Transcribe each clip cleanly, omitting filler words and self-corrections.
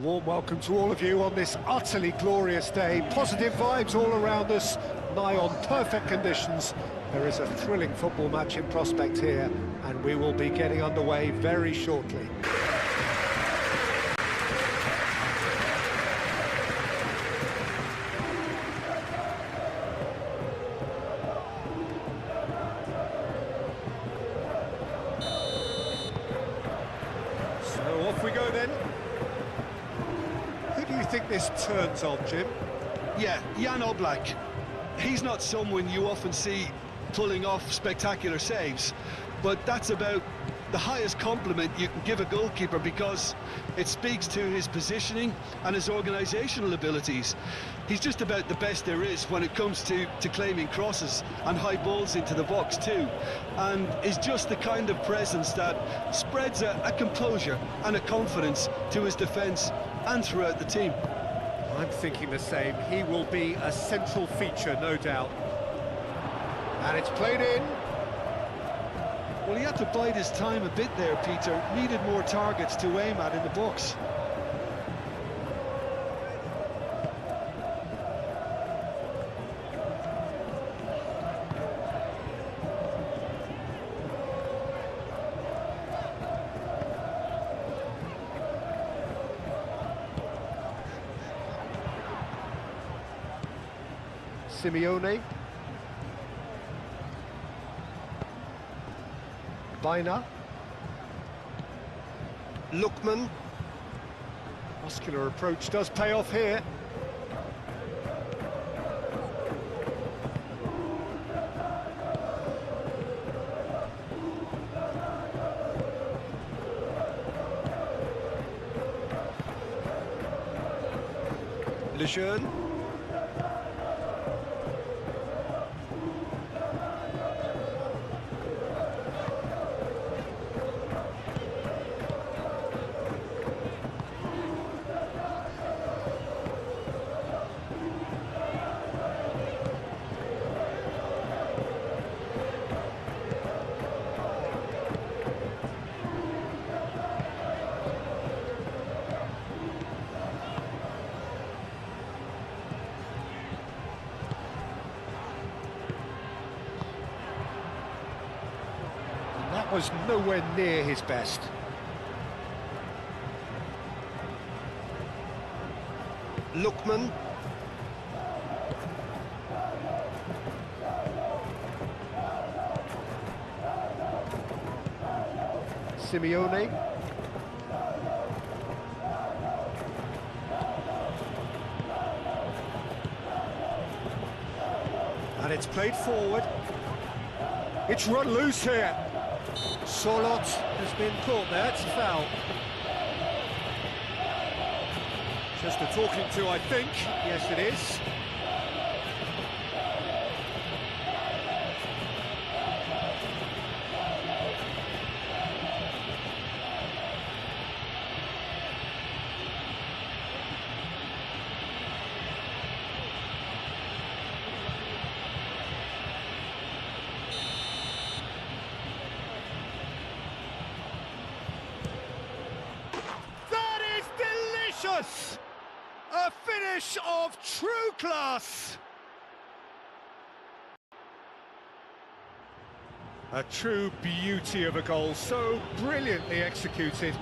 warm welcome to all of you on this utterly glorious day. Positive vibes all around us, nigh on perfect conditions. There is a thrilling football match in prospect here, and we will be getting underway very shortly. So off we go then. Who do you think this turns on, Jim? Yeah, Jan Oblak. He's not someone you often see pulling off spectacular saves, but that's about the highest compliment you can give a goalkeeper, because it speaks to his positioning and his organisational abilities. He's just about the best there is when it comes to claiming crosses and high balls into the box too, and is just the kind of presence that spreads a composure and a confidence to his defence and throughout the team. I'm thinking the same. He will be a central feature, no doubt. And it's played in. Well, he had to bide his time a bit there, Peter. Needed more targets to aim at in the box. Simeone. Baina. Lookman. Muscular approach does pay off here. Lejeune. That was nowhere near his best. Lookman. Simeone. And it's played forward. It's run loose here. Solot has been caught there, it's a foul. Just a talking to, I think. Yes, it is. A finish of true class. A true beauty of a goal, so brilliantly executed.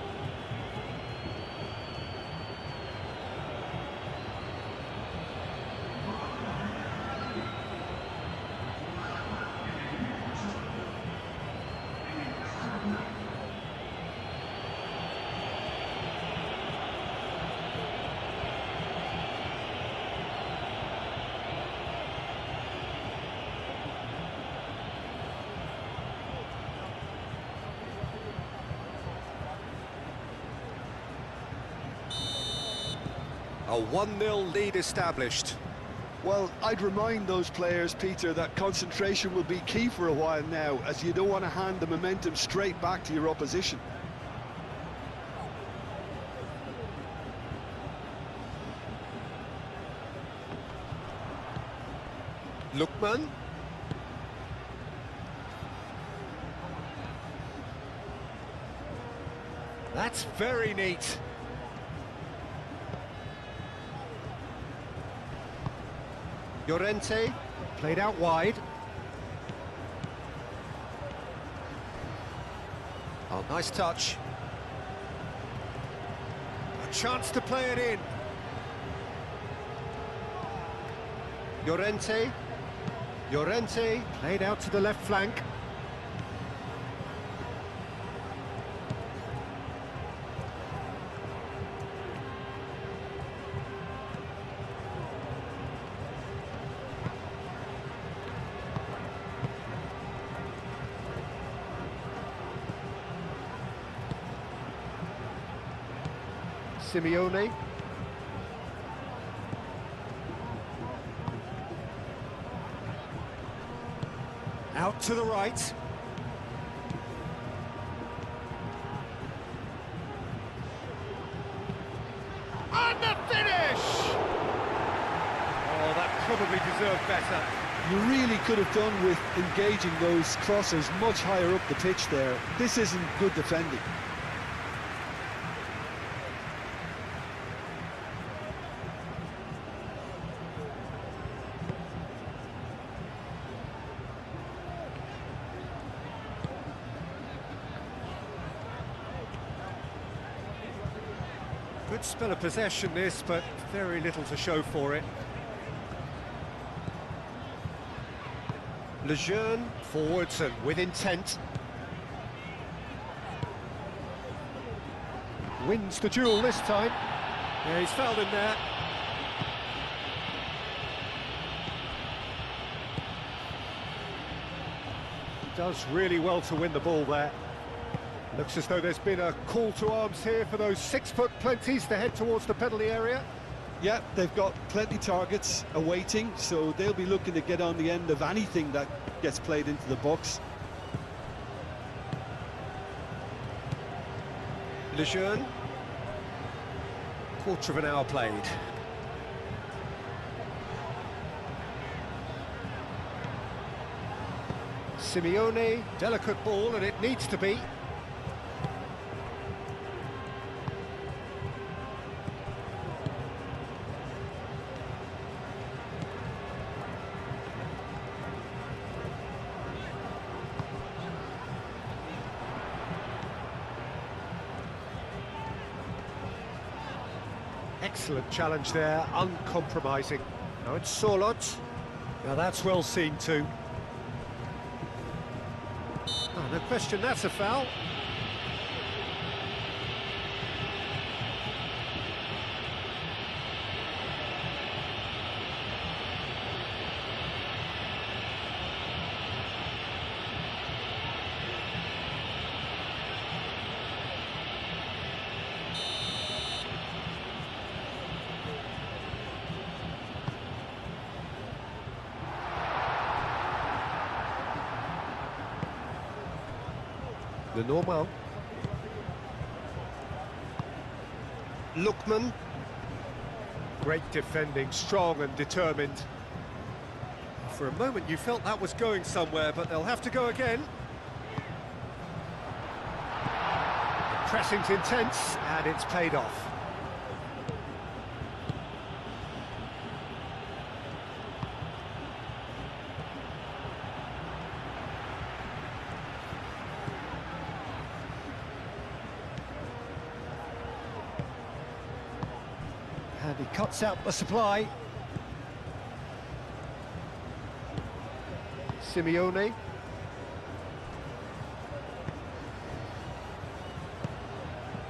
A 1-0 lead established. Well, I'd remind those players, Peter, that concentration will be key for a while now, as you don't want to hand the momentum straight back to your opposition. Lookman. That's very neat. Llorente, played out wide. Oh, nice touch. A chance to play it in. Llorente, played out to the left flank. Simeone. Out to the right. And the finish! Oh, that probably deserved better. You really could have done with engaging those crossers much higher up the pitch there. This isn't good defending. Good spell of possession this, but very little to show for it. Lejeune forwards and with intent. Wins the duel this time. Yeah, he's fouled him there. Does really well to win the ball there. Looks as though there's been a call to arms here for those 6-foot plenties to head towards the penalty area. Yeah, they've got plenty targets awaiting, so they'll be looking to get on the end of anything that gets played into the box. Lejeune. Quarter of an hour played. Simeone, delicate ball, and it needs to be. Excellent challenge there, uncompromising. Now it's Sorloth. Now that's well seen too. Oh, no question, that's a foul. The normal. Lookman. Great defending, strong and determined. For a moment you felt that was going somewhere, but they'll have to go again. The pressing's intense, and it's paid off. And he cuts out the supply. Simeone.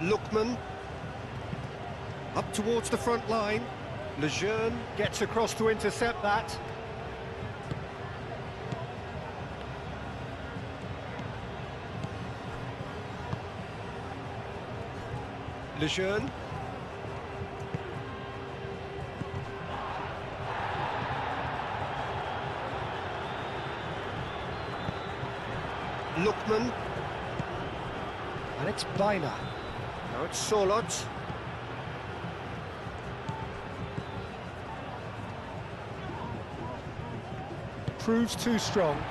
Lookman. Up towards the front line. Lejeune gets across to intercept that. Lejeune. Lookman. And it's Bina. Now it's Sorloth. Proves too strong.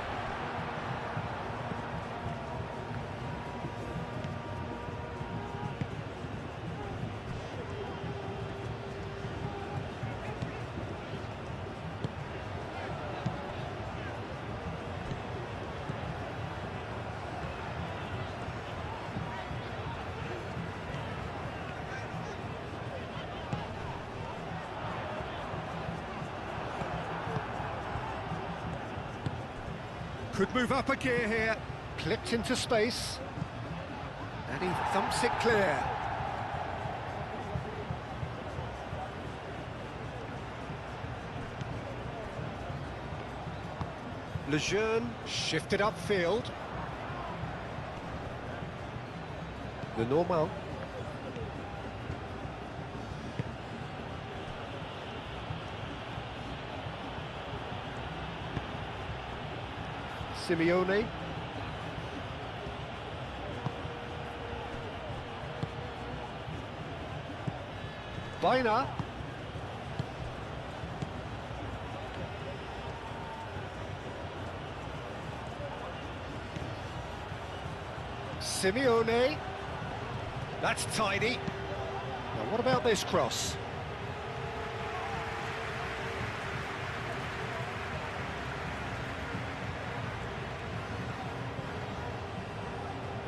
Could move up a gear here. Clipped into space. And he thumps it clear. Lejeune shifted upfield. The normal. Simeone. Baina. Simeone. That's tidy. Now what about this cross?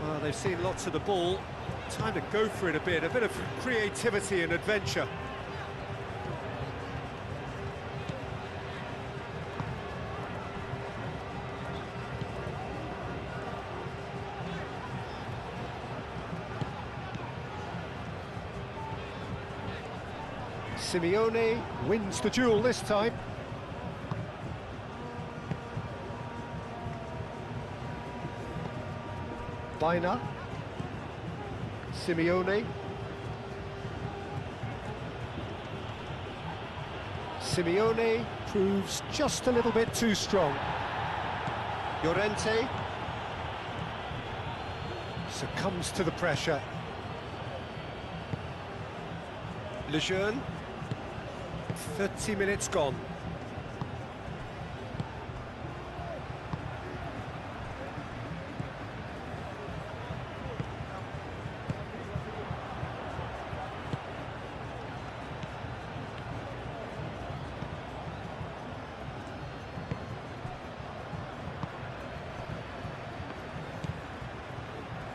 Well, they've seen lots of the ball. Time to go for it a bit of creativity and adventure. Simeone wins the duel this time. Baina. Simeone. Simeone proves just a little bit too strong. Llorente succumbs to the pressure. Lejeune. 30 minutes gone.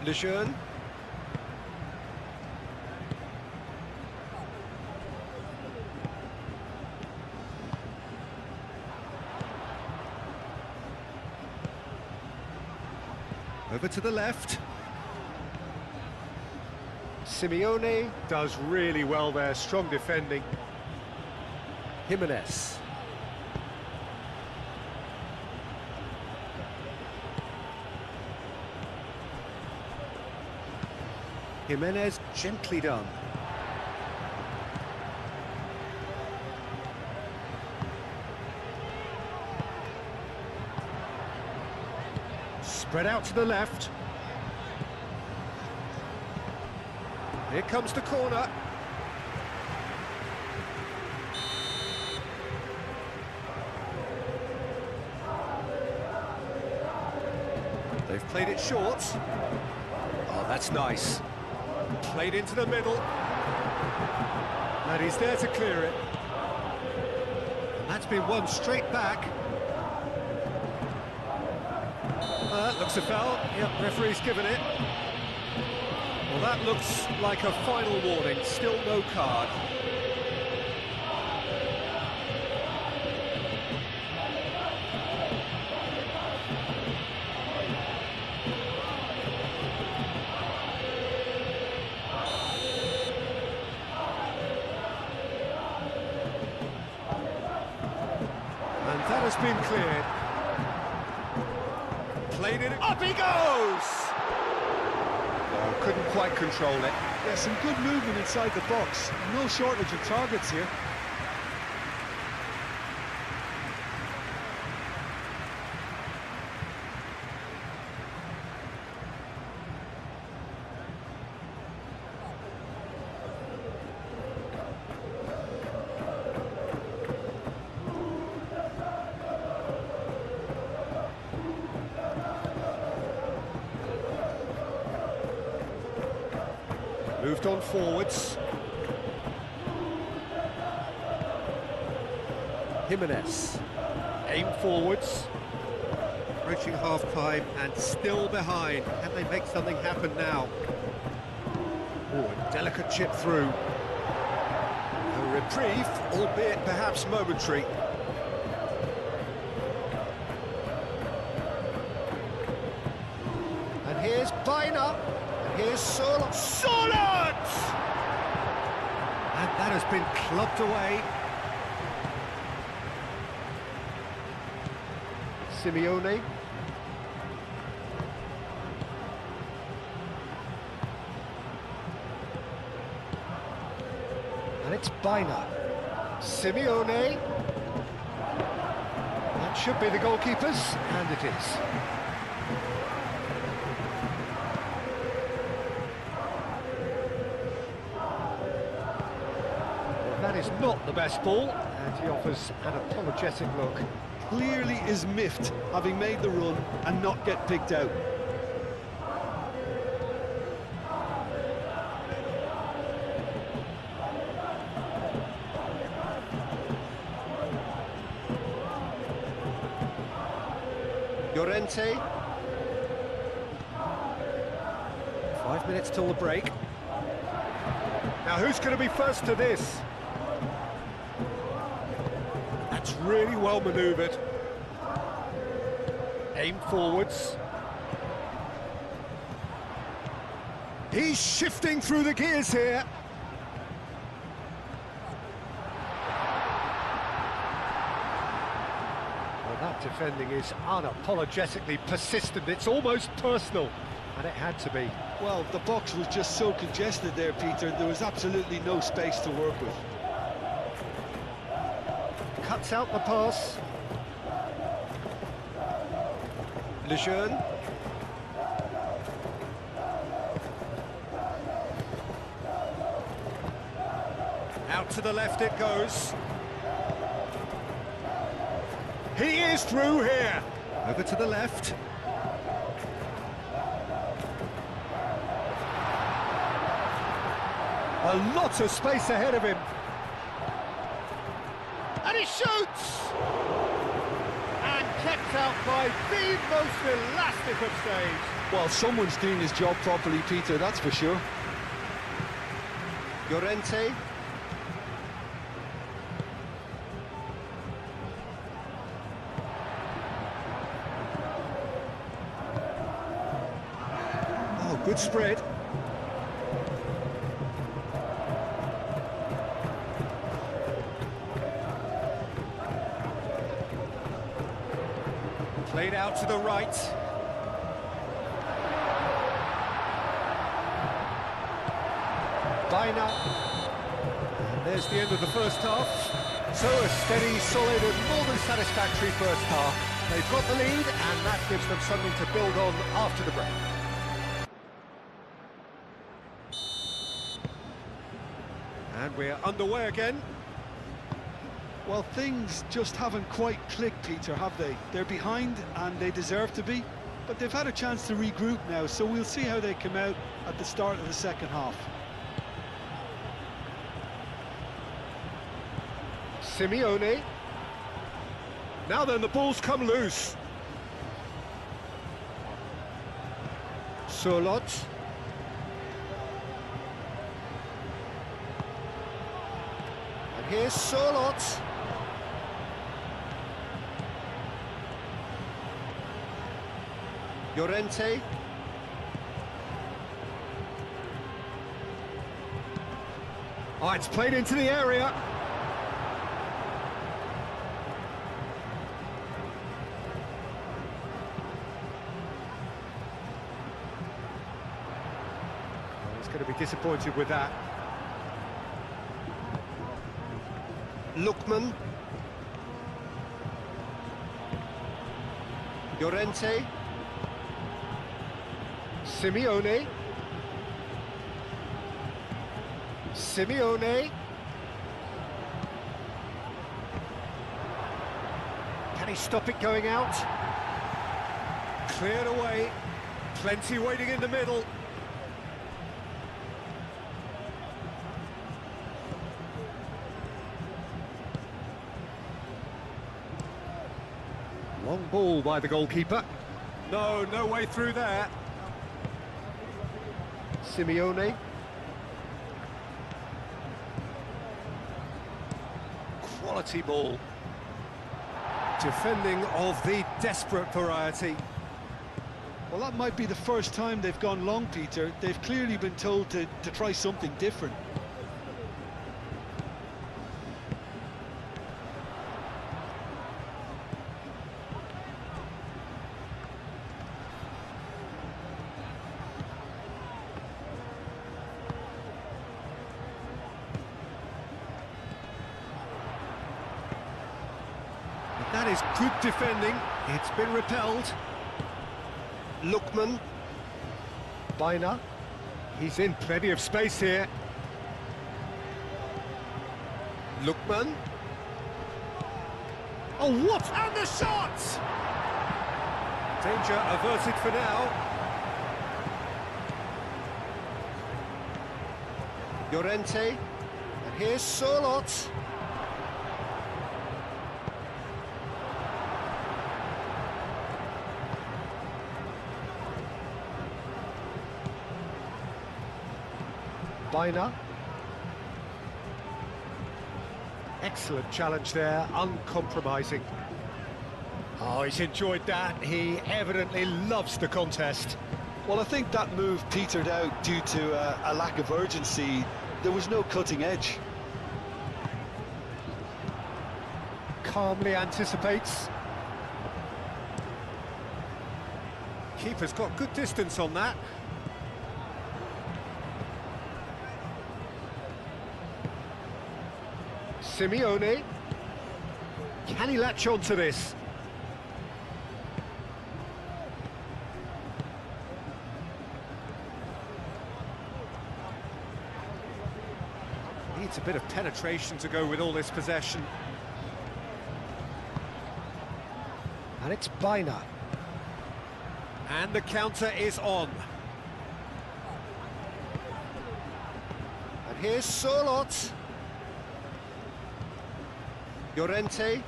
Lejeune. Over to the left. Simeone does really well there, strong defending. Jimenez. Jimenez gently done. Spread out to the left. Here comes the corner. They've played it short. Oh, that's nice. Played into the middle. And he's there to clear it. And that's been won straight back. Looks a foul. Yep, referee's given it. Well, that looks like a final warning. Still no card. And that has been cleared. Played it, up he goes! Oh, couldn't quite control it. Yeah, some good movement inside the box. No shortage of targets here. Moved on forwards. Jimenez. Aim forwards. Approaching half-time and still behind. Can they make something happen now? Oh, a delicate chip through. A reprieve, albeit perhaps momentary. Here's Bina. And here's Solot. Solot! And that has been clubbed away. Simeone. And it's Bina. Simeone. That should be the goalkeepers, and it is. Well, that is not the best ball, and he offers an apologetic look. Clearly is miffed, having made the run and not get picked out. Llorente. 5 minutes till the break. Now who's going to be first to this? That's really well manoeuvred. Aim forwards. He's shifting through the gears here. Well, that defending is unapologetically persistent. It's almost personal, and it had to be. Well, the box was just so congested there, Peter. There was absolutely no space to work with. Cuts out the pass. Lejeune. Out to the left it goes. He is through here. Over to the left. A lot of space ahead of him. And he shoots! And kept out by the most elastic of saves. Well, someone's doing his job properly, Peter, that's for sure. Llorente. Oh, good spread. Played out to the right. Bina. And there's the end of the first half. So a steady, solid and more than satisfactory first half. They've got the lead and that gives them something to build on after the break. And we're underway again. Well, things just haven't quite clicked, Peter, have they? They're behind, and they deserve to be, but they've had a chance to regroup now, so we'll see how they come out at the start of the second half. Simeone. Now then, the ball's come loose. Solot. And here's Solot. Llorente. Oh, it's played into the area. Oh, he's going to be disappointed with that. Lookman. Llorente. Simeone. Simeone. Can he stop it going out? Cleared away. Plenty waiting in the middle. Long ball by the goalkeeper. No way through there. Simeone. Quality ball. Defending of the desperate variety. Well, that might be the first time they've gone long, Peter. They've clearly been told to try something different. That is good defending. It's been repelled. Lookman. Biner. He's in plenty of space here. Lookman. Oh, what? And the shot! Danger averted for now. Llorente. And here's Solot. Biner. Excellent challenge there, uncompromising. Oh, he's enjoyed that. He evidently loves the contest. Well, I think that move petered out due to a lack of urgency. There was no cutting edge. Calmly anticipates. Keeper's got good distance on that. Simeone. Can he latch on to this? Needs a bit of penetration to go with all this possession. And it's Biner. And the counter is on. And here's Solot. Llorente.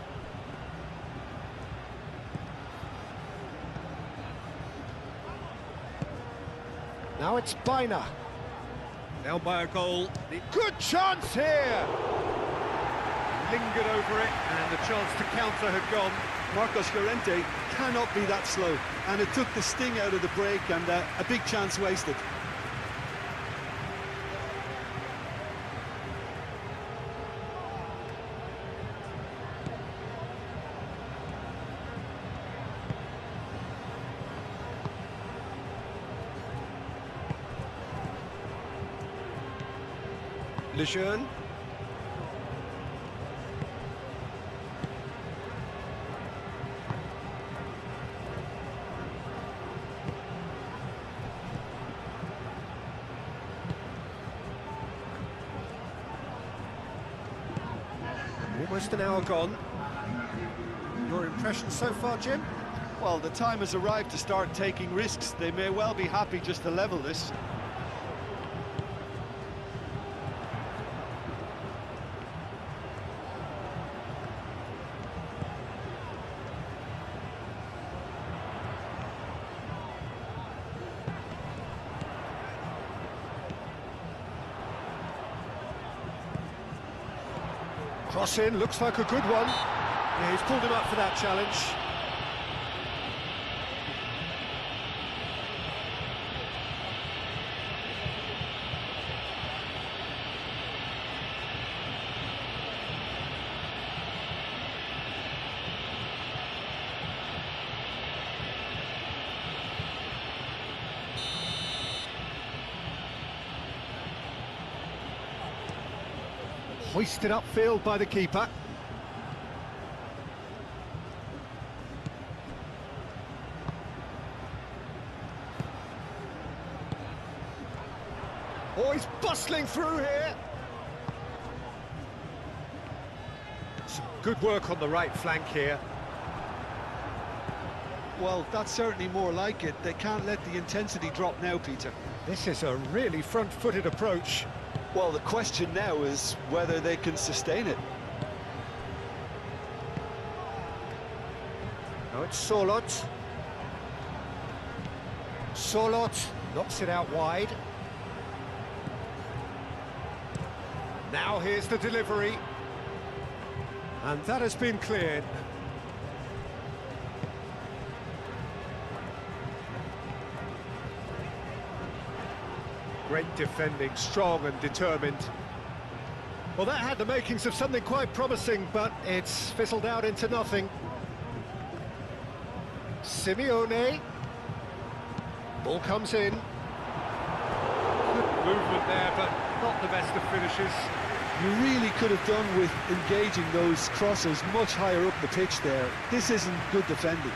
Now it's Biner. Down by a goal. Good chance here! Lingered over it, and the chance to counter had gone. Marcos Llorente cannot be that slow, and it took the sting out of the break, and a big chance wasted. Lejeune. Almost an hour gone. Your impressions so far, Jim? Well, the time has arrived to start taking risks. They may well be happy just to level this. Cross in, looks like a good one. Yeah, he's pulled him up for that challenge. Hoisted upfield by the keeper. Oh, he's bustling through here. Some good work on the right flank here. Well, that's certainly more like it. They can't let the intensity drop now, Peter. This is a really front-footed approach. Well, the question now is whether they can sustain it. Now it's Solot. Solot knocks it out wide. Now here's the delivery. And that has been cleared. Great defending, strong and determined. Well, that had the makings of something quite promising, but it's fizzled out into nothing. Simeone. Ball comes in. Good movement there, but not the best of finishes. You really could have done with engaging those crosses much higher up the pitch there. This isn't good defending.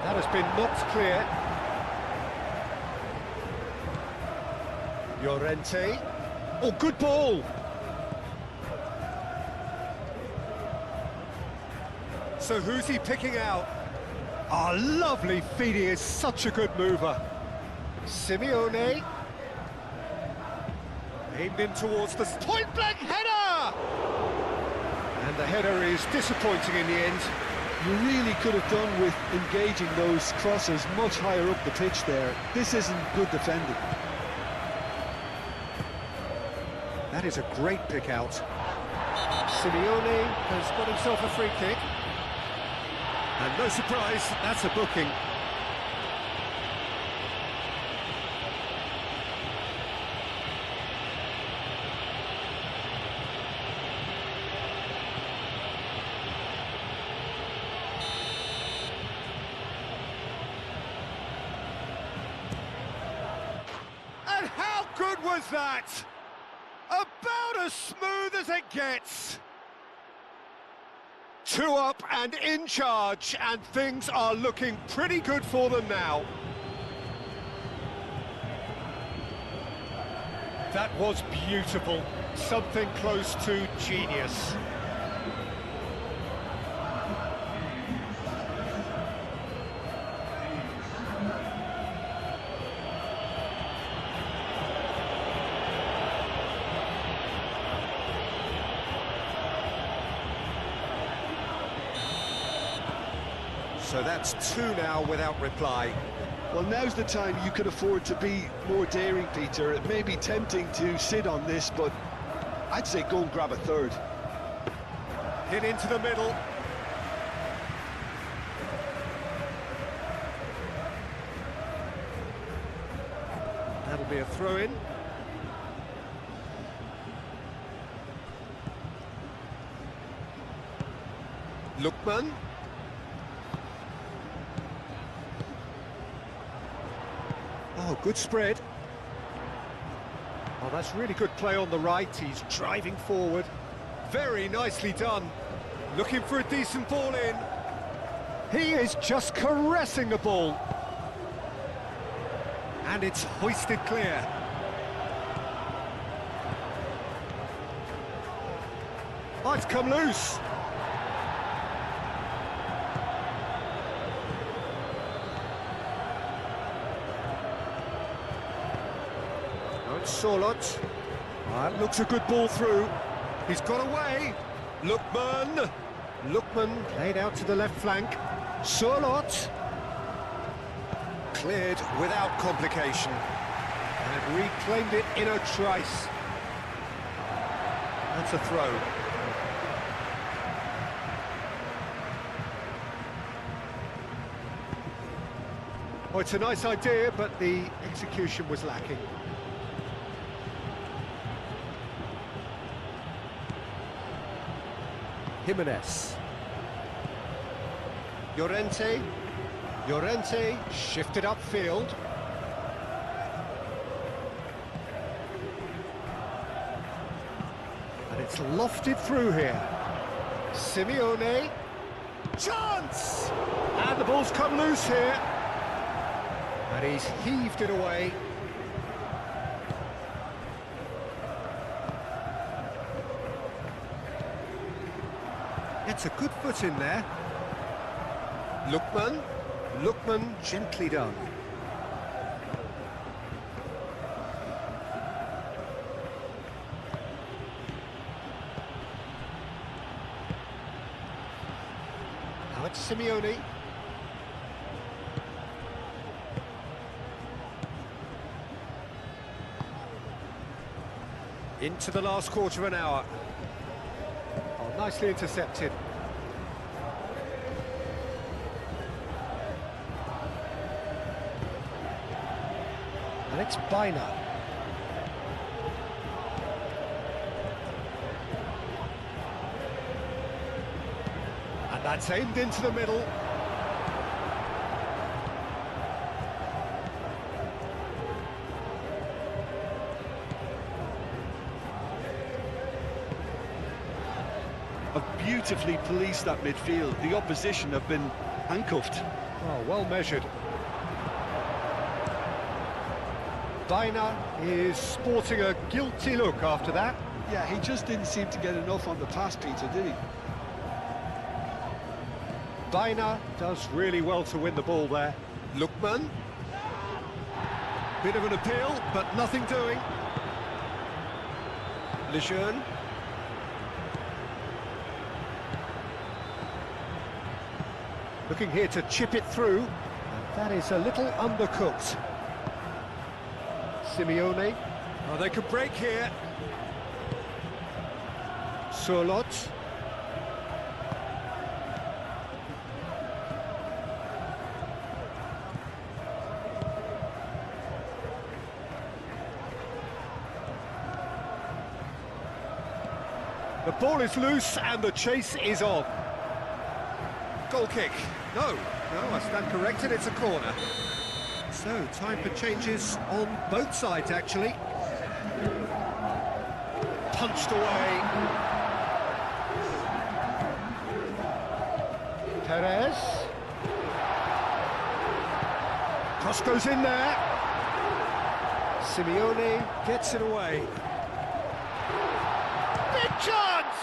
That has been knocked clear. Llorente. Oh, good ball! So who's he picking out? Oh, lovely feed, he is such a good mover. Simeone. Aimed in towards the point-blank header! And the header is disappointing in the end. You really could have done with engaging those crosses much higher up the pitch there. This isn't good defending. That is a great pick out. Simeone has got himself a free kick. And no surprise, that's a booking. And how good was that? About as smooth as it gets. 2 up and in charge, and things are looking pretty good for them now. That was beautiful. Something close to genius. So that's 2 now without reply. Well, now's the time you could afford to be more daring, Peter. It may be tempting to sit on this, but I'd say go and grab a third. Hit into the middle. That'll be a throw-in. Lookman. Oh, good spread. Oh, that's really good play on the right. He's driving forward. Very nicely done. Looking for a decent ball in. He is just caressing the ball. And it's hoisted clear. Oh, it's come loose. Solot. That looks a good ball through. He's got away. Lookman. Lookman played out to the left flank. Solot. Cleared without complication. And reclaimed it in a trice. That's a throw. Oh, it's a nice idea, but the execution was lacking. Jimenez. Llorente. Llorente shifted upfield. And it's lofted through here. Simeone. Chance! And the ball's come loose here. And he's heaved it away. It's a good foot in there. Lookman. Lookman gently done. Now it's Simeone. Into the last quarter of an hour. Oh, nicely intercepted. And it's Bina. And that's aimed into the middle. Have beautifully policed that midfield. The opposition have been handcuffed. Oh, well measured. Bina is sporting a guilty look after that. Yeah, he just didn't seem to get enough on the pass, Peter, did he? Bina does really well to win the ball there. Lookman. Bit of an appeal, but nothing doing. Lejeune. Looking here to chip it through. And that is a little undercooked. Simeone. Oh, they could break here. Surlot. The ball is loose and the chase is on. Goal kick. No, I stand corrected, it's a corner. So, time for changes on both sides, actually. Punched away. Perez. Cross goes in there. Simeone gets it away. Big chance!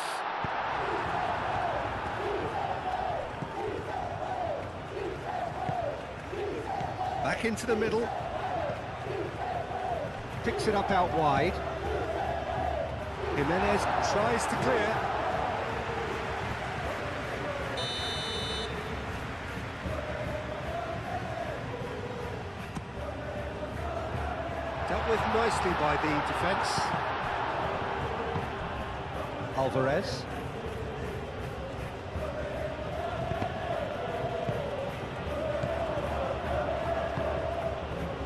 Back into the middle. Picks it up out wide. Jimenez tries to clear. Dealt with nicely by the defence. Alvarez.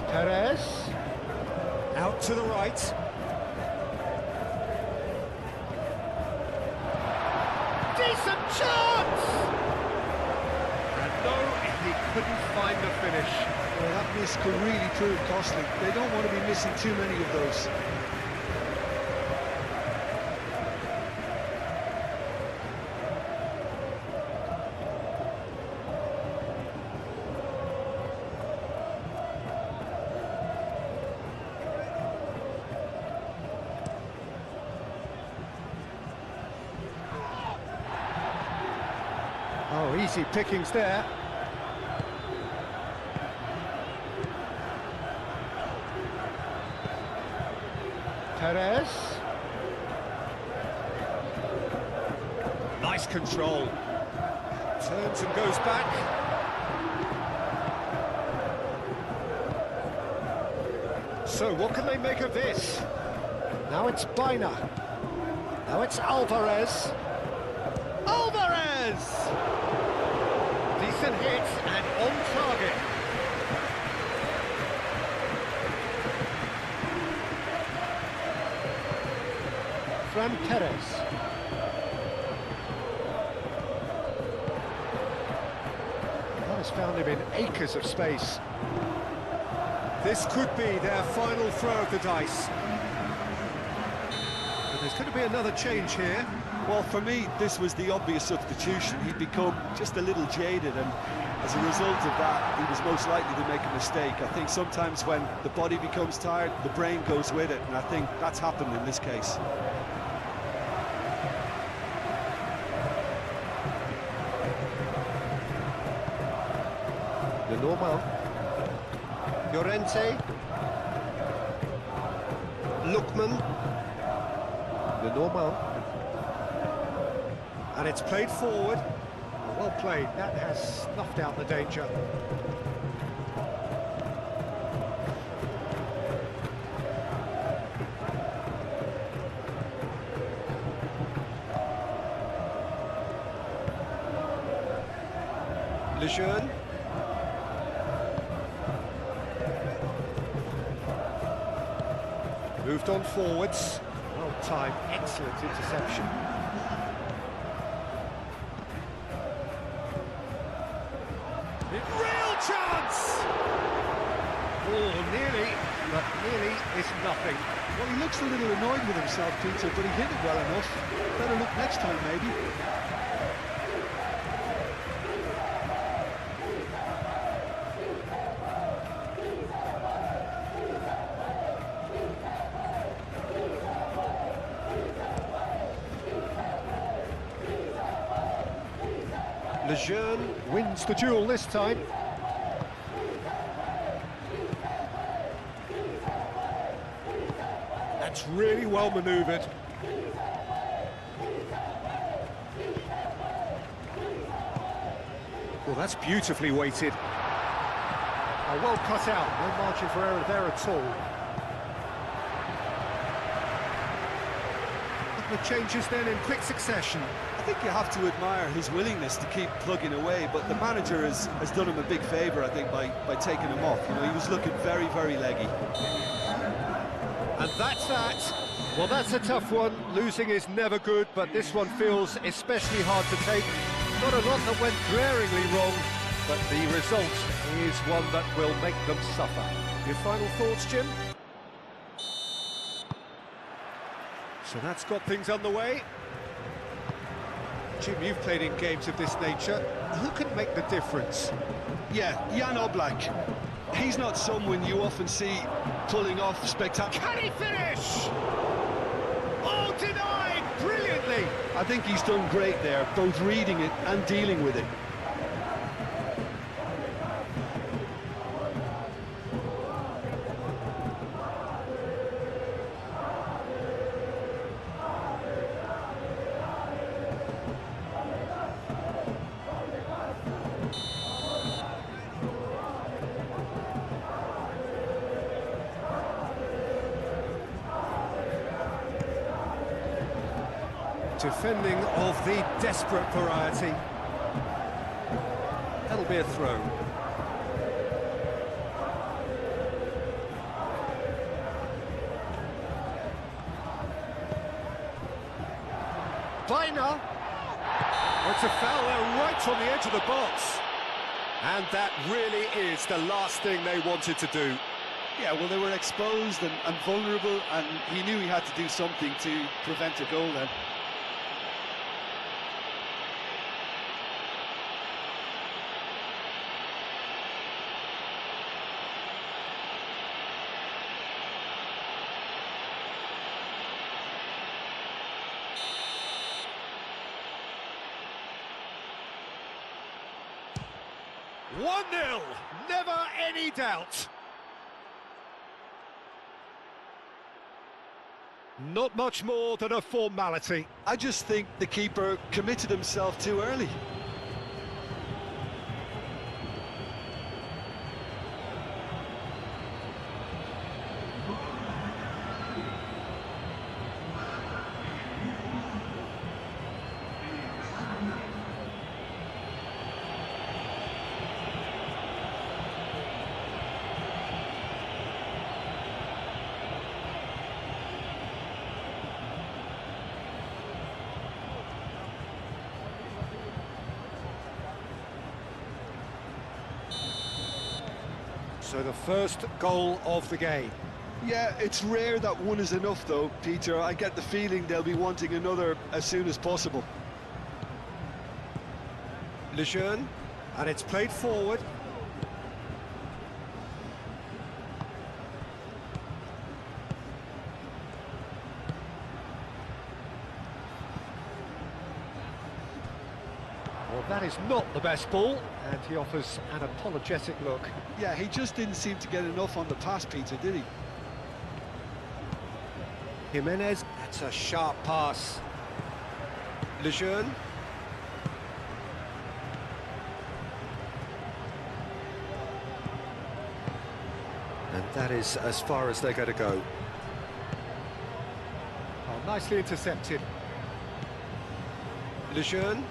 Perez. Out to the right. Decent chance! And no, he couldn't find the finish. Well, that miss could really prove costly. They don't want to be missing too many of those. Oh, easy pickings there. Perez. Nice control. Turns and goes back. So, what can they make of this? Now it's Bina. Now it's Alvarez. Alvarez! Decent hit and on target. Fran Perez. That has found him in acres of space. This could be their final throw of the dice. But there's going to be another change here. Well, for me, this was the obvious substitution. He'd become just a little jaded, and as a result of that, he was most likely to make a mistake. I think sometimes when the body becomes tired, the brain goes with it, and I think that's happened in this case. The normal. Llorente. Lookman. The normal. And it's played forward. Well played. That has snuffed out the danger. Lejeune. Moved on forwards. Well timed, excellent interception. Real chance! Oh, nearly, but nearly is nothing. Well, he looks a little annoyed with himself, Peter, but he hit it well enough. Better look next time, maybe. Lejeune wins the duel this time. That's really well manoeuvred. Well, that's beautifully weighted. Well cut out, no margin for error there at all. Couple of changes then in quick succession. I think you have to admire his willingness to keep plugging away, but the manager has done him a big favour, I think, by taking him off. You know, he was looking very, very leggy. And that's that. Well, that's a tough one. Losing is never good, but this one feels especially hard to take. Not a lot that went glaringly wrong, but the result is one that will make them suffer. Your final thoughts, Jim? So that's got things underway. Jim, you've played in games of this nature. Who can make the difference? Yeah, Jan Oblak. He's not someone you often see pulling off spectacular. Can he finish? Oh, denied! Brilliantly! I think he's done great there, both reading it and dealing with it. Defending of the desperate variety. That'll be a throw. Biner! It's a foul there right on the edge of the box. And that really is the last thing they wanted to do. Yeah, well, they were exposed and vulnerable, and he knew he had to do something to prevent a goal then. One 0, never any doubt. Not much more than a formality. I just think the keeper committed himself too early. So the first goal of the game. Yeah, it's rare that one is enough though, Peter. I get the feeling they'll be wanting another as soon as possible. Lejeune, and it's played forward. Well, that is not the best ball, and he offers an apologetic look. Yeah, he just didn't seem to get enough on the pass, Peter, did he? Jimenez, that's a sharp pass. Lejeune. And that is as far as they're going to go. Oh, nicely intercepted. Lejeune.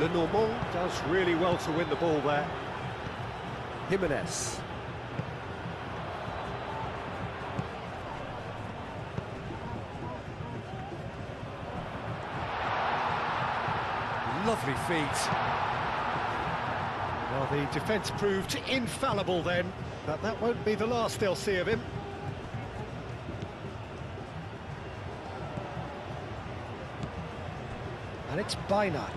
Lenormand does really well to win the ball there. Jimenez. Lovely feet. Well, the defence proved infallible then, but that won't be the last they'll see of him. And it's Baina.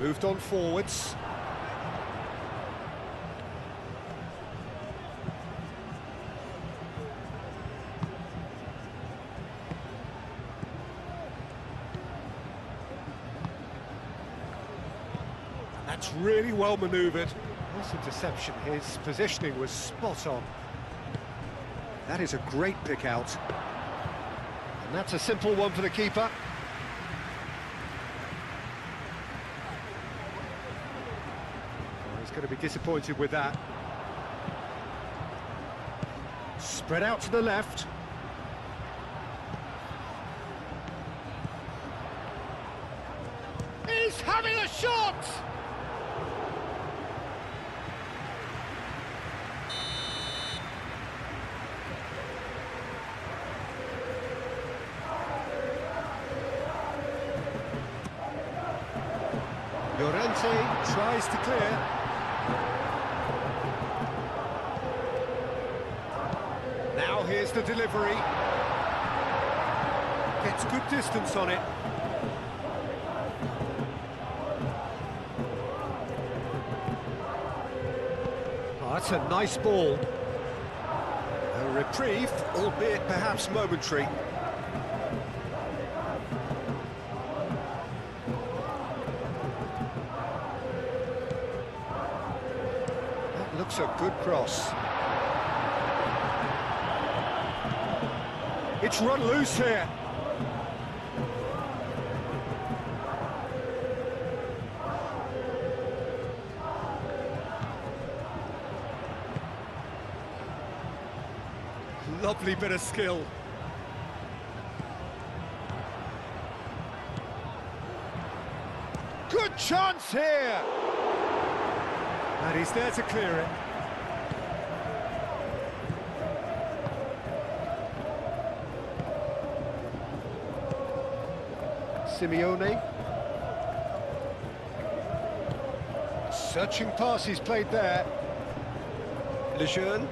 Moved on forwards. That's really well manoeuvred. Nice interception. His positioning was spot on. That is a great pick out. And that's a simple one for the keeper. Oh, he's going to be disappointed with that. Spread out to the left. He's having a shot! Llorente tries to clear. Now here's the delivery. Gets good distance on it. Oh, that's a nice ball. A reprieve, albeit perhaps momentary. Looks a good cross. It's run loose here. Lovely bit of skill. Good chance here. And he's there to clear it. Simeone. Searching pass he's played there. Lejeune.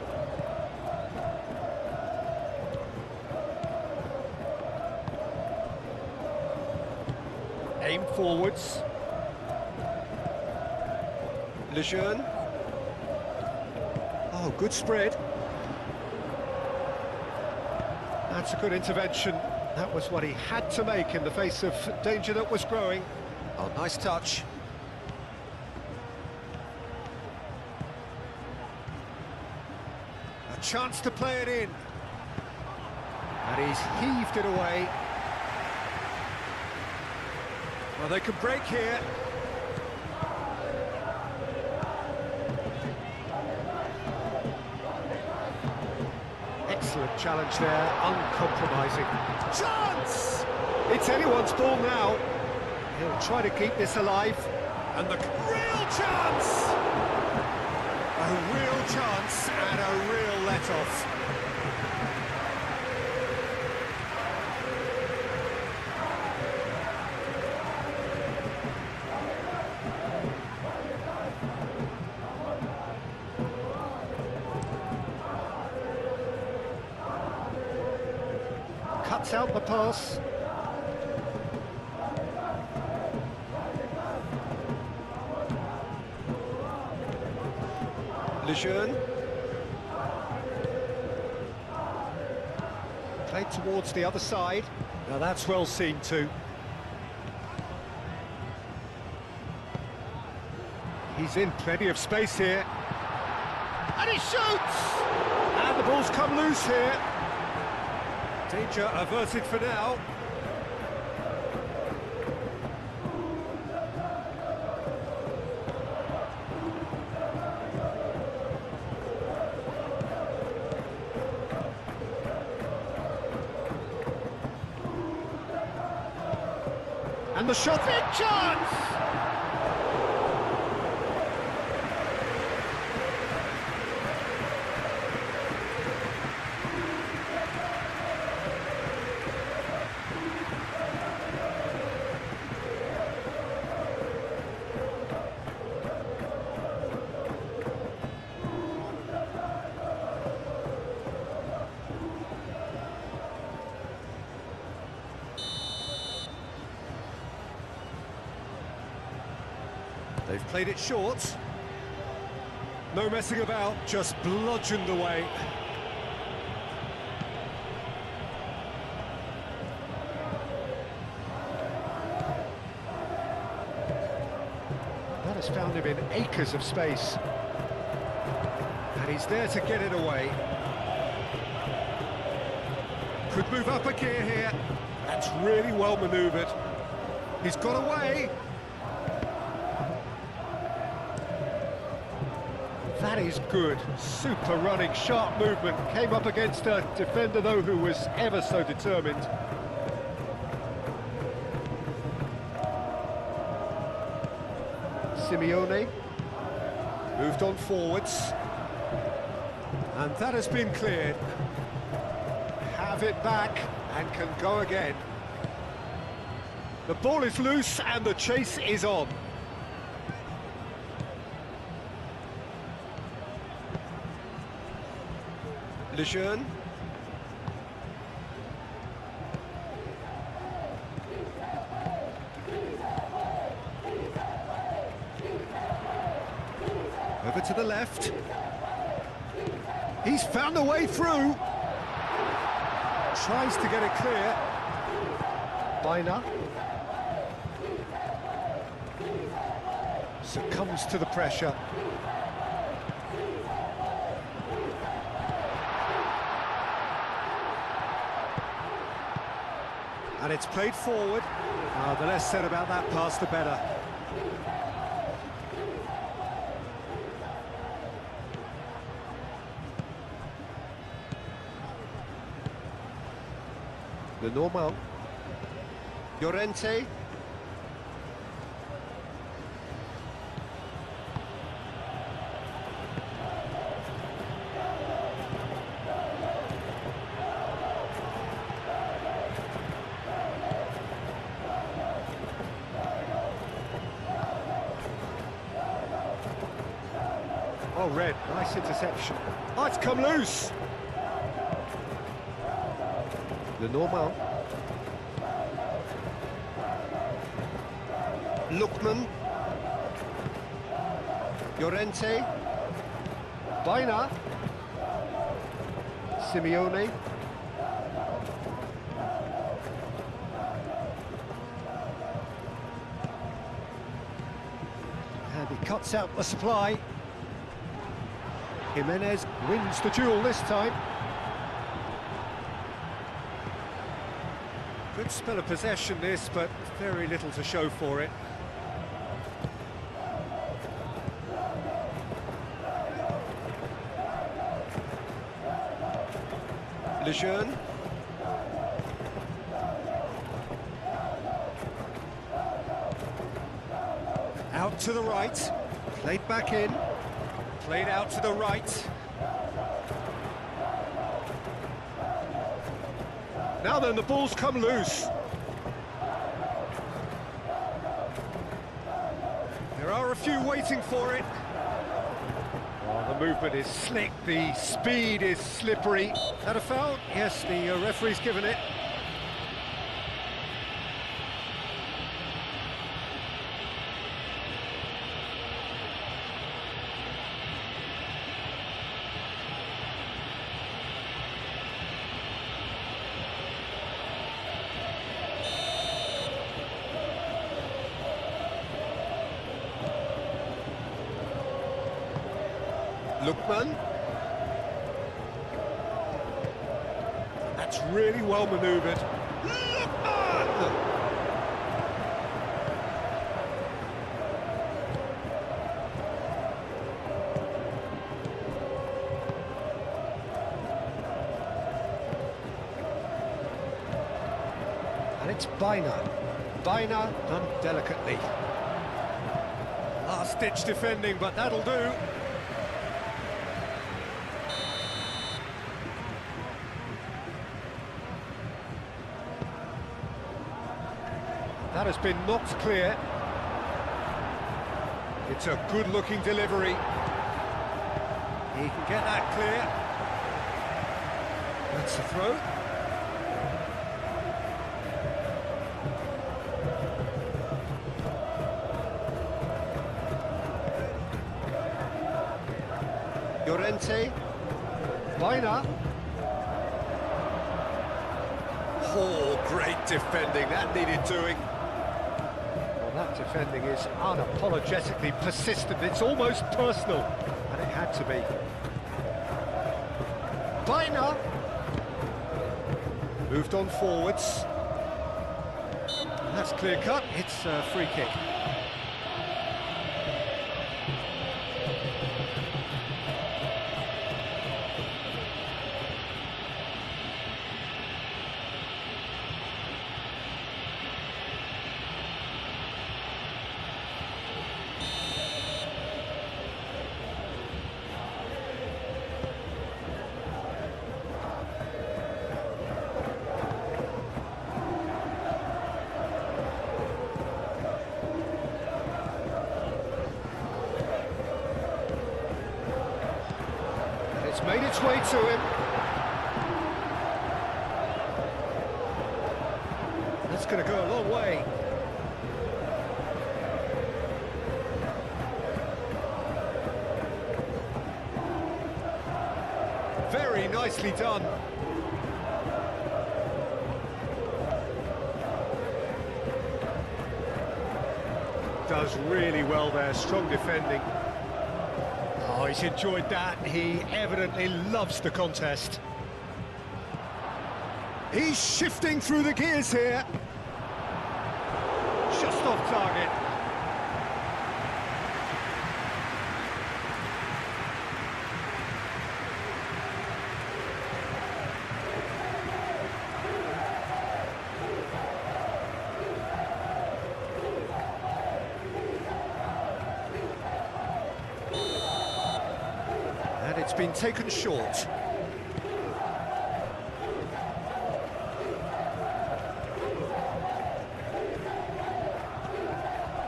Aim forwards. Lejeune. Oh, good spread. That's a good intervention. That was what he had to make in the face of danger that was growing. Oh, nice touch. A chance to play it in. And he's heaved it away. Well, they could break here. Excellent challenge there, uncompromising. Chance! It's anyone's ball now. He'll try to keep this alive. And the real chance! A real chance and a real let-off. Cuts out the pass. Lejeune. Played towards the other side. Now that's well seen too. He's in plenty of space here. And he shoots! And the ball's come loose here. Danger averted for now. And the shot, big chance! They've played it short. No messing about, just bludgeoned away. That has found him in acres of space. And he's there to get it away. Could move up a gear here. That's really well manoeuvred. He's got away. That is good, super running, sharp movement. Came up against a defender, though, who was ever so determined. Simeone moved on forwards. And that has been cleared. Have it back and can go again. The ball is loose and the chase is on. Lejeune. Over to the left. He's found a way through. Tries to get it clear. Bina. Succumbs to the pressure. And it's played forward. The less said about that pass, the better. The normal. Llorente. Oh, Red, nice interception. Oh, it's come loose. The normal. Lookman. Llorente. Bina. Simeone. And he cuts out the supply. Jimenez wins the duel this time. Good spell of possession this, but very little to show for it. Lejeune. Out to the right, played back in. Played out to the right. Now then, the ball's come loose. There are a few waiting for it. Oh, the movement is slick, the speed is slippery. That a foul? Yes, the referee's given it. Lookman. That's really well manoeuvred. Lookman! And it's Bina. Baina done delicately. Last-ditch defending, but that'll do. That has been knocked clear. It's a good-looking delivery. He can get that clear. That's the throw. Llorente. Baina. Oh, great defending. That needed doing. Well, that defending is unapologetically persistent. It's almost personal, and it had to be. Baina. Moved on forwards. That's clear cut. It's a free kick. It's made its way to him. That's going to go a long way. Very nicely done. Does really well there, strong defending. Oh, he's enjoyed that. He evidently loves the contest. He's shifting through the gears here. Just off target. And it's been taken short.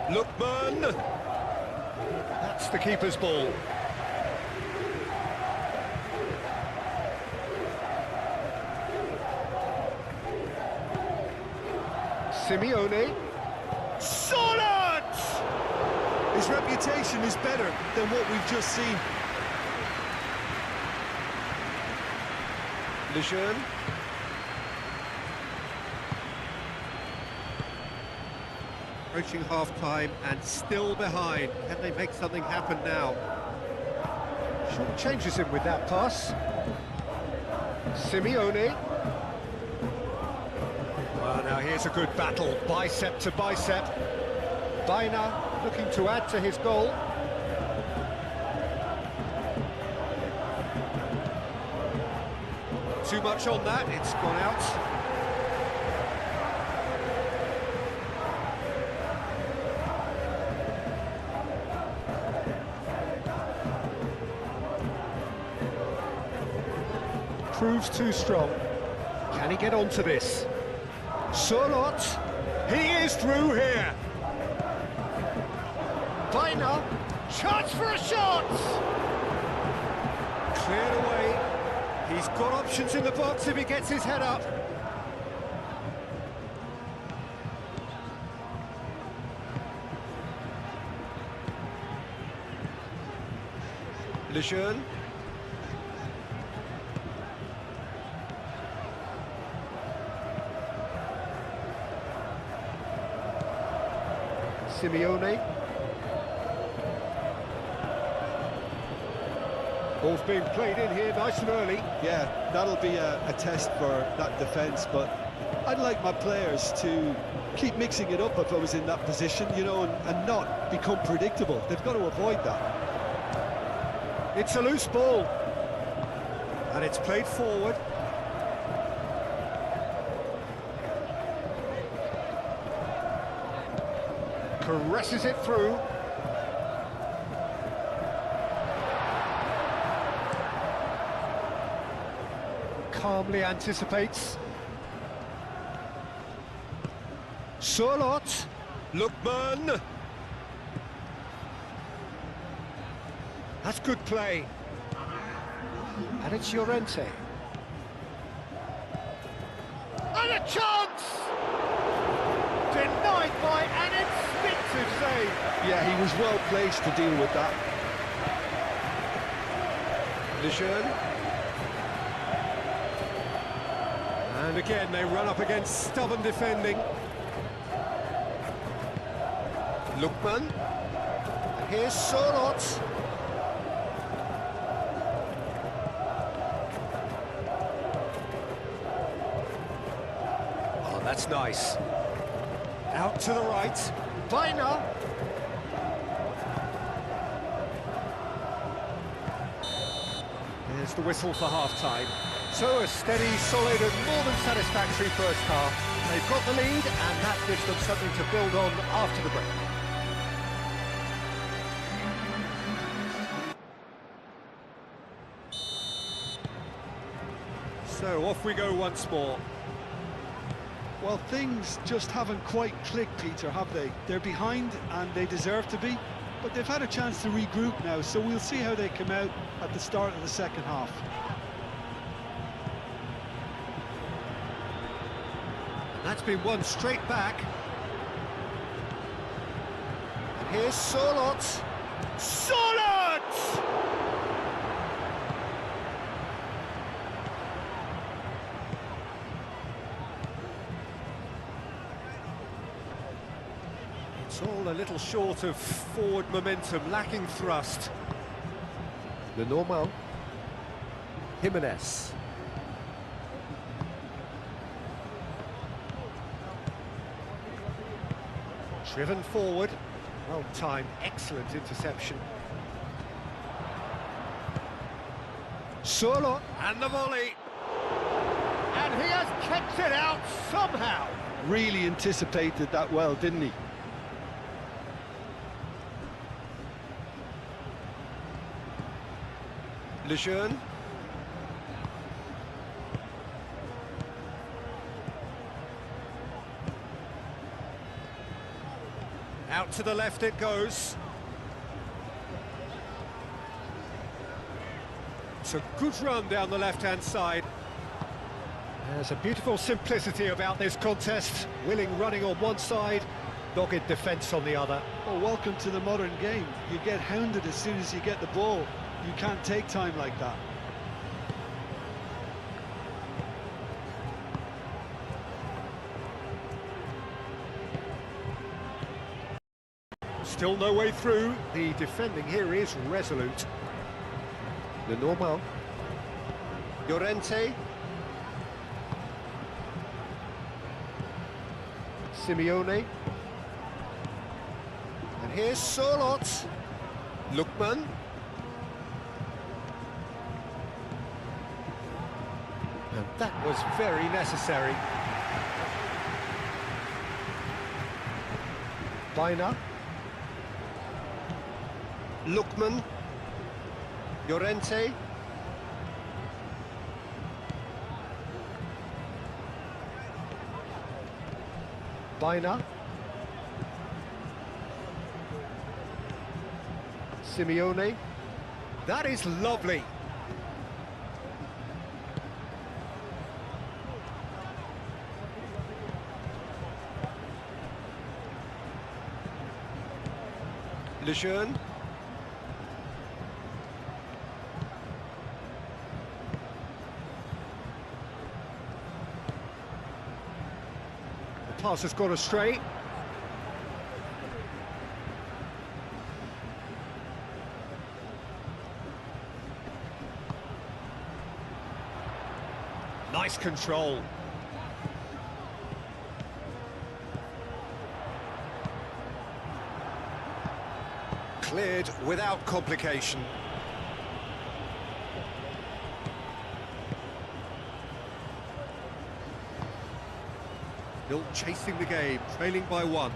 Lookman! That's the keeper's ball. Simeone. Solid! His reputation is better than what we've just seen. Lejeune. Approaching half-time and still behind. Can they make something happen now? Short changes him with that pass. Simeone. Well, now here's a good battle, bicep to bicep. Baina looking to add to his goal. Too much on that, it's gone out. Proves too strong. Can he get onto this? Solot, he is through here. Baina, chance for a shot! Cleared away. He's got options in the box if he gets his head up. Lejeune. Simeone. Ball's being played in here nice and early. Yeah, that'll be a test for that defence, but I'd like my players to keep mixing it up if I was in that position, you know, and not become predictable. They've got to avoid that. It's a loose ball. And it's played forward. Presses it through. Calmly anticipates. Surlot. Lookman. That's good play. And it's Llorente. And a chance! Denied by an instinctive save. Yeah, he was well placed to deal with that. Lejeune. And again, they run up against stubborn defending. Lookman. And here's Surlot. Oh, that's nice. Out to the right. Viner. There's the whistle for half-time. So a steady, solid and more than satisfactory first half. They've got the lead and that gives them something to build on after the break. So off we go once more. Well, things just haven't quite clicked, Peter, have they? They're behind and they deserve to be, but they've had a chance to regroup now, so we'll see how they come out at the start of the second half. That's been won straight back. And here's Surlot. Surlot! It's all a little short of forward momentum, lacking thrust. The normal. Jimenez. Driven forward, well timed, excellent interception. Surlot and the volley. And he has kept it out somehow. Really anticipated that well, didn't he? Lejeune. Out to the left it goes. It's a good run down the left-hand side. There's a beautiful simplicity about this contest. Willing running on one side, dogged defence on the other. Well, welcome to the modern game. You get hounded as soon as you get the ball. You can't take time like that. Still no way through. The defending here is resolute. The normal. Llorente. Simeone. And here's Surlot. Lookman. And that was very necessary. Viner. Lookman. Llorente. Viner. Simeone. That is lovely. Lejeune. The pass has gone astray. Nice control. Cleared without complication. Still chasing the game, trailing by one.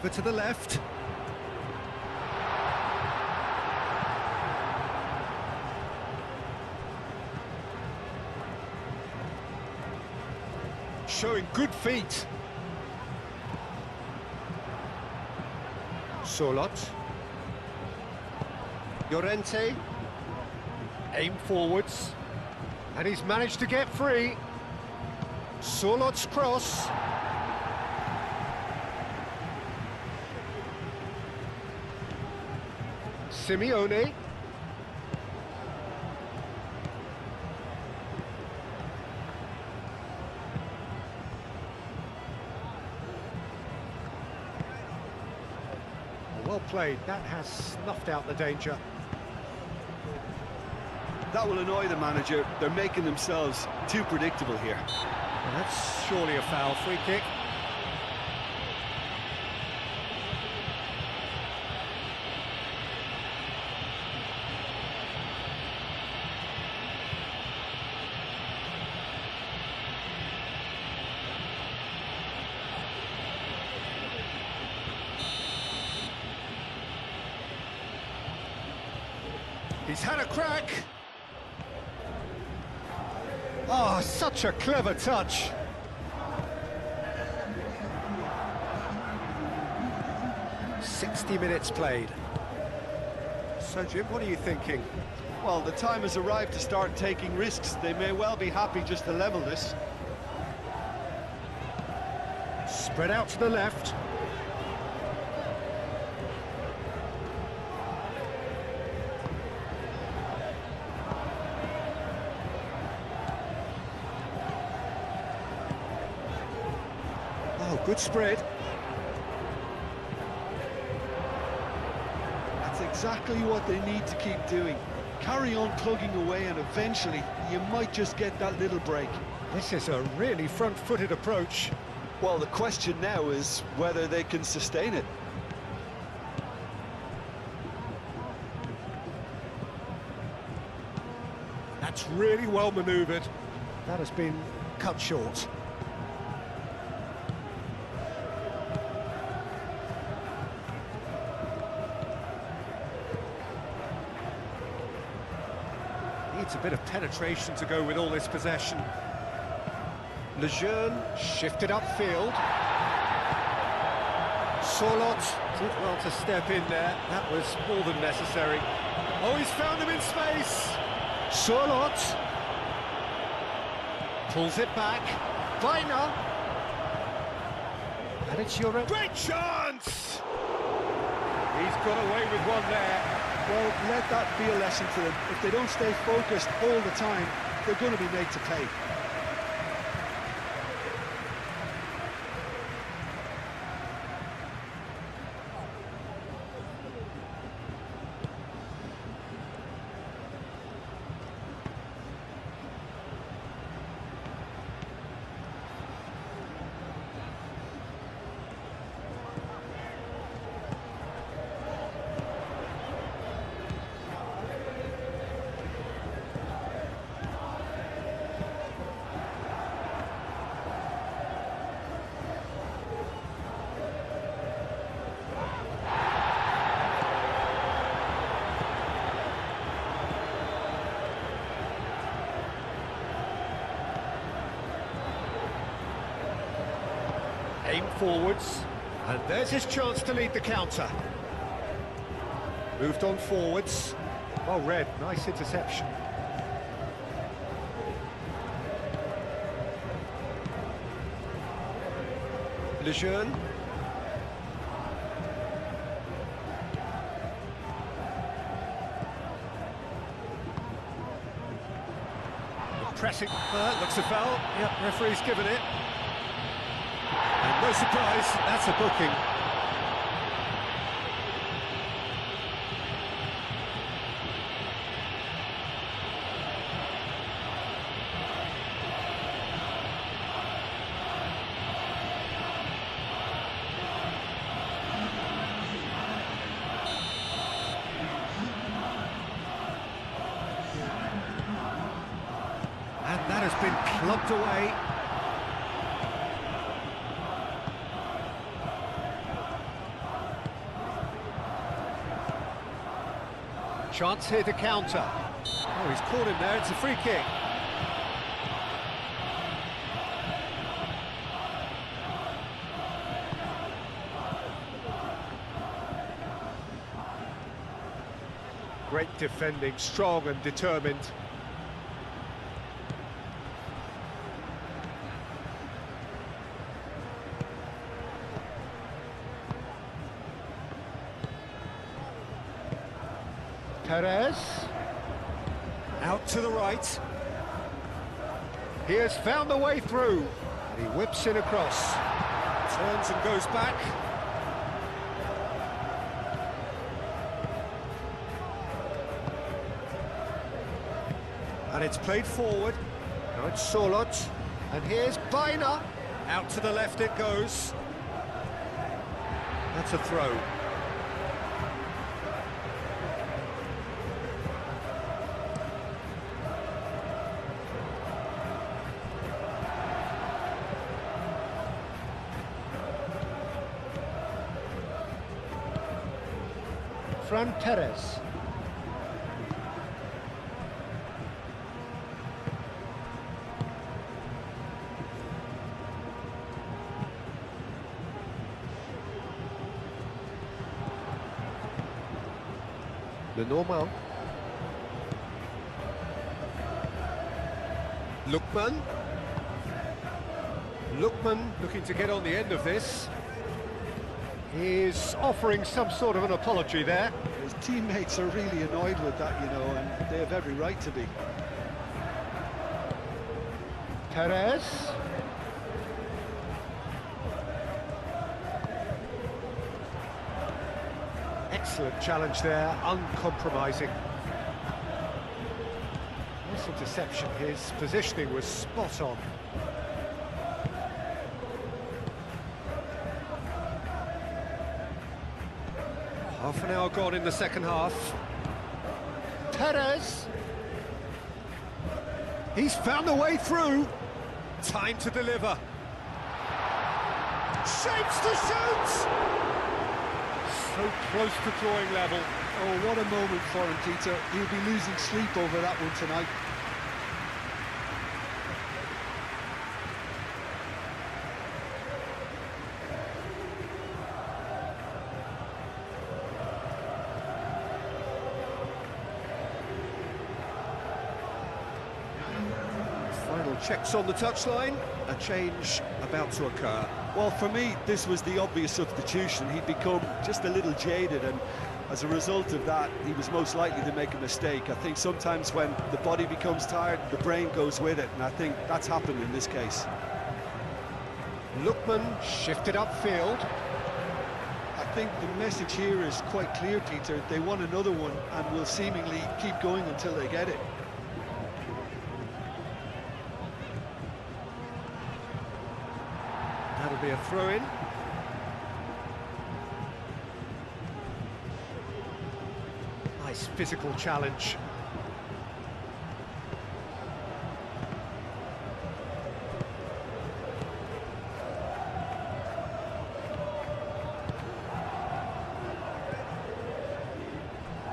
Over to the left. Showing good feet. Solot. Llorente. Aim forwards. And he's managed to get free. Solot's cross. Simeone. Well played, that has snuffed out the danger. That will annoy the manager. They're making themselves too predictable here. Well, that's surely a foul. Free kick. He's had a crack. Oh, such a clever touch. "60 minutes played. So, Jim, what are you thinking? Well, the time has arrived to start taking risks. They may well be happy just to level this. Spread out to the left. Oh, good spread. That's exactly what they need to keep doing. Carry on plugging away and eventually you might just get that little break. This is a really front-footed approach. Well, the question now is whether they can sustain it. That's really well manoeuvred. That has been cut short. Needs a bit of penetration to go with all this possession. Lejeune shifted upfield. Solot did well to step in there. That was more than necessary. Oh, he's found him in space. Solot pulls it back. Weiner. And it's your great chance. He's got away with one there. Well, let that be a lesson to them. If they don't stay focused all the time, they're going to be made to pay. Aim forwards, and there's his chance to lead the counter. Moved on forwards. Well read, nice interception. Lejeune. Pressing, looks a foul. Yep, referee's given it. And no surprise, that's a booking. And that has been clubbed away. Chance here to counter. Oh, he's caught him there, it's a free kick. Great defending, strong and determined. Perez, out to the right. He has found the way through, and he whips it across. Turns and goes back. And it's played forward. Now it's Solot, and here's Baina. Out to the left it goes. That's a throw. Fran Perez. Lenormand. Lookman. Lookman looking to get on the end of this. He's offering some sort of an apology there. His teammates are really annoyed with that, you know, and they have every right to be. Perez. Excellent challenge there, uncompromising. Nice interception, his positioning was spot on. Half an hour gone in the second half. Perez. He's found the way through. Time to deliver. Shapes to shoot! So close to drawing level. Oh, what a moment for him, Peter. He'll be losing sleep over that one tonight. Final checks on the touchline. A change about to occur. Well, for me, this was the obvious substitution. He'd become just a little jaded, and as a result of that, he was most likely to make a mistake. I think sometimes when the body becomes tired, the brain goes with it, and I think that's happened in this case. Lookman shifted upfield. I think the message here is quite clear, Peter. They want another one and will seemingly keep going until they get it. That'll be a throw-in. Nice physical challenge.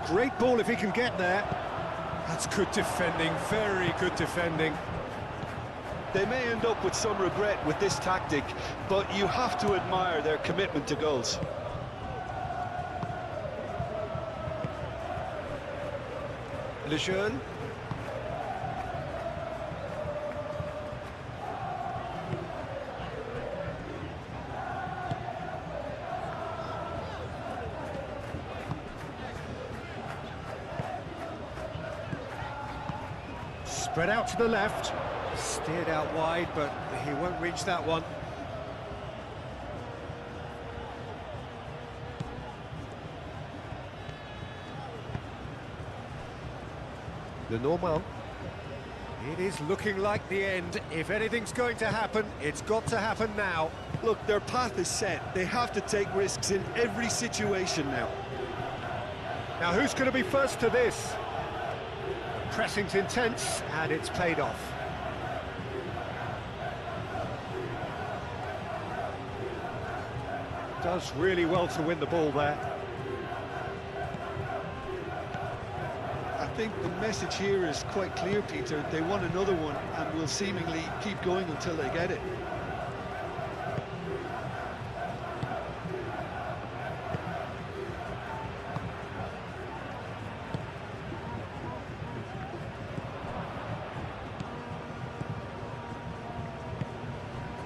Great ball if he can get there. That's good defending, very good defending. They may end up with some regret with this tactic, but you have to admire their commitment to goals. Lejeune. Spread out to the left. Steered out wide, but he won't reach that one. Lenormand. It is looking like the end. If anything's going to happen, it's got to happen now. Look, their path is set. They have to take risks in every situation now. Now, who's going to be first to this? Pressing's intense, and it's played off. Does really well to win the ball there. think the message here is quite clear, Peter. They want another one and will seemingly keep going until they get it.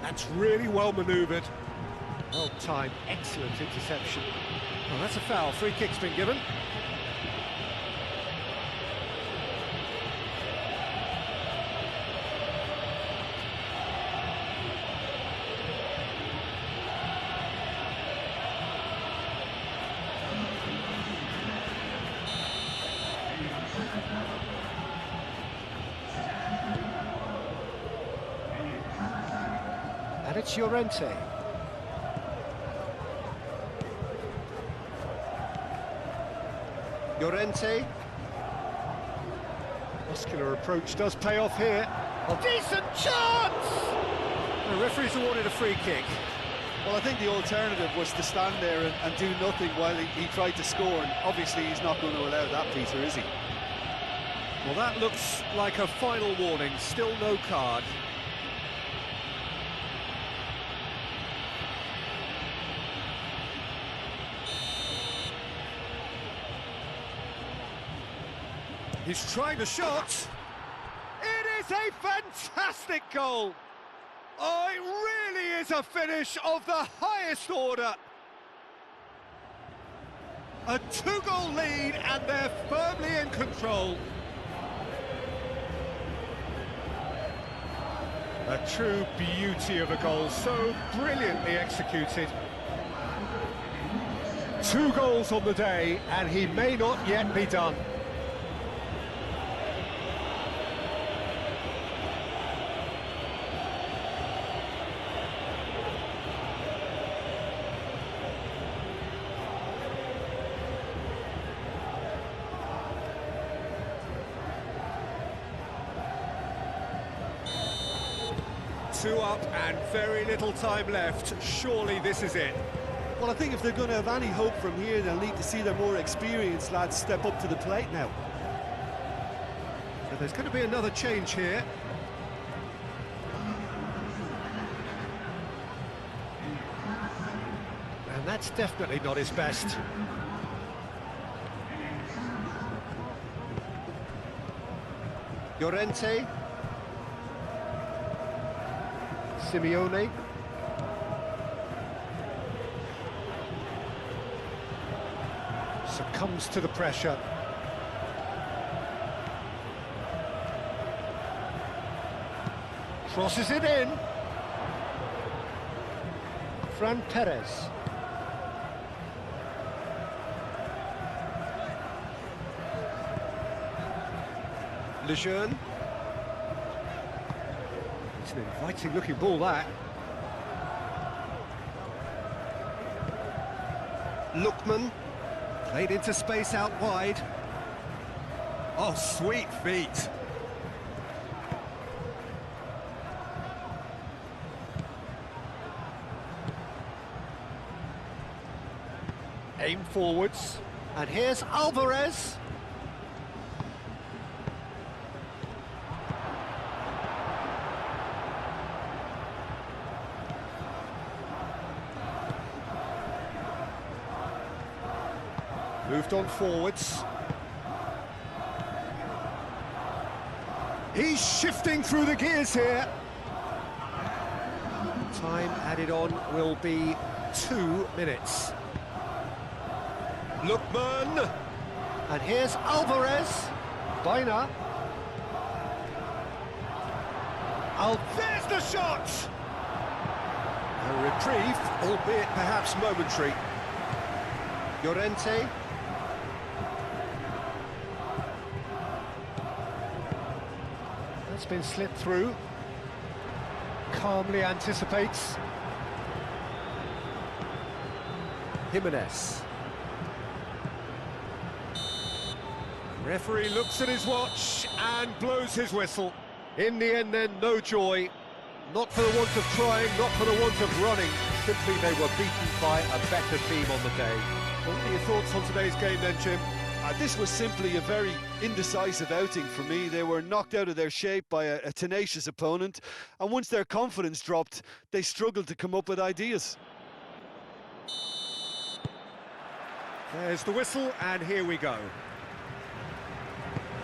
That's really well manoeuvred. Well timed, excellent interception. Well, that's a foul. Free kick's been given. And it's Llorente. Llorente. Muscular approach does pay off here. A decent chance! The referee's awarded a free kick. Well, I think the alternative was to stand there and do nothing while he tried to score, and obviously he's not going to allow that, Peter, is he? Well, that looks like a final warning. Still no card. He's trying the shot. It is a fantastic goal. Oh, it really is a finish of the highest order. A two-goal lead and they're firmly in control. A true beauty of a goal, so brilliantly executed. 2 goals on the day and he may not yet be done. Two up and very little time left. Surely this is it. Well, I think if they're going to have any hope from here, they'll need to see their more experienced lads step up to the plate now. So there's going to be another change here. And that's definitely not his best. Llorente. Simeone. Succumbs to the pressure. Crosses it in. Fran Perez. Lejeune. It's an inviting looking ball, that. Lookman. Played into space out wide. Oh, sweet feet. Aim forwards. And here's Alvarez. Moved on forwards. He's shifting through the gears here. Time added on will be 2 minutes. Lookman. And here's Alvarez. Baina. There's the shot! A reprieve, albeit perhaps momentary. Llorente. That's been slipped through. Calmly anticipates. Jimenez. Referee looks at his watch and blows his whistle. In the end then, no joy. Not for the want of trying, not for the want of running. Simply they were beaten by a better team on the day. What are your thoughts on today's game then, Jim? This was simply a very indecisive outing for me. They were knocked out of their shape by a tenacious opponent, and once their confidence dropped, they struggled to come up with ideas. There's the whistle, and here we go.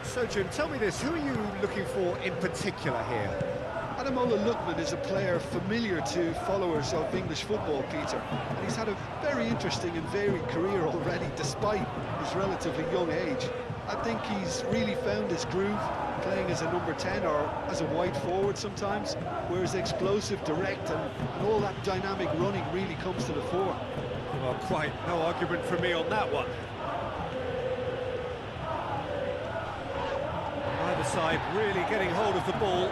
So, Jim, tell me this, who are you looking for in particular here? Ademola Lookman is a player familiar to followers of English football, Peter, and he's had a very interesting and varied career already, despite his relatively young age. I think he's really found his groove, playing as a number 10 or as a wide forward sometimes, where his explosive, direct and all that dynamic running really comes to the fore. Well, quite no argument from me on that one. Either side really getting hold of the ball.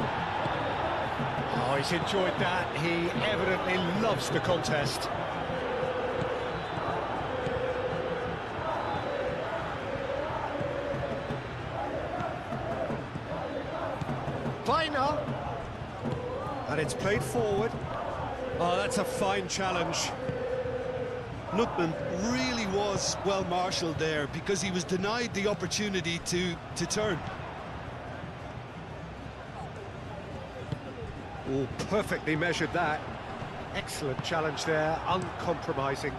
Oh, he's enjoyed that. He evidently loves the contest. Vaina. And it's played forward. Oh, that's a fine challenge. Lookman really was well marshalled there because he was denied the opportunity to turn. Oh, perfectly measured that. Excellent challenge there, uncompromising.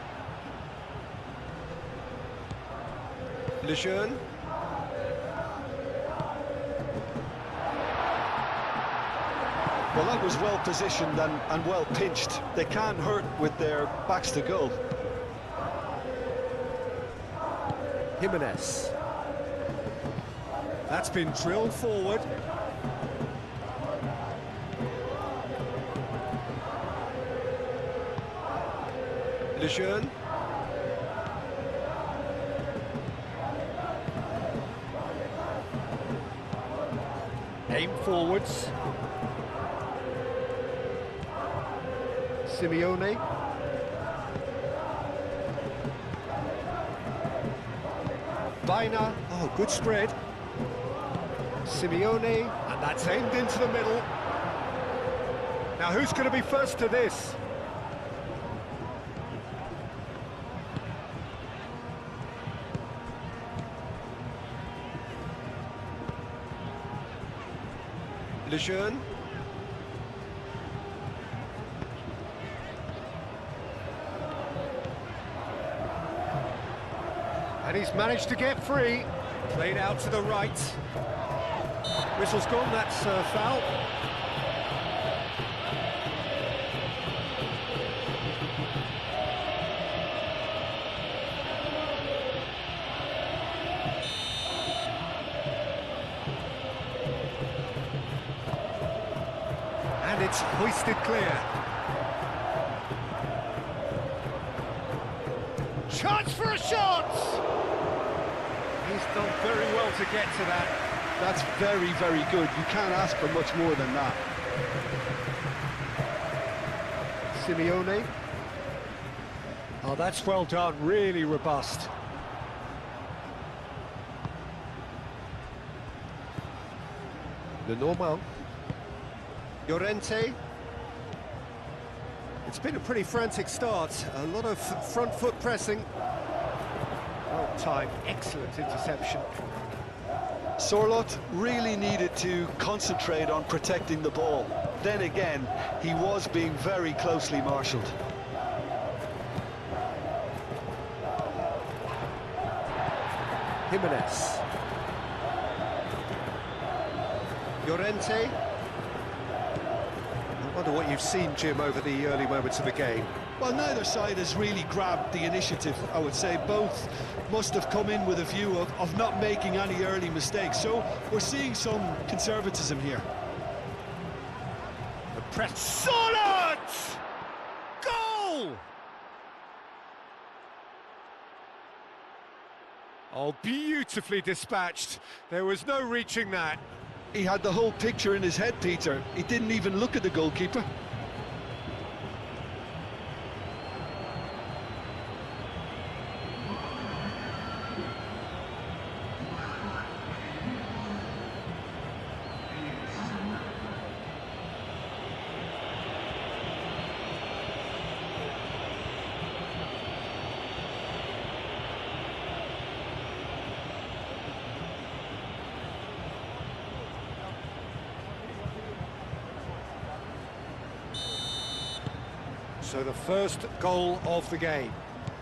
Lejeune. Well, that was well positioned and well pinched. They can't hurt with their backs to goal. Jimenez. That's been drilled forward. Lejeune. Aim forwards. Simeone. Vaina. Oh, good spread. Simeone, and that's aimed into the middle. Now, who's going to be first to this? Lejeune. And he's managed to get free. Played out to the right. Whistle's gone, that's foul. And it's hoisted clear. Chance for a shot! He's done very well to get to that. That's very, very good. You can't ask for much more than that. Simeone. Oh, that's well done, really robust. Lenormand. Llorente. It's been a pretty frantic start. A lot of front foot pressing. Well timed, excellent interception. Sorloth really needed to concentrate on protecting the ball. Then again, he was being very closely marshalled. Jimenez. Llorente. I wonder what you've seen, Jim, over the early moments of the game. Well, neither side has really grabbed the initiative, I would say. Both must have come in with a view of not making any early mistakes. So we're seeing some conservatism here. The press. Solid! Goal! Oh, beautifully dispatched. There was no reaching that. He had the whole picture in his head, Peter. He didn't even look at the goalkeeper. So the first goal of the game.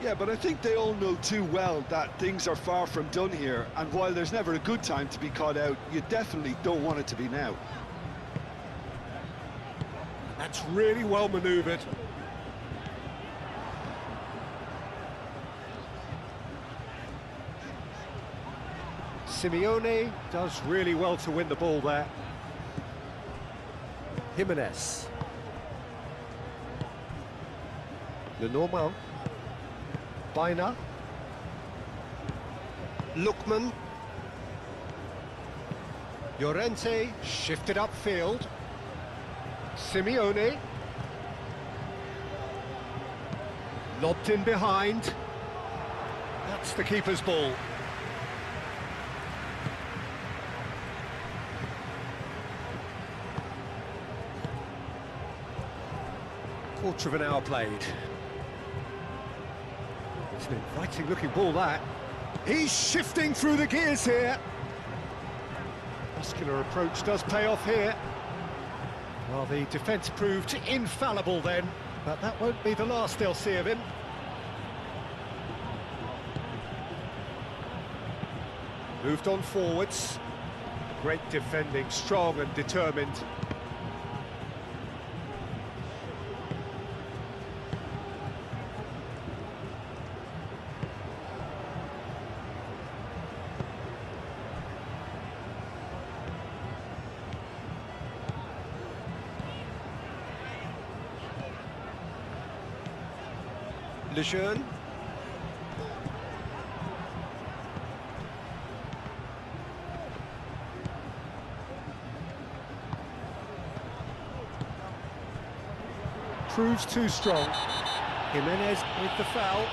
Yeah, but I think they all know too well that things are far from done here, and while there's never a good time to be caught out, you definitely don't want it to be now. That's really well manoeuvred. Simeone does really well to win the ball there. Jimenez. Lenormand. Baina. Lookman. Llorente shifted upfield. Simeone. Lobbed in behind. That's the keeper's ball. Quarter of an hour played. It's an inviting looking ball, that. He's shifting through the gears here. Muscular approach does pay off here. Well, the defence proved infallible then, but that won't be the last they'll see of him. Moved on forwards. Great defending, strong and determined. Lejeune. Proves too strong. Jimenez with the foul.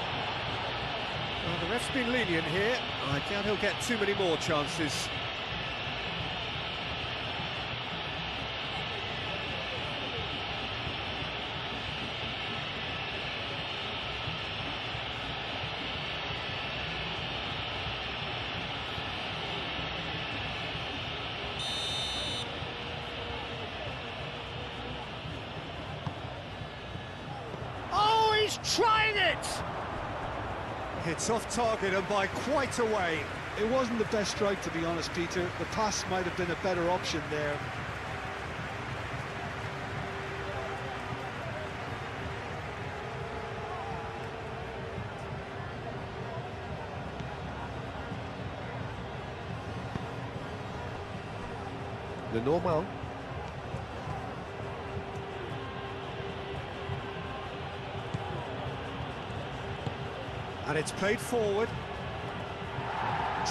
Well, the ref's been lenient here. I doubt he'll get too many more chances. Trying it! It's off target and by quite a way. It wasn't the best strike, to be honest, Peter. The pass might have been a better option there. Lenormand. And it's played forward.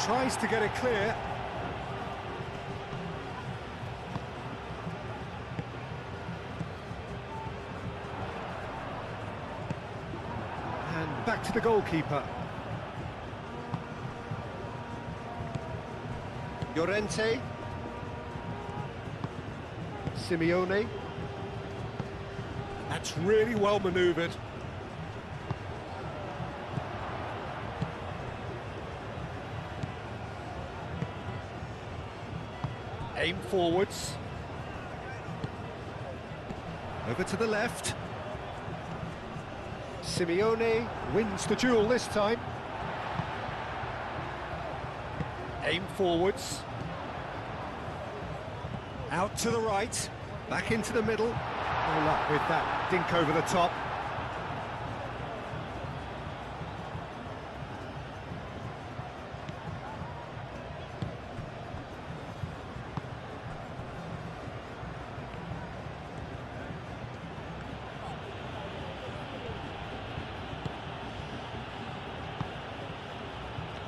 Tries to get it clear. And back to the goalkeeper. Llorente. Simeone. That's really well manoeuvred. Aim forwards. Over to the left. Simeone wins the duel this time. Aim forwards. Out to the right. Back into the middle. No luck with that dink over the top.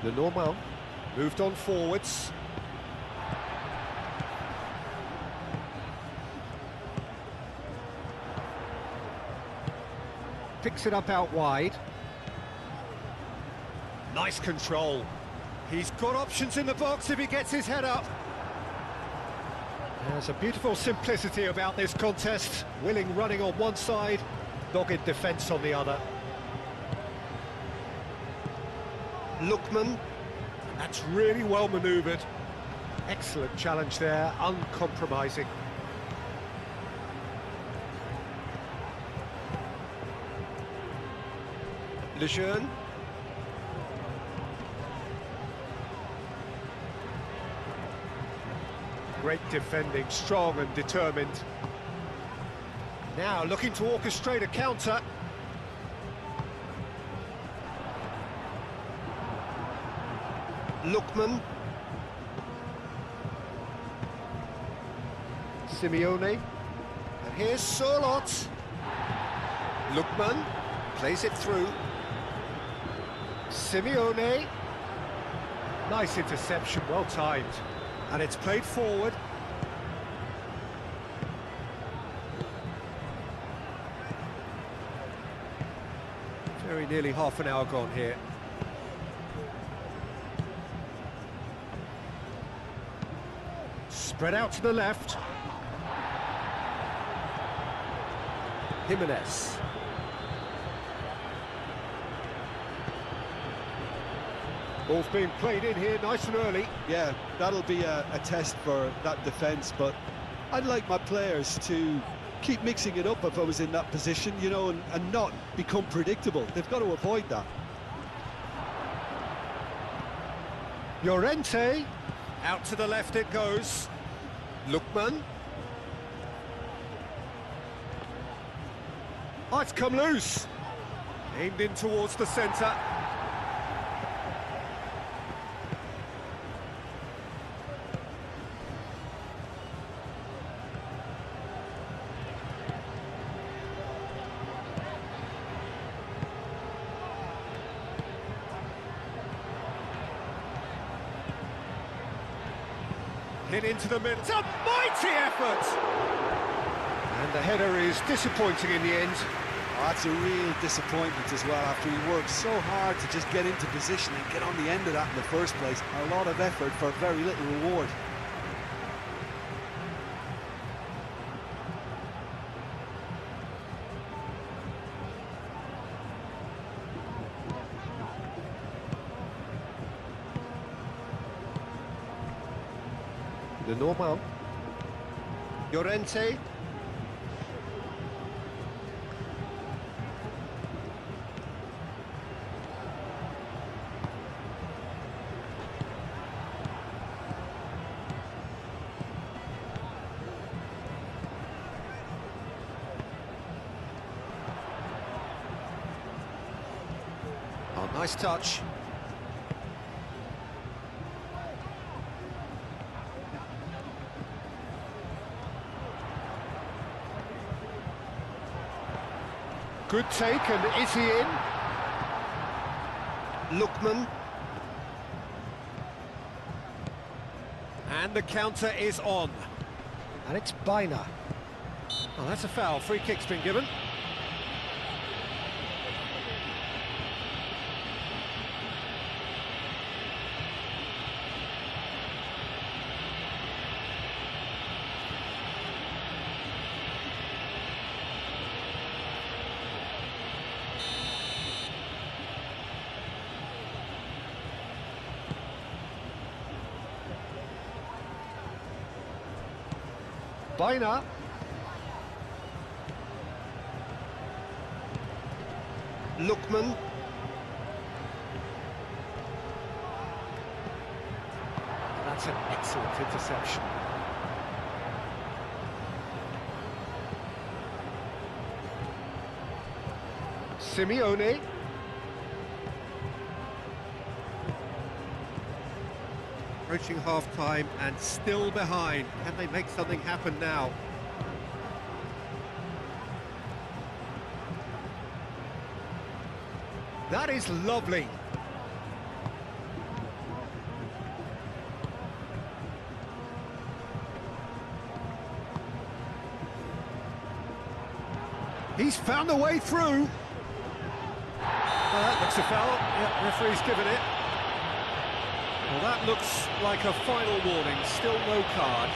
Lenormand moved on forwards. Picks it up out wide. Nice control. He's got options in the box if he gets his head up. There's a beautiful simplicity about this contest. Willing running on one side, dogged defence on the other. Lookman, that's really well manoeuvred. Excellent challenge there, uncompromising. Lejeune. Great defending, strong and determined. Now looking to orchestrate a counter. Lookman. Simeone. And here's Surlot. Lookman plays it through. Simeone. Nice interception, well timed. And it's played forward. Very nearly half an hour gone here. Spread out to the left. Jimenez. Ball's being played in here nice and early. Yeah, that'll be a test for that defence, but I'd like my players to keep mixing it up if I was in that position, you know, and not become predictable. They've got to avoid that. Llorente. Out to the left it goes. Lookman. Oh, it's come loose. Aimed in towards the centre. Hit into the middle. It's a mighty effort! And the header is disappointing in the end. Oh, that's a real disappointment as well, after he worked so hard to just get into position and get on the end of that in the first place. A lot of effort for very little reward. The Normal. Llorente. Oh, nice touch. Good take, and is he in? Lookman. And the counter is on. And it's Baina. Oh, that's a foul. Free kick's been given. Baina. Lookman. That's an excellent interception. Simeone. Approaching half-time and still behind. Can they make something happen now? That is lovely. He's found a way through. Well, that looks a foul. Yeah, referee's given it. Well, that looks like a final warning. Still no card.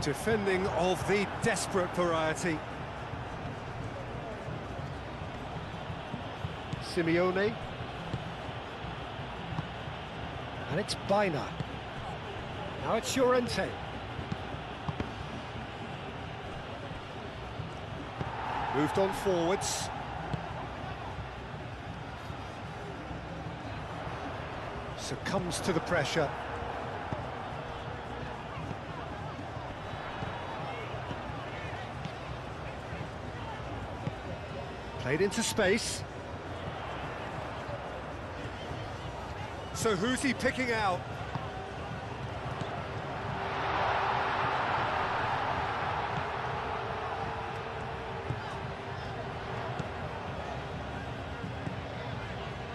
Defending of the desperate variety. Simeone. And it's Bina. Now it's Llorente. Moved on forwards. Succumbs to the pressure. Played into space. So who's he picking out?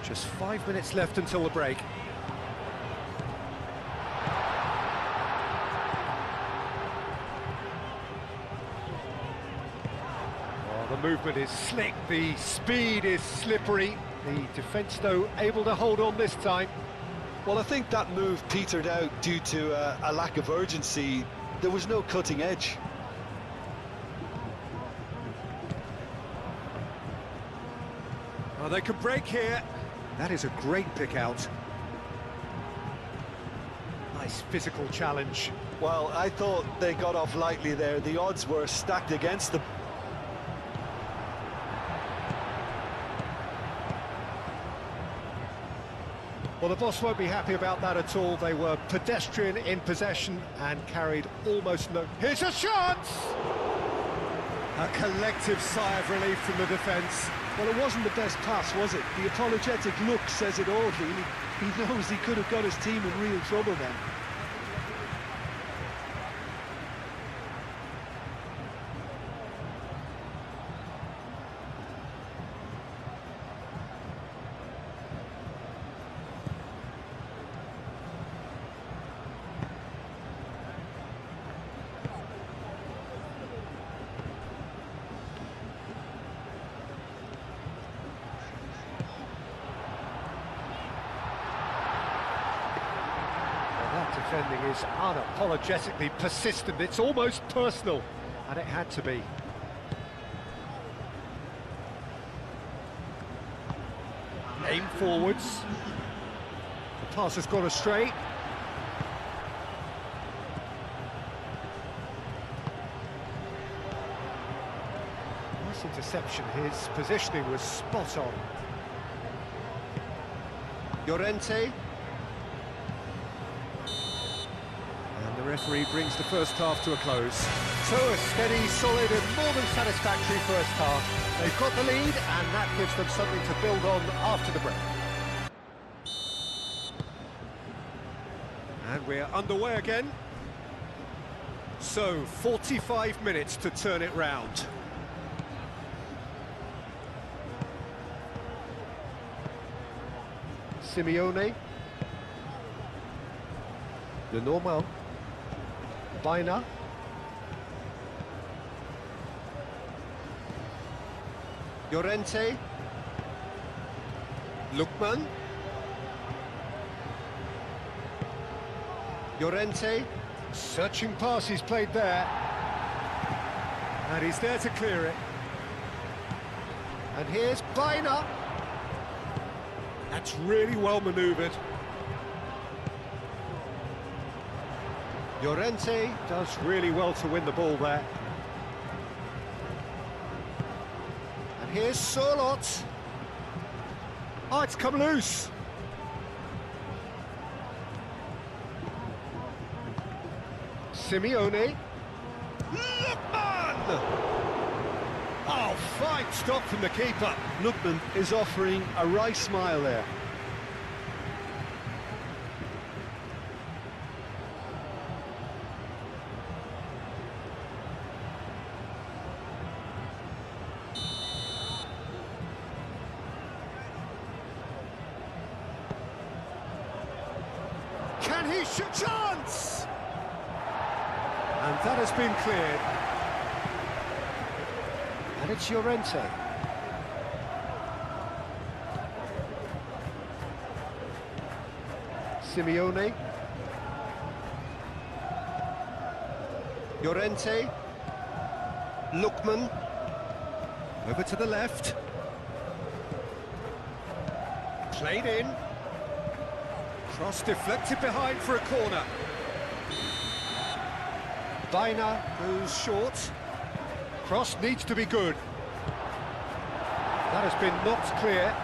Just 5 minutes left until the break. Oh, the movement is slick, the speed is slippery. The defence, though, able to hold on this time. Well, I think that move petered out due to a lack of urgency. There was no cutting edge. Oh, they could break here. That is a great pick out. Nice physical challenge. Well, I thought they got off lightly there. The odds were stacked against them. Well, the boss won't be happy about that at all. They were pedestrian in possession and carried almost no... Here's a chance! A collective sigh of relief from the defence. Well, it wasn't the best pass, was it? The apologetic look says it all, really. He knows he could have got his team in real trouble then. Defending is unapologetically persistent. It's almost personal, and it had to be. Aim forwards. The pass has gone astray. Nice interception. His positioning was spot on. Llorente. The referee brings the first half to a close. So a steady, solid and more than satisfactory first half. They've got the lead and that gives them something to build on after the break. And we're underway again. So 45 minutes to turn it round. Simeone. The normal. Bina. Llorente. Lukman. Llorente. Searching pass he's played there. And he's there to clear it. And here's Bina. That's really well manoeuvred. Llorente does really well to win the ball there. And here's Sørloth. Oh, it's come loose. Simeone. Lukman! Oh, fine stop from the keeper. Lukman is offering a wry smile there. Can he shoot? Chance! And that has been cleared. And it's Llorente. Simeone. Llorente. Lookman. Over to the left. Played in. Cross deflected behind for a corner. Baina goes short. Cross needs to be good. That has been knocked clear.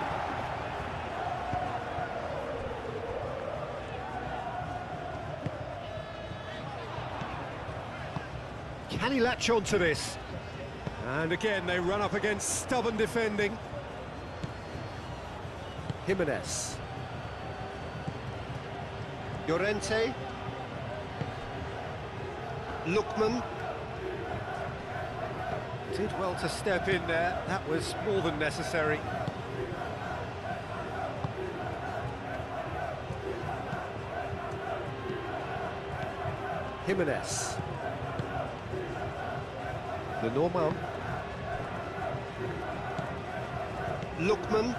Can he latch on to this? And again, they run up against stubborn defending. Jimenez. Llorente. Lookman. Did well to step in there. That was more than necessary. Jimenez. Lenormand. Lookman.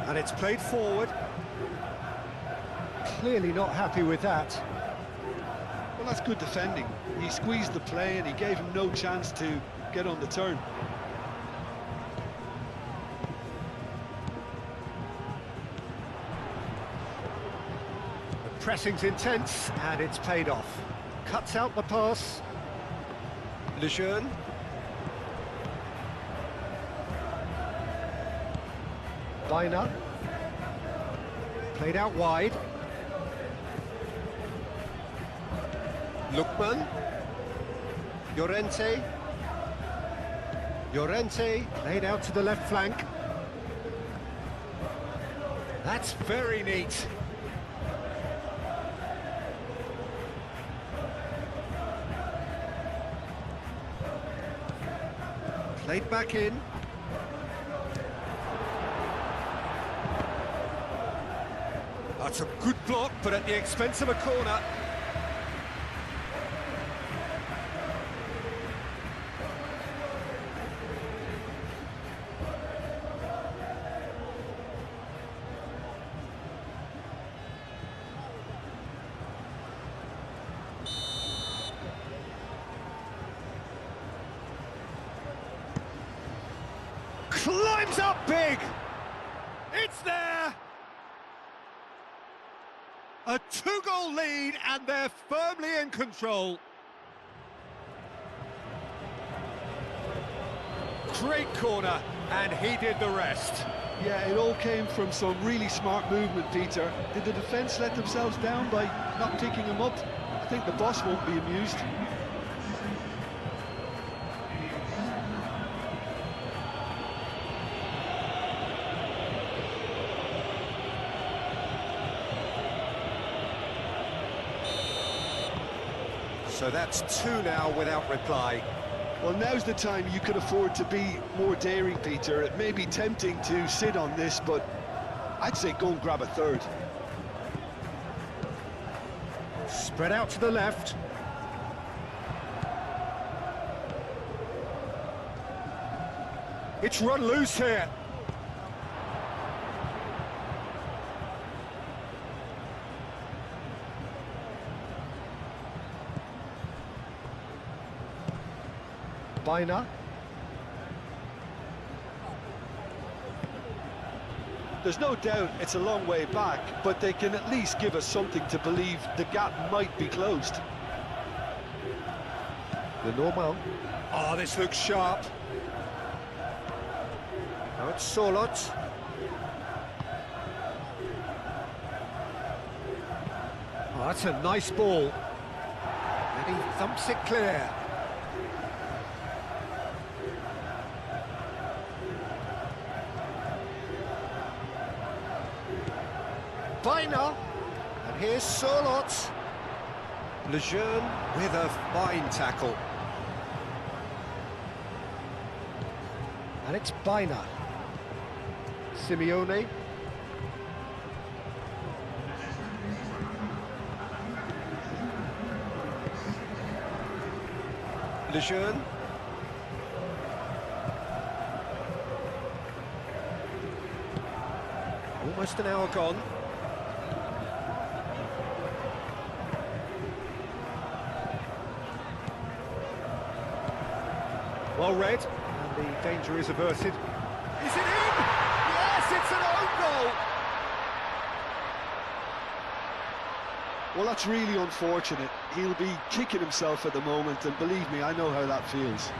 And it's played forward. Clearly not happy with that. Well, that's good defending. He squeezed the play and he gave him no chance to get on the turn. The pressing's intense and it's paid off. Cuts out the pass. Lejeune. Baina. Played out wide. Lookman. Llorente. Llorente played out to the left flank. That's very neat. Played back in. That's a good block, but at the expense of a corner. Climbs up big! It's there! A two-goal lead and they're firmly in control. Great corner, and he did the rest. Yeah, it all came from some really smart movement, Peter. Did the defence let themselves down by not picking him up? I think the boss won't be amused. So that's two now without reply. Well, now's the time you could afford to be more daring, Peter. It may be tempting to sit on this, but I'd say go and grab a third. Spread out to the left. It's run loose here. Baina. There's no doubt it's a long way back, but they can at least give us something to believe the gap might be closed. Lenormand. Oh, this looks sharp. Now it's Solot. Oh, that's a nice ball. And he thumps it clear. Baina, and here's Solot. Lejeune with a fine tackle. And it's Baina. Simeone. Lejeune. Almost an hour gone. Well read, and the danger is averted. Is it in? Yes, it's an own goal! Well, that's really unfortunate. He'll be kicking himself at the moment, and believe me, I know how that feels.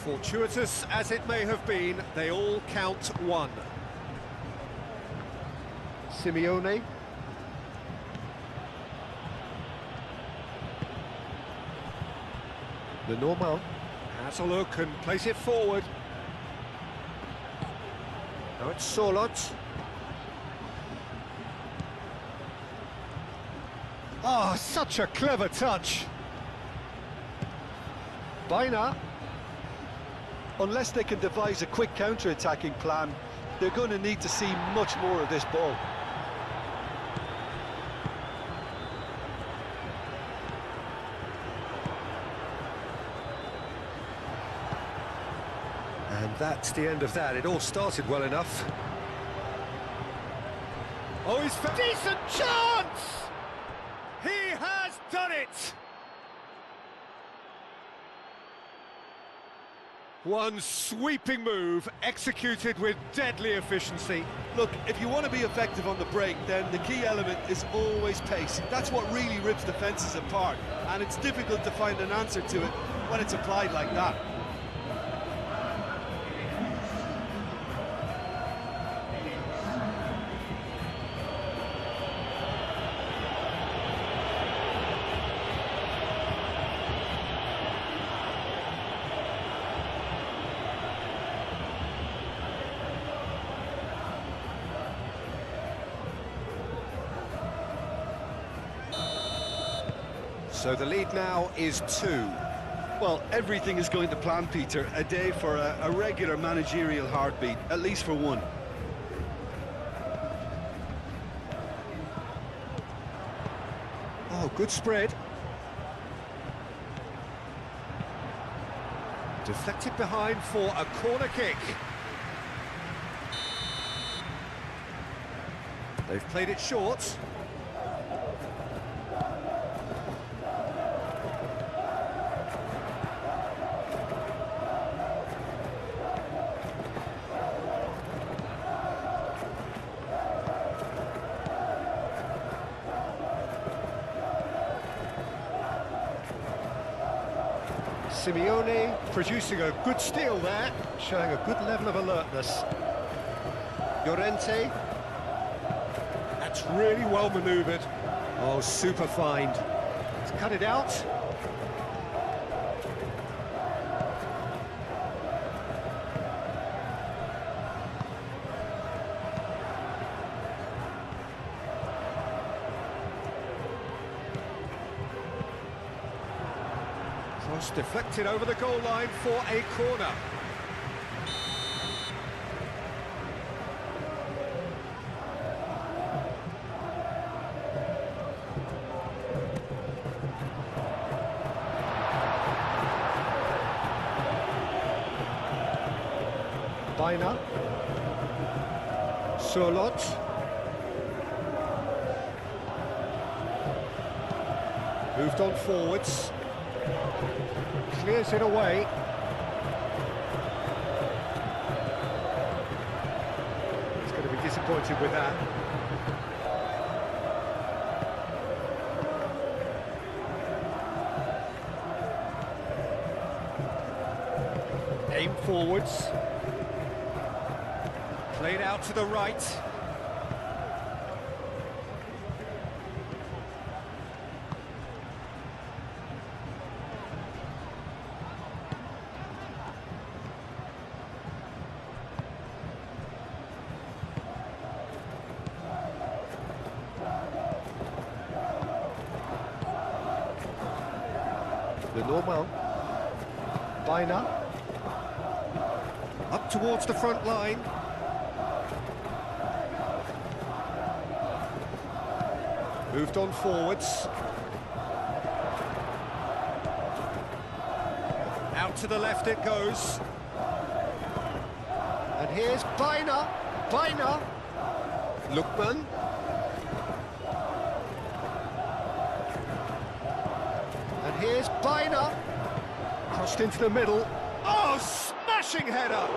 Fortuitous as it may have been, they all count one. Simeone. The normal has a look and plays it forward. Now it's Solot. Oh, such a clever touch. Baina. Unless they can devise a quick counter-attacking plan, they're going to need to see much more of this ball. And that's the end of that. It all started well enough. Oh, he's a decent chance! He has done it! One sweeping move, executed with deadly efficiency. Look, if you want to be effective on the break, then the key element is always pace. That's what really rips defences apart, and it's difficult to find an answer to it when it's applied like that. So the lead now is 2. Well, everything is going to plan, Peter. A day for a regular managerial heartbeat, at least for one. Oh, good spread. Deflected behind for a corner kick. They've played it short. Simeone producing a good steal there, showing a good level of alertness. Llorente. That's really well manoeuvred. Oh, super find. He's cut it out. Cross deflected over the goal line for a corner. Baina. Solot. Moved on forwards. Clears it away. He's going to be disappointed with that. Aim forwards. Played out to the right. The normal. Baina. Up towards the front line. Moved on forwards. Out to the left it goes. And here's Biner. Lookman. And here's Biner. Crossed into the middle. Oh, smashing header!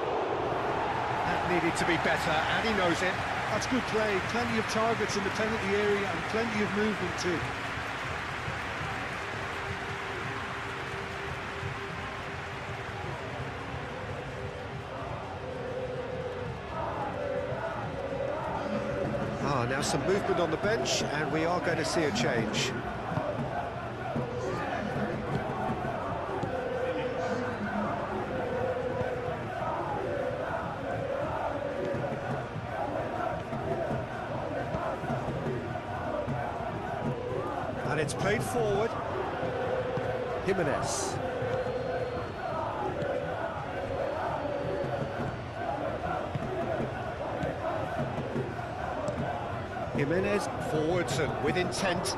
That needed to be better, and he knows it. That's good play. Plenty of targets in the penalty area and plenty of movement too. Now some movement on the bench, and we are going to see a change. And it's played forward. Jimenez. Jimenez forwards and with intent.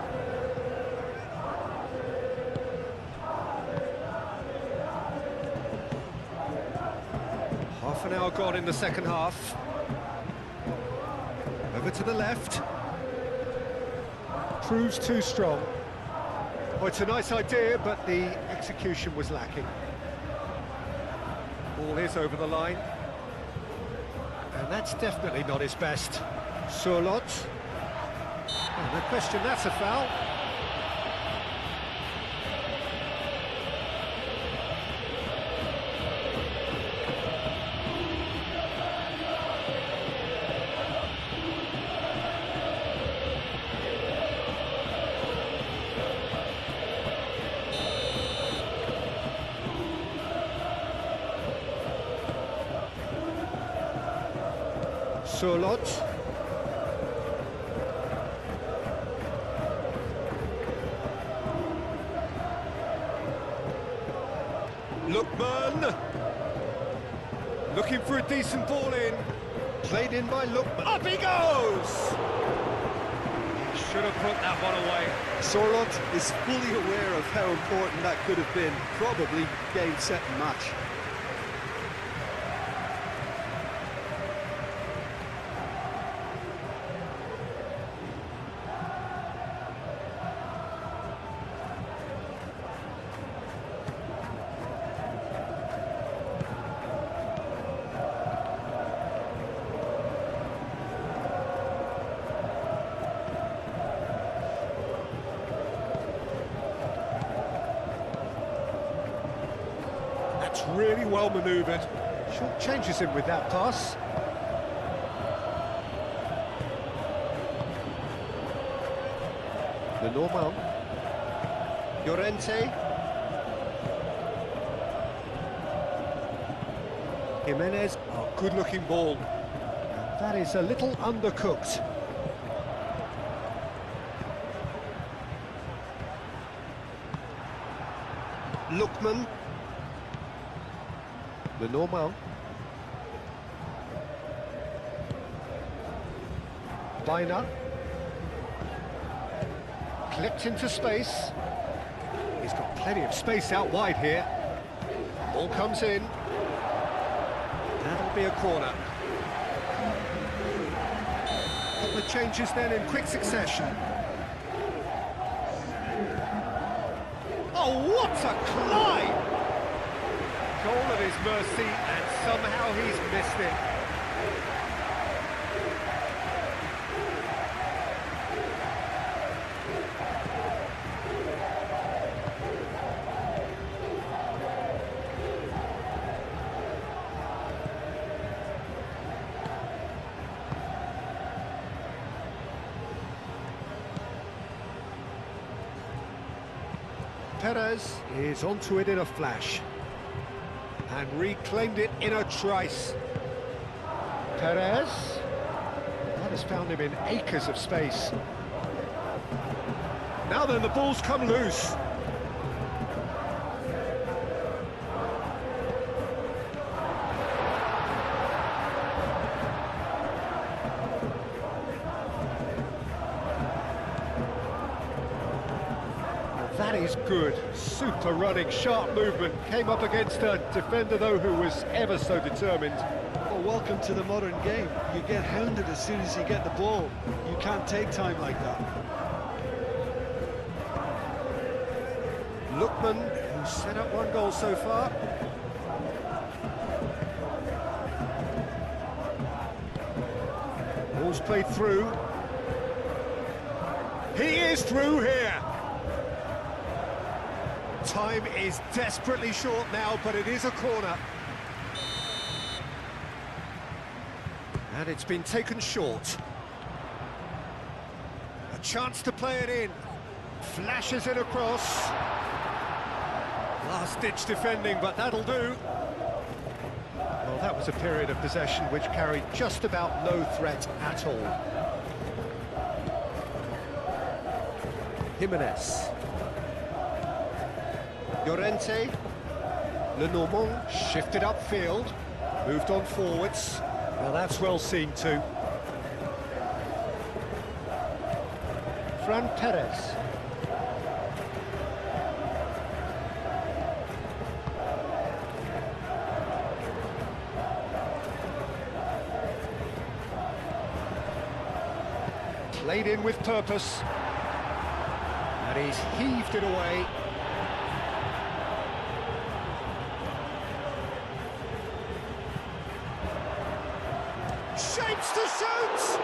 Half an hour gone in the second half. Over to the left. Proves too strong. Well, it's a nice idea, but the execution was lacking. Ball is over the line. And that's definitely not his best. Surlot. Oh, no question, that's a foul. Surlot. Lookman, looking for a decent ball in, played in by Lookman, up he goes! He should have put that one away. Surlot is fully aware of how important that could have been, probably game, set and match. Really well manoeuvred. Short changes him with that pass. Lenormand. Llorente. Jimenez. Oh, good-looking ball. That is a little undercooked. Lookman. Lenormand. Biner. Clipped into space. He's got plenty of space out wide here. Ball comes in. That'll be a corner. Couple of changes then in quick succession. Oh, what a climb! Goal at his mercy, and somehow he's missed it. Perez is onto it in a flash. And reclaimed it in a trice. Perez. That has found him in acres of space. Now then, the ball's come loose. That is good. Super running, sharp movement. Came up against a defender, though, who was ever so determined. Well, welcome to the modern game. You get hounded as soon as you get the ball. You can't take time like that. Lookman, who's set up 1 goal so far. Ball's played through. He is through here. Time is desperately short now, but it is a corner. And it's been taken short. A chance to play it in. Flashes it across. Last-ditch defending, but that'll do. Well, that was a period of possession which carried just about no threat at all. Jimenez. Llorente. Lenormand shifted upfield, moved on forwards. Well, that's well seen too. Fran Perez. Played in with purpose. And he's heaved it away. Shapes to shoot!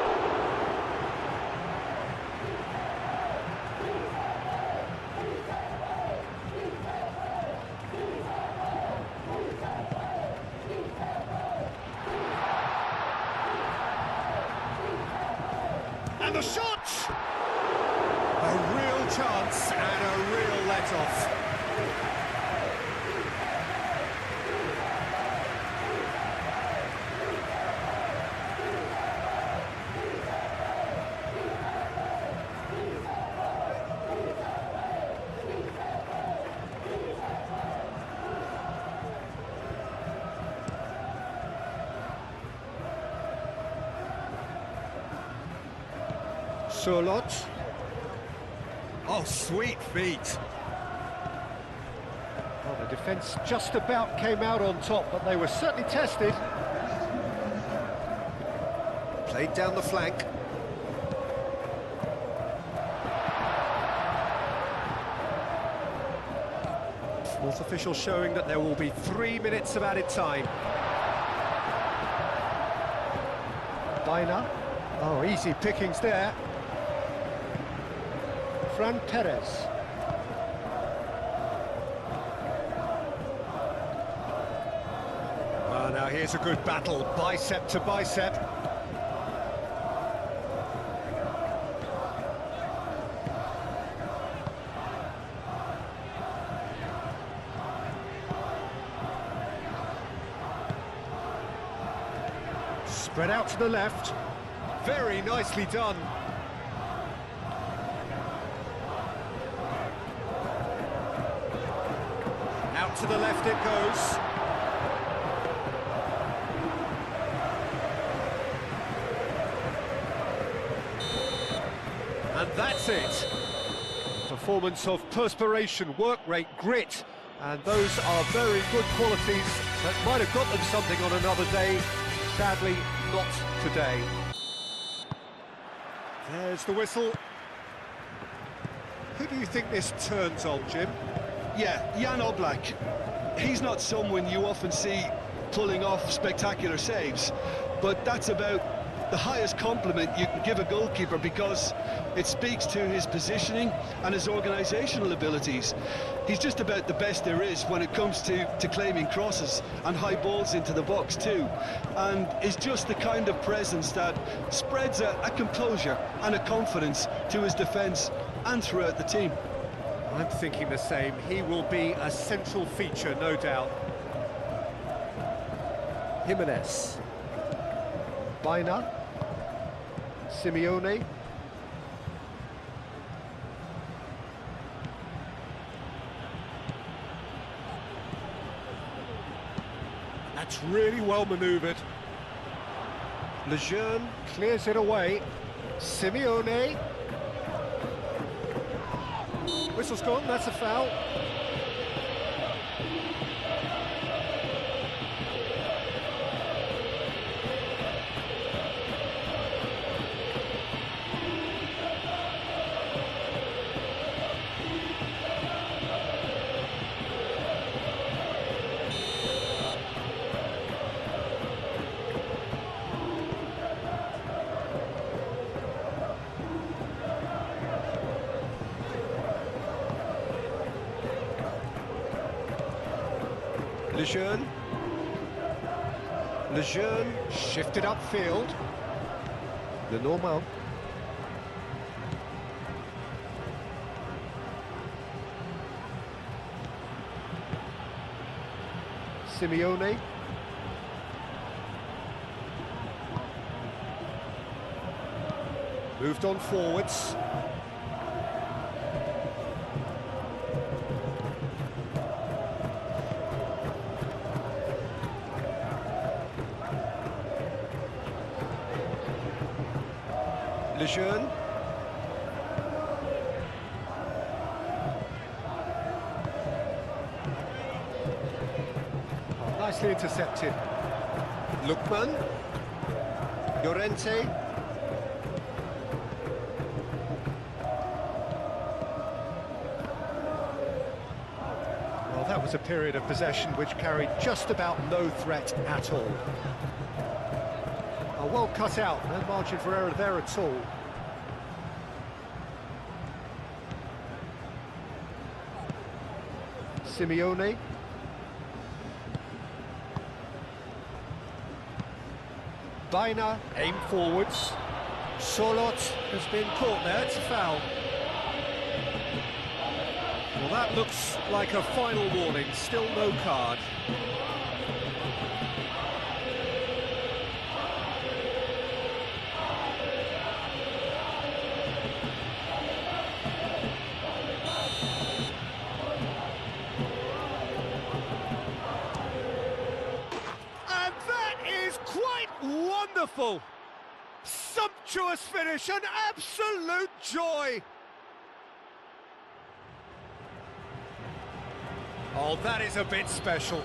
And the shot! A real chance and a real let-off. Surlot. Oh, sweet feet. Well, the defence just about came out on top, but they were certainly tested. Played down the flank. Fourth official showing that there will be 3 minutes of added time. Baina. Oh, easy pickings there. Fran Perez. Well, now here's a good battle, bicep to bicep. Spread out to the left. Very nicely done. Out to the left it goes. And that's it. Performance of perspiration, work rate, grit. And those are very good qualities that might have got them something on another day. Sadly, not today. There's the whistle. Who do you think this turns on, Jim? Yeah, Jan Oblak. He's not someone you often see pulling off spectacular saves, but that's about the highest compliment you can give a goalkeeper because it speaks to his positioning and his organisational abilities. He's just about the best there is when it comes to claiming crosses and high balls into the box too, and is just the kind of presence that spreads a composure and a confidence to his defence and throughout the team. I'm thinking the same. He will be a central feature, no doubt. Jimenez. Baina. Simeone. That's really well manoeuvred. Lejeune clears it away. Simeone. Whistle's gone, that's a foul. Lejeune. Lejeune shifted upfield. Lenormand. Simeone. Moved on forwards. Lejeune. Oh, nicely intercepted. Lookman. Llorente. Well, that was a period of possession which carried just about no threat at all. Oh, well cut out, no margin for error there at all. Simeone. Baina, aim forwards. Solot has been caught there, it's a foul. Well, that looks like a final warning, still no card. Wonderful, sumptuous finish, an absolute joy. Oh, that is a bit special.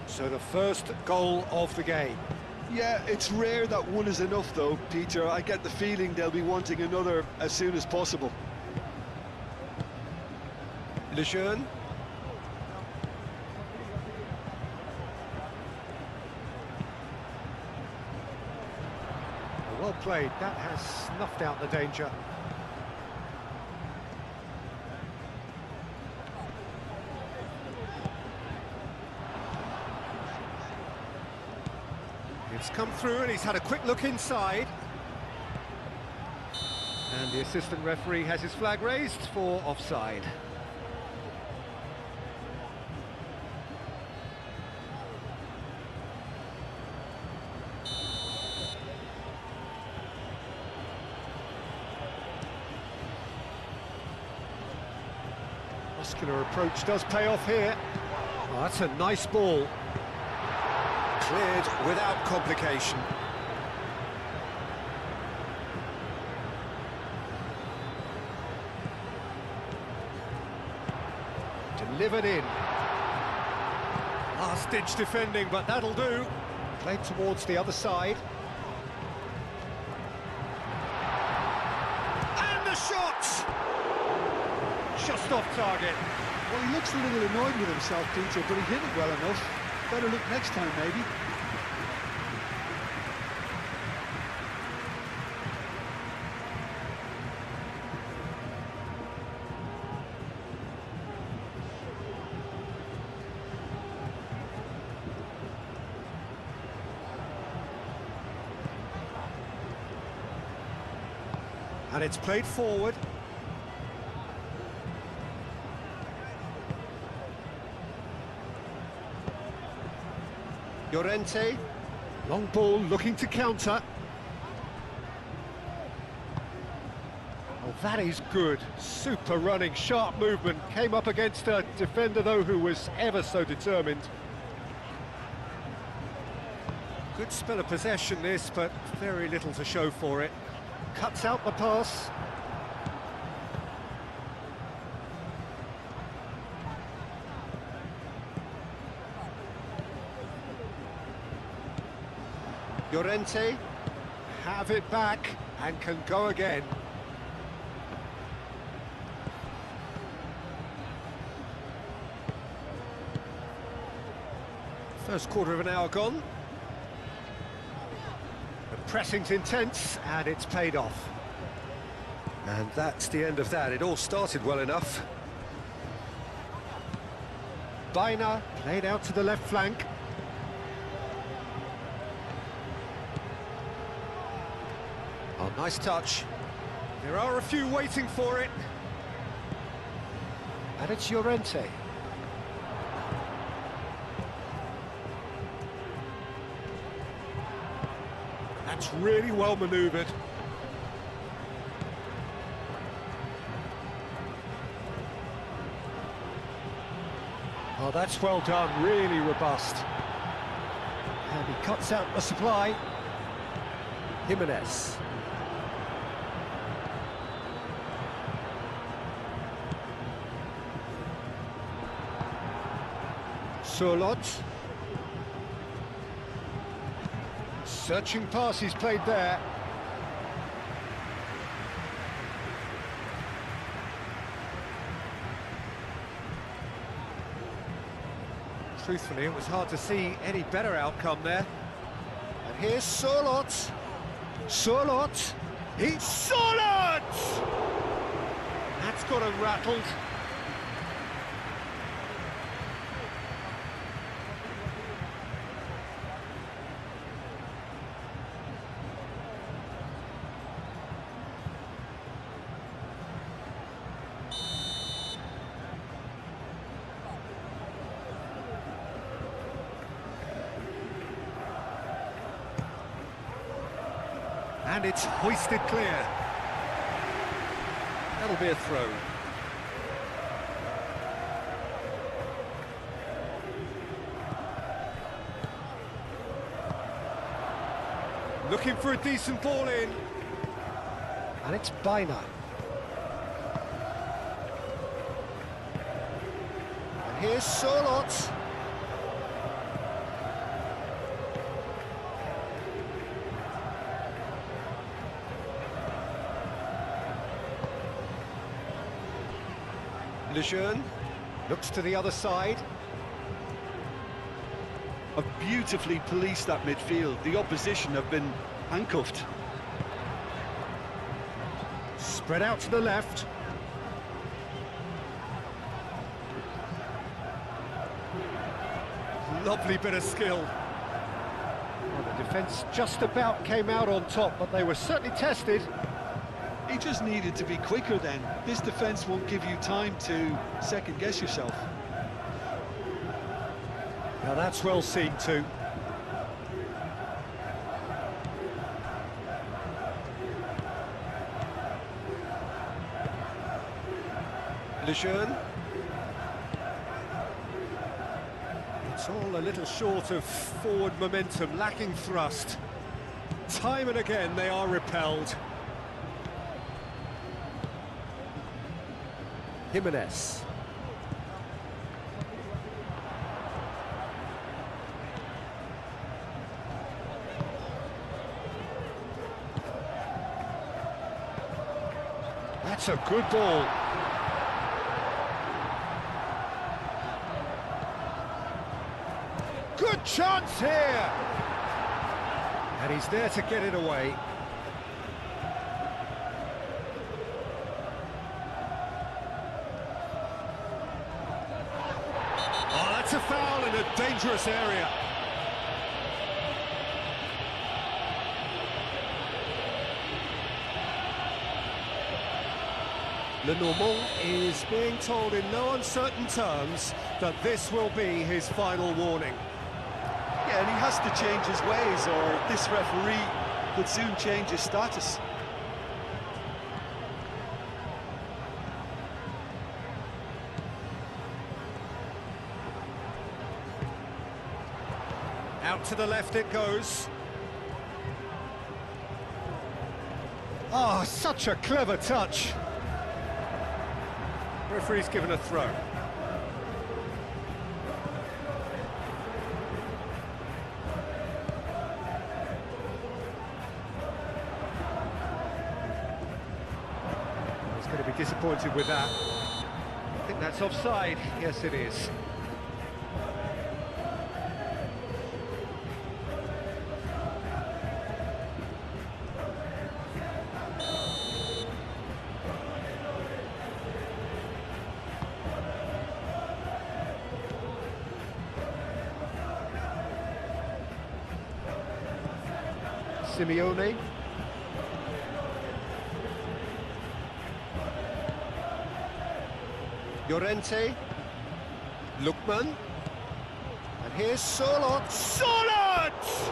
So the first goal of the game. Yeah, it's rare that one is enough though, Peter. I get the feeling they'll be wanting another as soon as possible. Lejeune. Well played, that has snuffed out the danger. It's come through and he's had a quick look inside. And the assistant referee has his flag raised for offside. Muscular approach does pay off here. Oh, that's a nice ball. Cleared without complication. Delivered in. Last-ditch defending, but that'll do. Played towards the other side. And the shot! Just off target. Well, he looks a little annoyed with himself, Peter, but he hit it well enough. Better look next time, maybe. And it's played forward. Llorente. Long ball looking to counter. Oh, that is good. Super running, sharp movement. Came up against a defender, though, who was ever so determined. Good spell of possession, this, but very little to show for it. Cuts out the pass. Llorente have it back and can go again. First quarter of an hour gone. The pressing's intense and it's paid off. And that's the end of that. It all started well enough. Baina played out to the left flank. Oh, nice touch. There are a few waiting for it. And it's Llorente. That's really well manoeuvred. Oh, that's well done, really robust. And he cuts out the supply. Jimenez. Surlot. Searching pass he's played there. Truthfully, it was hard to see any better outcome there. And here's Surlot. Surlot. It's Surlot! That's got him rattled. And it's hoisted clear. That'll be a throw. Looking for a decent ball in. And it's Baina. And here's Surlot. Lejeune looks to the other side. Have beautifully policed that midfield. The opposition have been handcuffed. Spread out to the left. Lovely bit of skill. Well, the defence just about came out on top, but they were certainly tested. He just needed to be quicker then. This defence won't give you time to second-guess yourself. Now that's well seen too. Lejeune. It's all a little short of forward momentum, lacking thrust. Time and again they are repelled. Jimenez. That's a good ball. Good chance here! And he's there to get it away. It's a foul in a dangerous area. Lenormand is being told in no uncertain terms that this will be his final warning. Yeah, and he has to change his ways, or this referee could soon change his status. Out to the left it goes. Oh, such a clever touch. Referee's given a throw. He's going to be disappointed with that. I think that's offside. Yes, it is. Simeone. Llorente. Lookman. And here's Sorloth. Sorloth!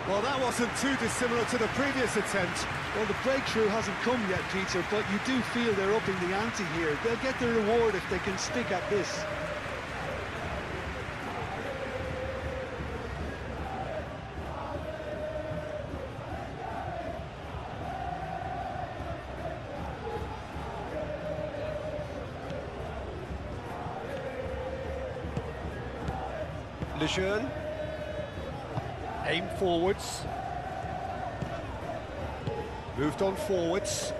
Well, that wasn't too dissimilar to the previous attempt. Well, the breakthrough hasn't come yet, Peter, but you do feel they're upping the ante here. They'll get their reward if they can stick at this. Lejeune. Aim forwards. Moved on forwards.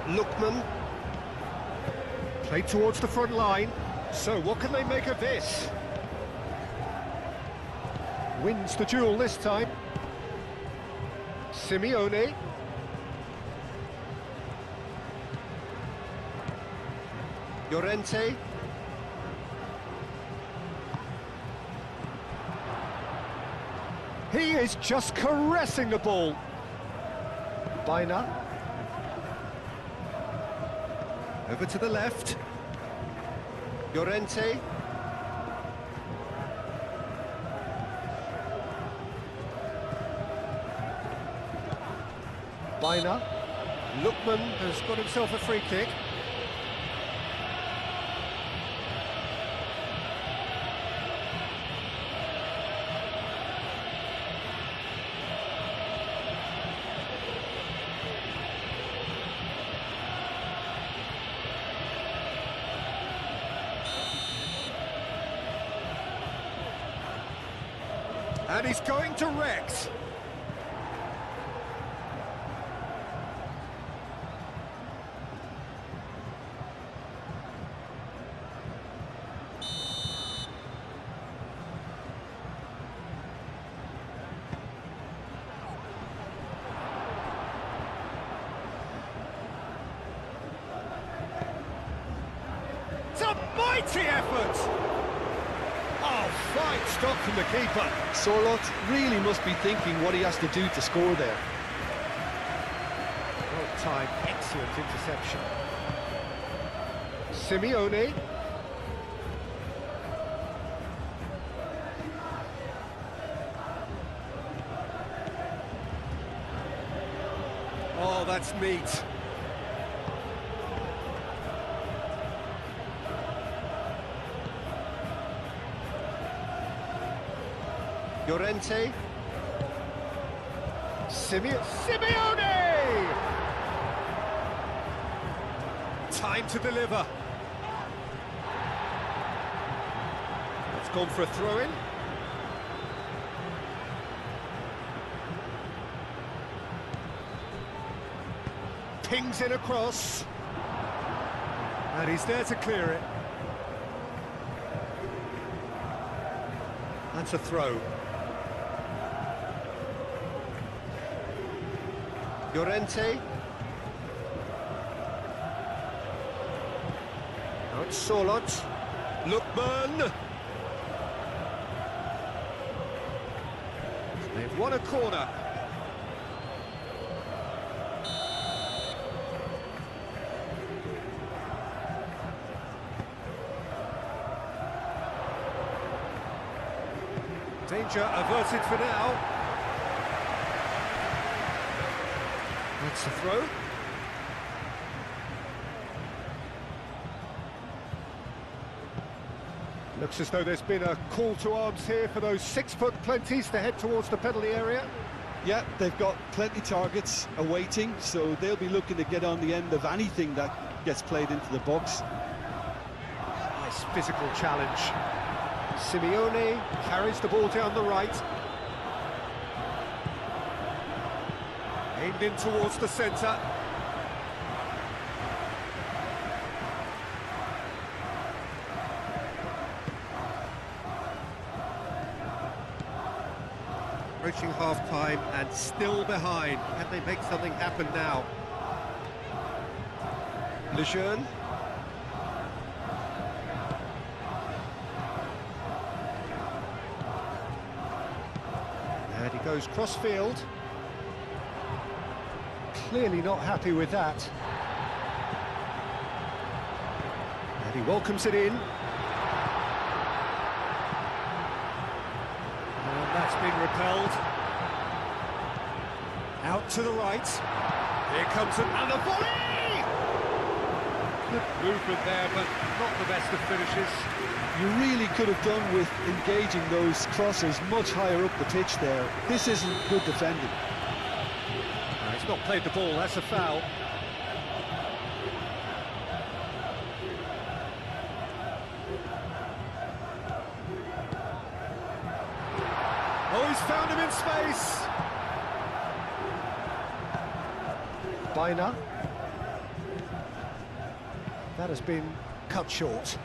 Lookman. Played towards the front line. So what can they make of this? Wins the duel this time. Simeone. Llorente. He is just caressing the ball. Baina. Over to the left. Llorente. Baina. Lookman has got himself a free kick. And he's going direct. It's a mighty effort! Oh, fine stop from the keeper. Sorloth really must be thinking what he has to do to score there. Well timed, excellent interception. Simeone. Oh, that's neat. Llorente. Simeone! Time to deliver. It's gone for a throw-in. Pings in across. And he's there to clear it. That's a throw. Llorente. Now Solot. Lookman. They've won a corner. Danger averted for now. That's the throw. Looks as though there's been a call to arms here for those 6-foot plenties to head towards the penalty area. Yeah, they've got plenty targets awaiting, so they'll be looking to get on the end of anything that gets played into the box. Nice physical challenge. Simeone carries the ball down the right. Aimed in towards the centre. Approaching half-time and still behind. Can they make something happen now? Lejeune. And he goes cross-field. Clearly not happy with that. And he welcomes it in. And that's been repelled. Out to the right. Here comes and a volley! Good movement there, but not the best of finishes. You really could have done with engaging those crossers much higher up the pitch there. This isn't good defending. He's not played the ball, that's a foul. Oh, he's found him in space. Biner. That has been cut short.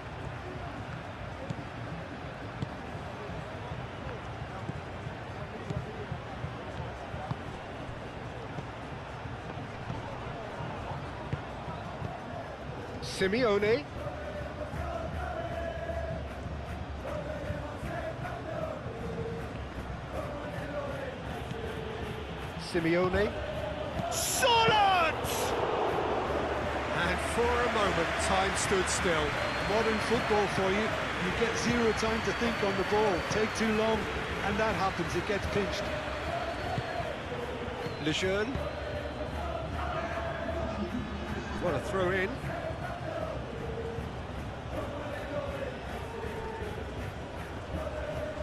Simeone. Simeone. Solid! And for a moment, time stood still. Modern football for you. You get zero time to think on the ball. Take too long, and that happens. It gets pinched. Lejeune. What a throw in.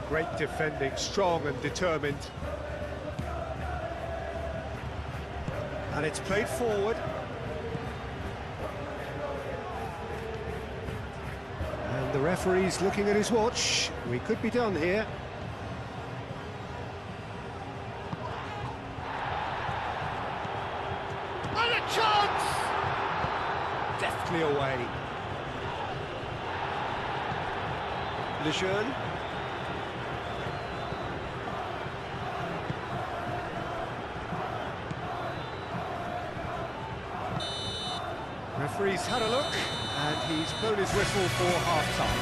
Great defending, strong and determined. And it's played forward. And the referee's looking at his watch. We could be done here. And a chance! Deftly away. Lejeune. Referee's had a look, and he's blown his whistle for half-time.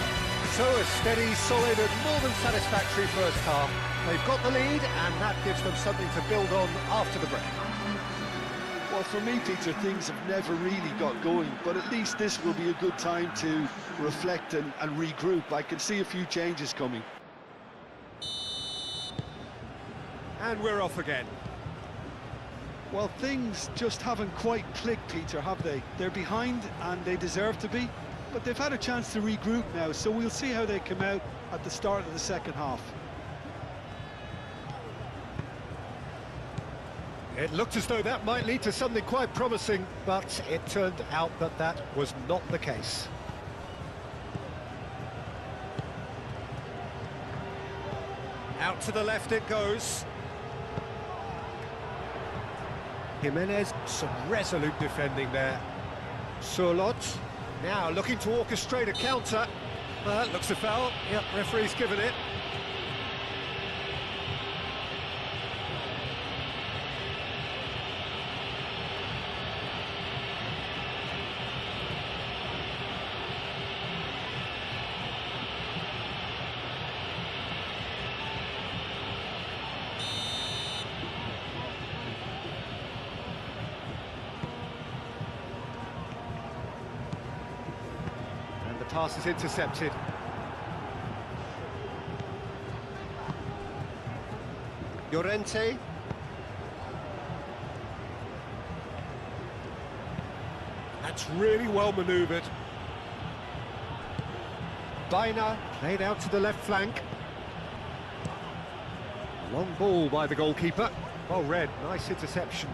So a steady, solid and more than satisfactory first half. They've got the lead, and that gives them something to build on after the break. Well, for me, Peter, things have never really got going, but at least this will be a good time to reflect and regroup. I can see a few changes coming. And we're off again. Well, things just haven't quite clicked, Peter, have they? They're behind, and they deserve to be, but they've had a chance to regroup now, so we'll see how they come out at the start of the second half. It looked as though that might lead to something quite promising, but it turned out that that was not the case. Out to the left it goes. Jimenez, some resolute defending there. Solot, now looking to orchestrate a counter. Looks a foul. Yep, referee's given it. pass is intercepted. Llorente. That's really well manoeuvred. Baina played out to the left flank. Long ball by the goalkeeper. Well read, nice interception.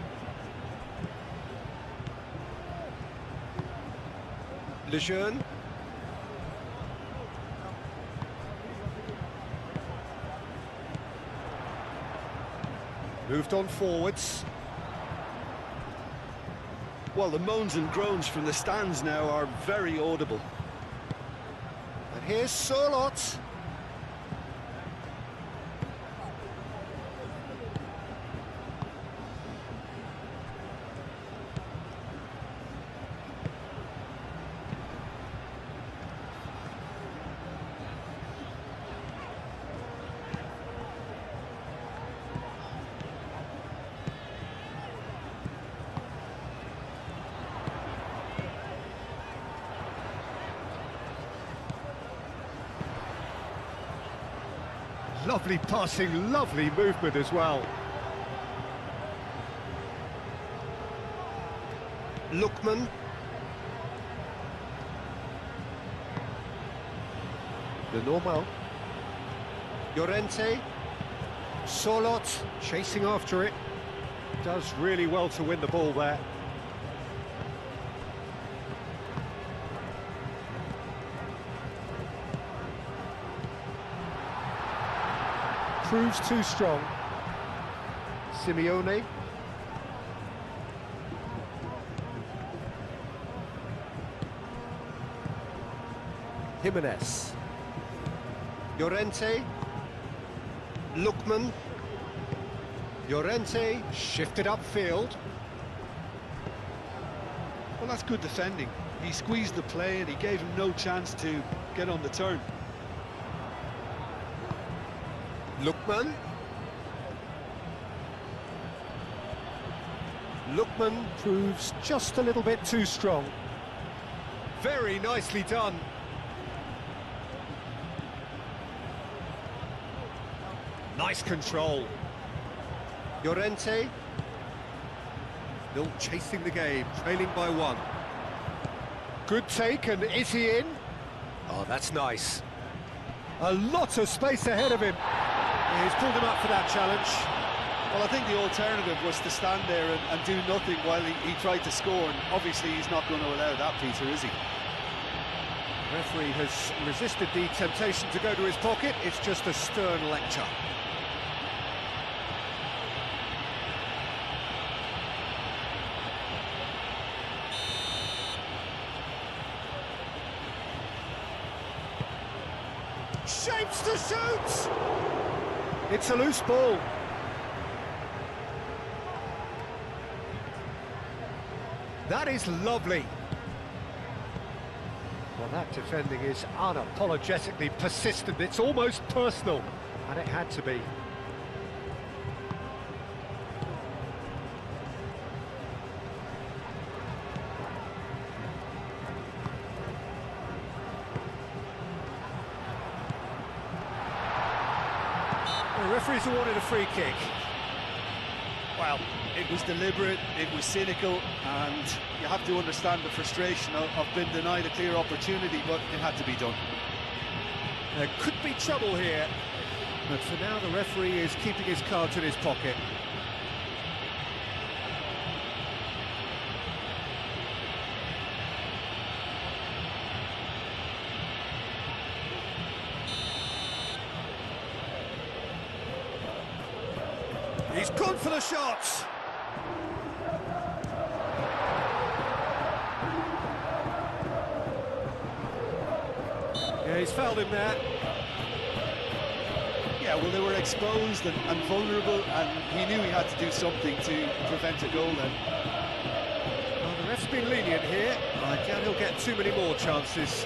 Lejeune. Moved on forwards. Well, the moans and groans from the stands now are very audible. And here's Sorloth. Lovely passing, lovely movement as well. Lookman. The normal. Llorente. Sorloth chasing after it. Does really well to win the ball there. Proves too strong. Simeone. Jimenez. Llorente. Lookman. Llorente shifted upfield. Well, that's good defending. He squeezed the play and he gave him no chance to get on the turn. Lookman. Lookman proves just a little bit too strong. Very nicely done. Nice control. Llorente. Still chasing the game, trailing by one. Good take, and is he in? Oh, that's nice. A lot of space ahead of him. He's pulled him up for that challenge. Well, I think the alternative was to stand there and do nothing while he tried to score, and obviously he's not going to allow that, Peter, is he? The referee has resisted the temptation to go to his pocket. It's just a stern lecture. Shapes to shoot! It's a loose ball. That is lovely. Well, that defending is unapologetically persistent. It's almost personal, and it had to be. The referee's awarded a free kick. Well, it was deliberate, it was cynical, and you have to understand the frustration of being denied a clear opportunity, but it had to be done. There could be trouble here, but for now the referee is keeping his cards in his pocket. He's gone for the shots. Yeah, he's fouled him there. Yeah, well, they were exposed and vulnerable, and he knew he had to do something to prevent a goal then. Well, the ref's been lenient here. I doubt he'll get too many more chances.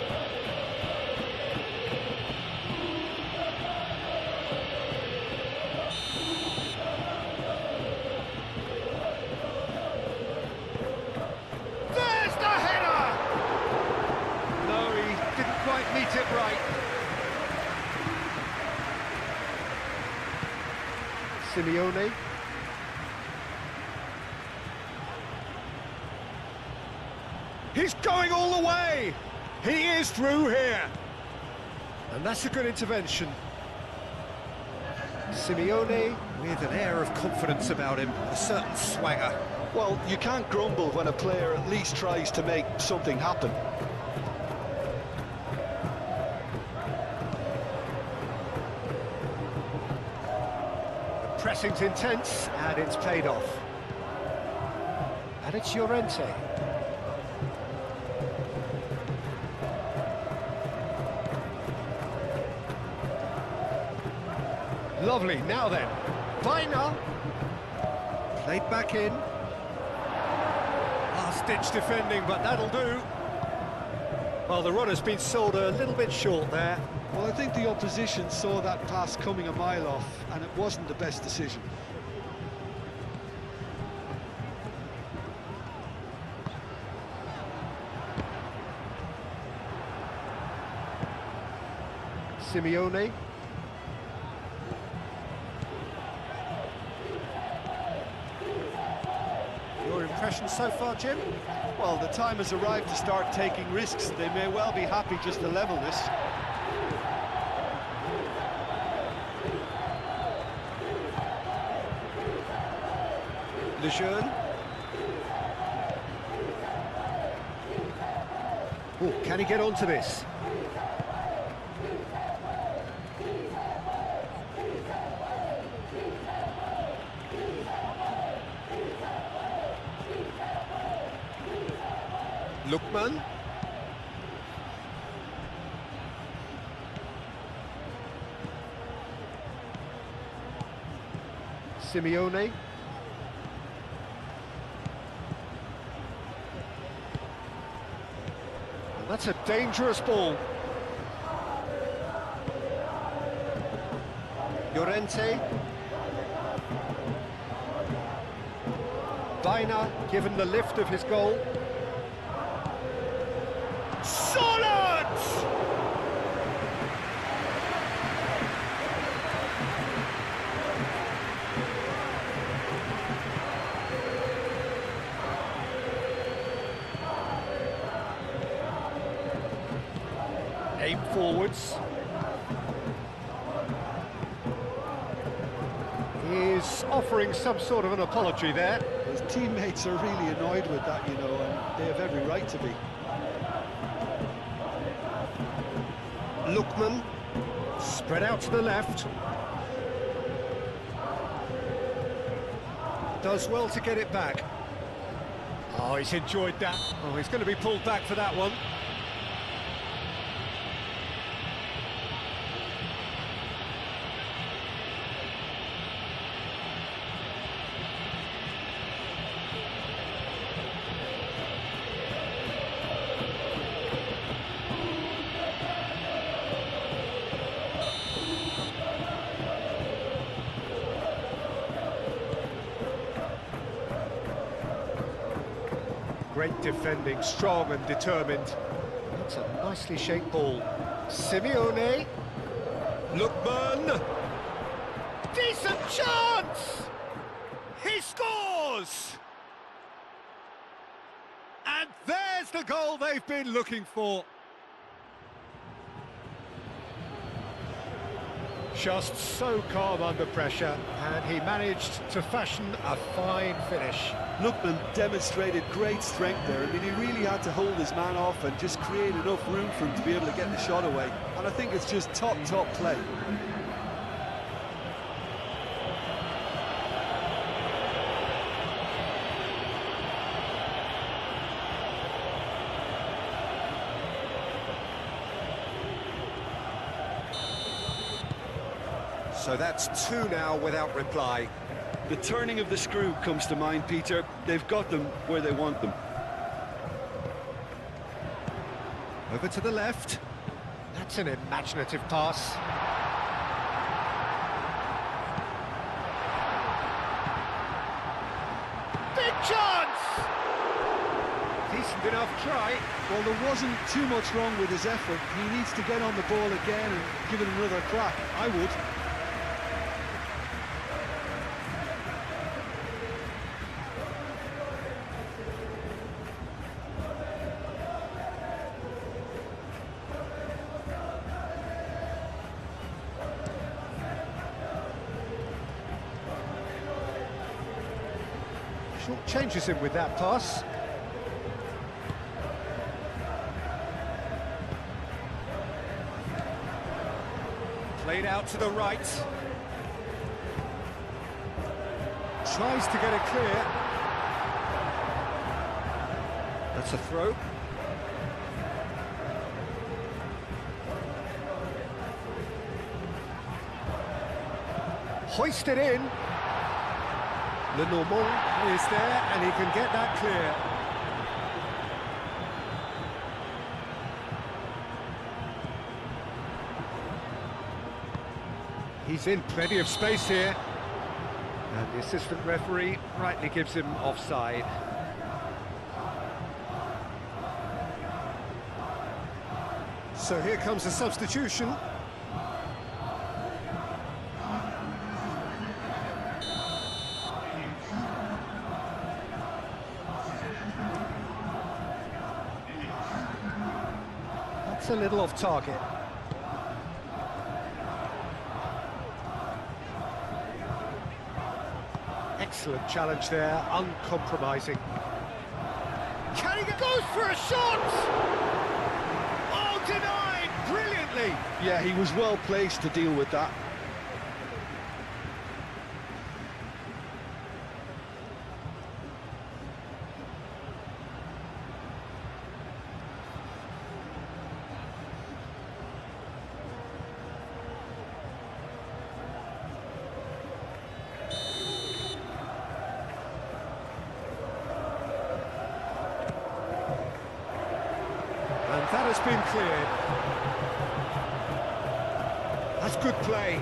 Simeone. He's going all the way! He is through here! And that's a good intervention. Simeone with an air of confidence about him, a certain swagger. Well, you can't grumble when a player at least tries to make something happen. The pressing's intense, and it's paid off. And it's Llorente. Lovely, now then, Vaina, played back in. Last-ditch defending, but that'll do. Well, the runner's been sold a little bit short there. Well, I think the opposition saw that pass coming a mile off, and it wasn't the best decision. Simeone. Your impression so far, Jim? Well, the time has arrived to start taking risks. They may well be happy just to level this. Lejeune. Oh, can he get onto this? Lookman. Simeone. And that's a dangerous ball. Llorente. Vaina given the lift of his goal. Solid! Aim forwards. He's offering some sort of an apology there. His teammates are really annoyed with that, you know, and they have every right to be. Lookman, spread out to the left. Does well to get it back. Oh, he's enjoyed that. Oh, he's going to be pulled back for that one. Great defending, strong and determined. That's a nicely shaped ball. Simeone. Lookman. Decent chance! He scores! And there's the goal they've been looking for. Just so calm under pressure, and he managed to fashion a fine finish. Lookman demonstrated great strength there. I mean, he really had to hold his man off and just create enough room for him to be able to get the shot away. And I think it's just top play. So that's two now without reply. The turning of the screw comes to mind, Peter. They've got them where they want them. Over to the left. That's an imaginative pass. Big chance! Decent enough try. Well, there wasn't too much wrong with his effort. He needs to get on the ball again and give it another crack. I would. Changes him with that pass. Played out to the right. Tries to get it clear. That's a throw. Hoisted in. Lenormand is there, and he can get that clear. He's in plenty of space here. And the assistant referee rightly gives him offside. So here comes a substitution. That's a little off target. Excellent challenge there, uncompromising. Can he goes for a shot! Oh, denied brilliantly! Yeah, he was well placed to deal with that. And that has been cleared. That's good play.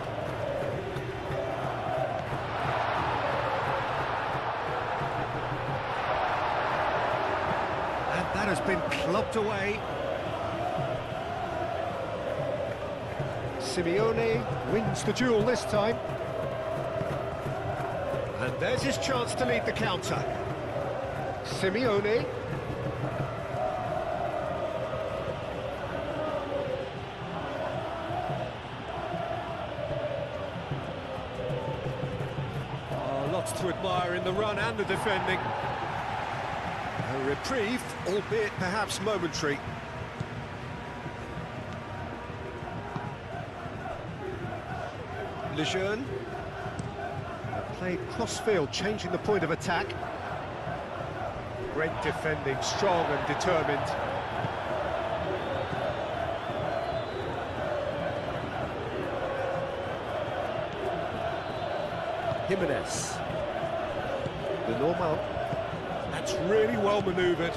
And that has been clubbed away. Simeone wins the duel this time. And there's his chance to lead the counter. Simeone. To admire in the run and the defending. A reprieve, albeit perhaps momentary. Lejeune played cross-field, changing the point of attack. Great defending, strong and determined. Jimenez. Lenormand. That's really well manoeuvred.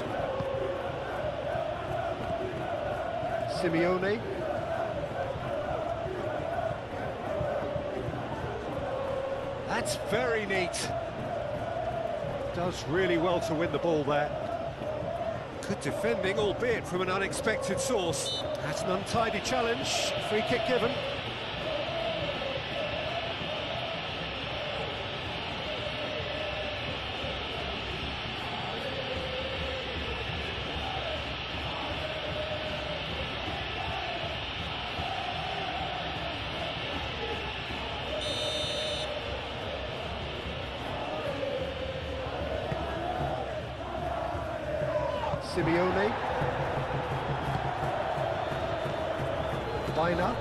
Simeone. That's very neat. Does really well to win the ball there. Good defending, albeit from an unexpected source. That's an untidy challenge. Free kick given. Simeone. Baina.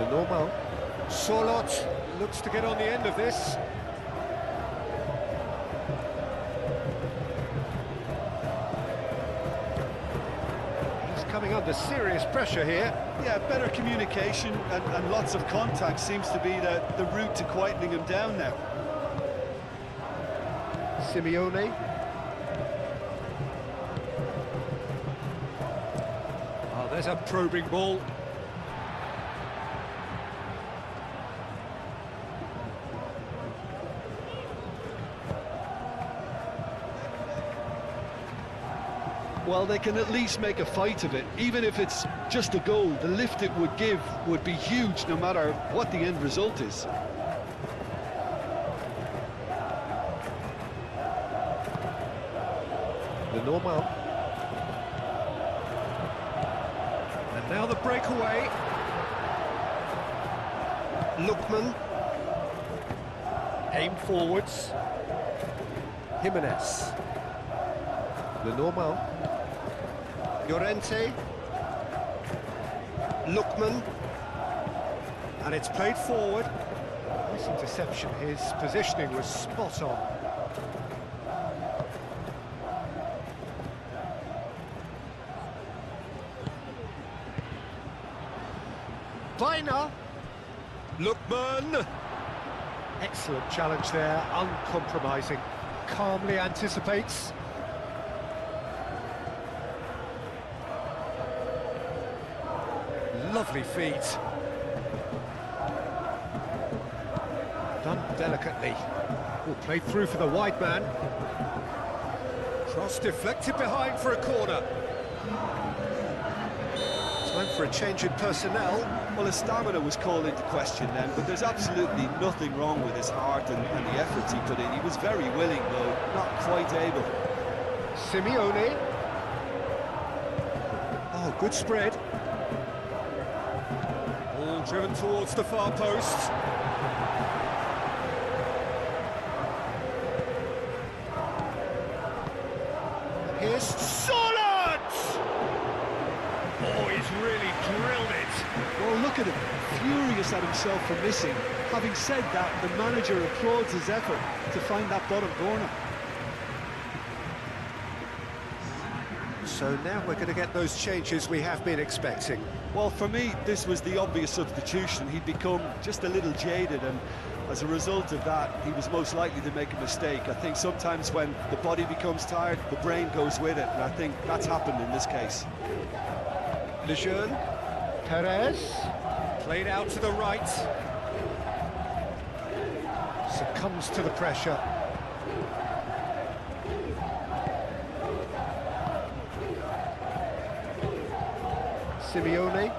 Lenormand. Sorloth looks to get on the end of this. He's coming under serious pressure here. Yeah, better communication and lots of contact seems to be the route to quietening him down now. Simeone. Oh, there's a probing ball. Well, they can at least make a fight of it. Even if it's just a goal, the lift it would give would be huge no matter what the end result is. Lenormand. And now the breakaway. Lookman. Aim forwards. Jimenez. Lenormand. Llorente. Lookman. And it's played forward. Nice interception. His positioning was spot on. Baina. Lookman. Excellent challenge there, uncompromising. Calmly anticipates. Lovely feet. Done delicately. Oh, played through for the wide man. Cross deflected behind for a corner. Time for a change in personnel. Well, his stamina was called into question then, but there's absolutely nothing wrong with his heart and the efforts he put in. He was very willing, though, not quite able. Simeone. Oh, good spread. Ball driven towards the far post. Here's Solid! Oh, he's really drilled it. Well, look at him, furious at himself for missing. Having said that, the manager applauds his effort to find that bottom corner. So now we're going to get those changes we have been expecting. Well, for me, this was the obvious substitution. He'd become just a little jaded, and as a result of that, he was most likely to make a mistake. I think sometimes when the body becomes tired, the brain goes with it, and I think that's happened in this case. Lejeune. Perez. Played out to the right. Succumbs to the pressure. Simeone.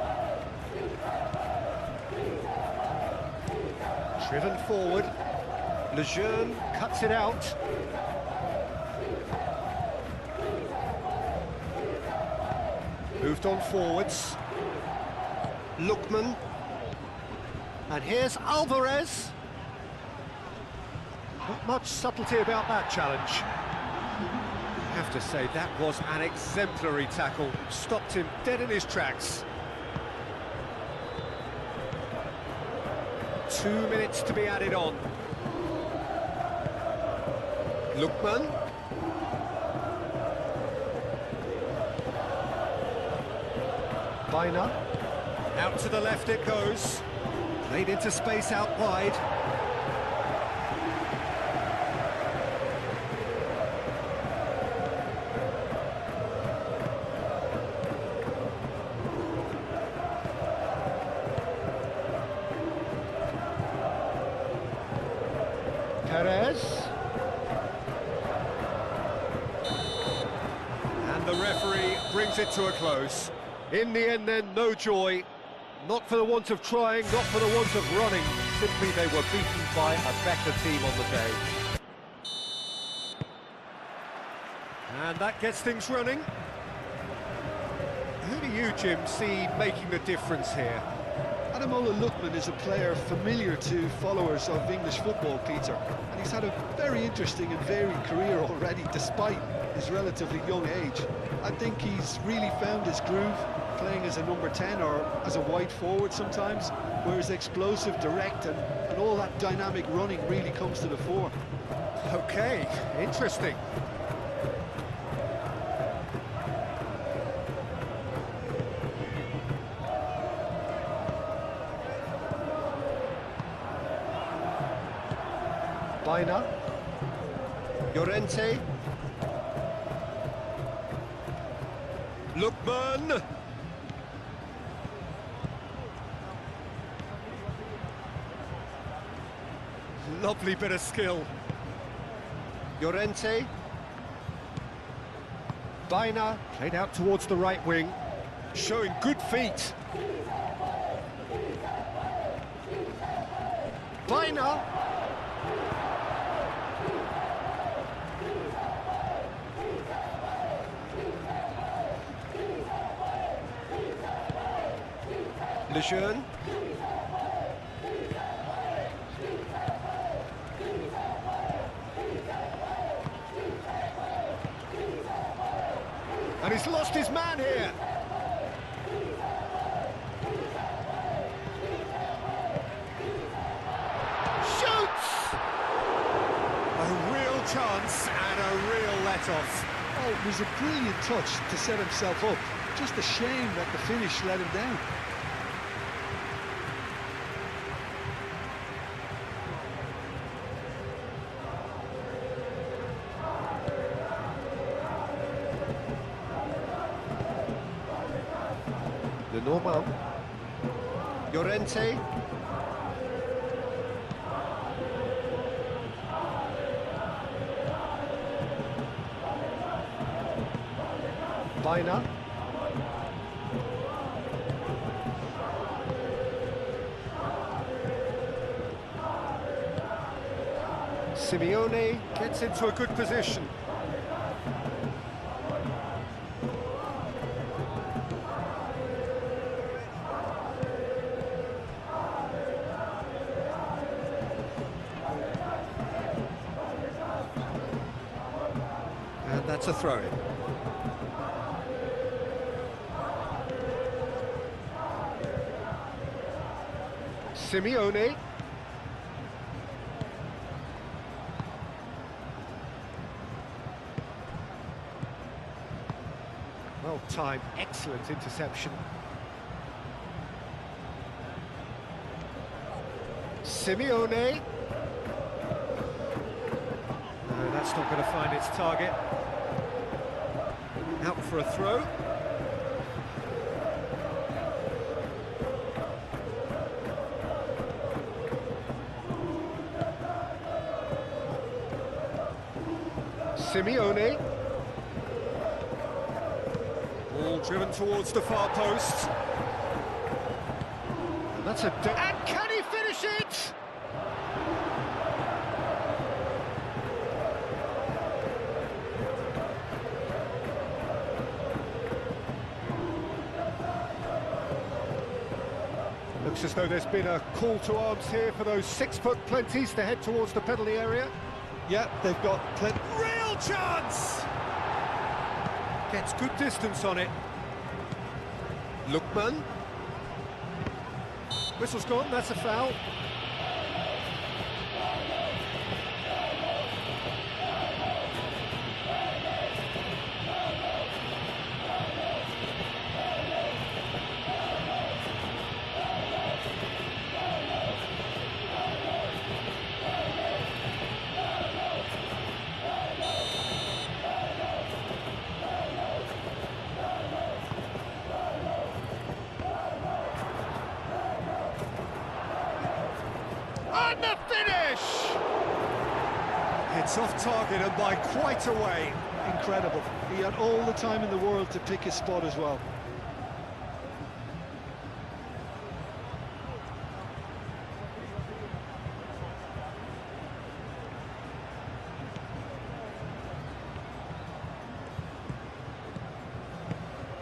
Driven forward. Lejeune cuts it out. Moved on forwards. Lookman. And here's Alvarez. Not much subtlety about that challenge. I have to say, that was an exemplary tackle. Stopped him dead in his tracks. 2 minutes to be added on. Lookman. Baina. Out to the left it goes. Played into space out wide. Perez. And the referee brings it to a close. In the end then, no joy. Not for the want of trying, not for the want of running. Simply they were beaten by a better team on the day. And that gets things running. Who do you, Jim, see making the difference here? Ademola Lookman is a player familiar to followers of English football, Peter, and he's had a very interesting and varied career already, despite his relatively young age. I think he's really found his groove, playing as a number 10 or as a wide forward sometimes, where his explosive, direct and all that dynamic running really comes to the fore. Okay, interesting. Baina. Llorente. Lookman. Lovely bit of skill. Llorente. Baina played out towards the right wing, showing good feet. Baina. Lejeune. And he's lost his man here. Shoots! A real chance and a real let-off. Oh, it was a brilliant touch to set himself up. Just a shame that the finish let him down. Normal. Llorente. Baina. Simeone gets into a good position. And that's a throw-in. Simeone. Well timed, excellent interception. Simeone. No, that's not going to find its target. Out for a throw. Simeone. Ball driven towards the far post. And that's a... And can he finish it? Looks as though there's been a call to arms here for those 6-foot plenties to head towards the penalty area. Yeah, they've got plenty. Real chance! Gets good distance on it. Lookman. Whistle's gone, that's a foul. And the finish! It's off target and by quite a way. Incredible. He had all the time in the world to pick his spot as well.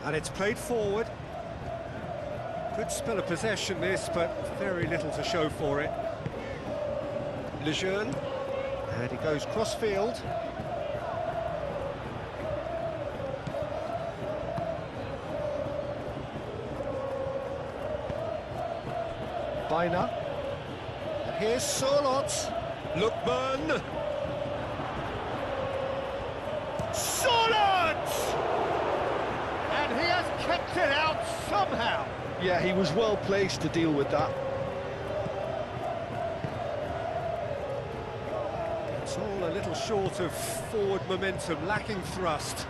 And it's played forward. Good spell of possession this, but very little to show for it. Lejeune, and he goes cross-field. Baina. And here's Sorlot. Lookman. Sorlot! And he has kept it out somehow. Yeah, he was well placed to deal with that. It's all a little short of forward momentum, lacking thrust.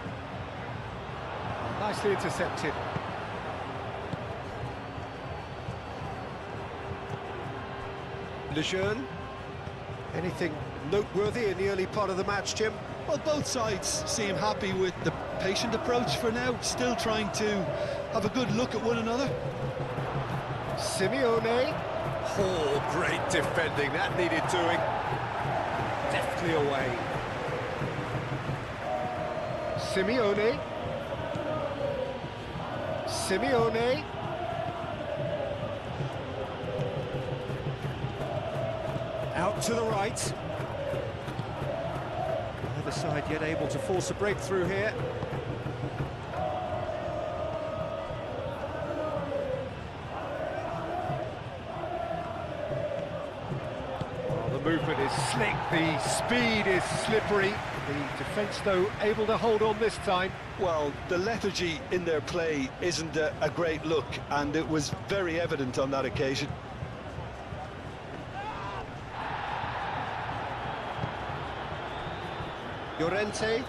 Nicely intercepted. Lejeune. Anything noteworthy in the early part of the match, Jim? Well, both sides seem happy with the patient approach for now, still trying to have a good look at one another. Simeone. Oh, great defending, that needed doing. Deftly away. Simeone. Simeone. Out to the right. Neither side yet able to force a breakthrough here. movement is slick, the speed is slippery. The defence, though, able to hold on this time. Well, the lethargy in their play isn't a great look, and it was very evident on that occasion. Llorente.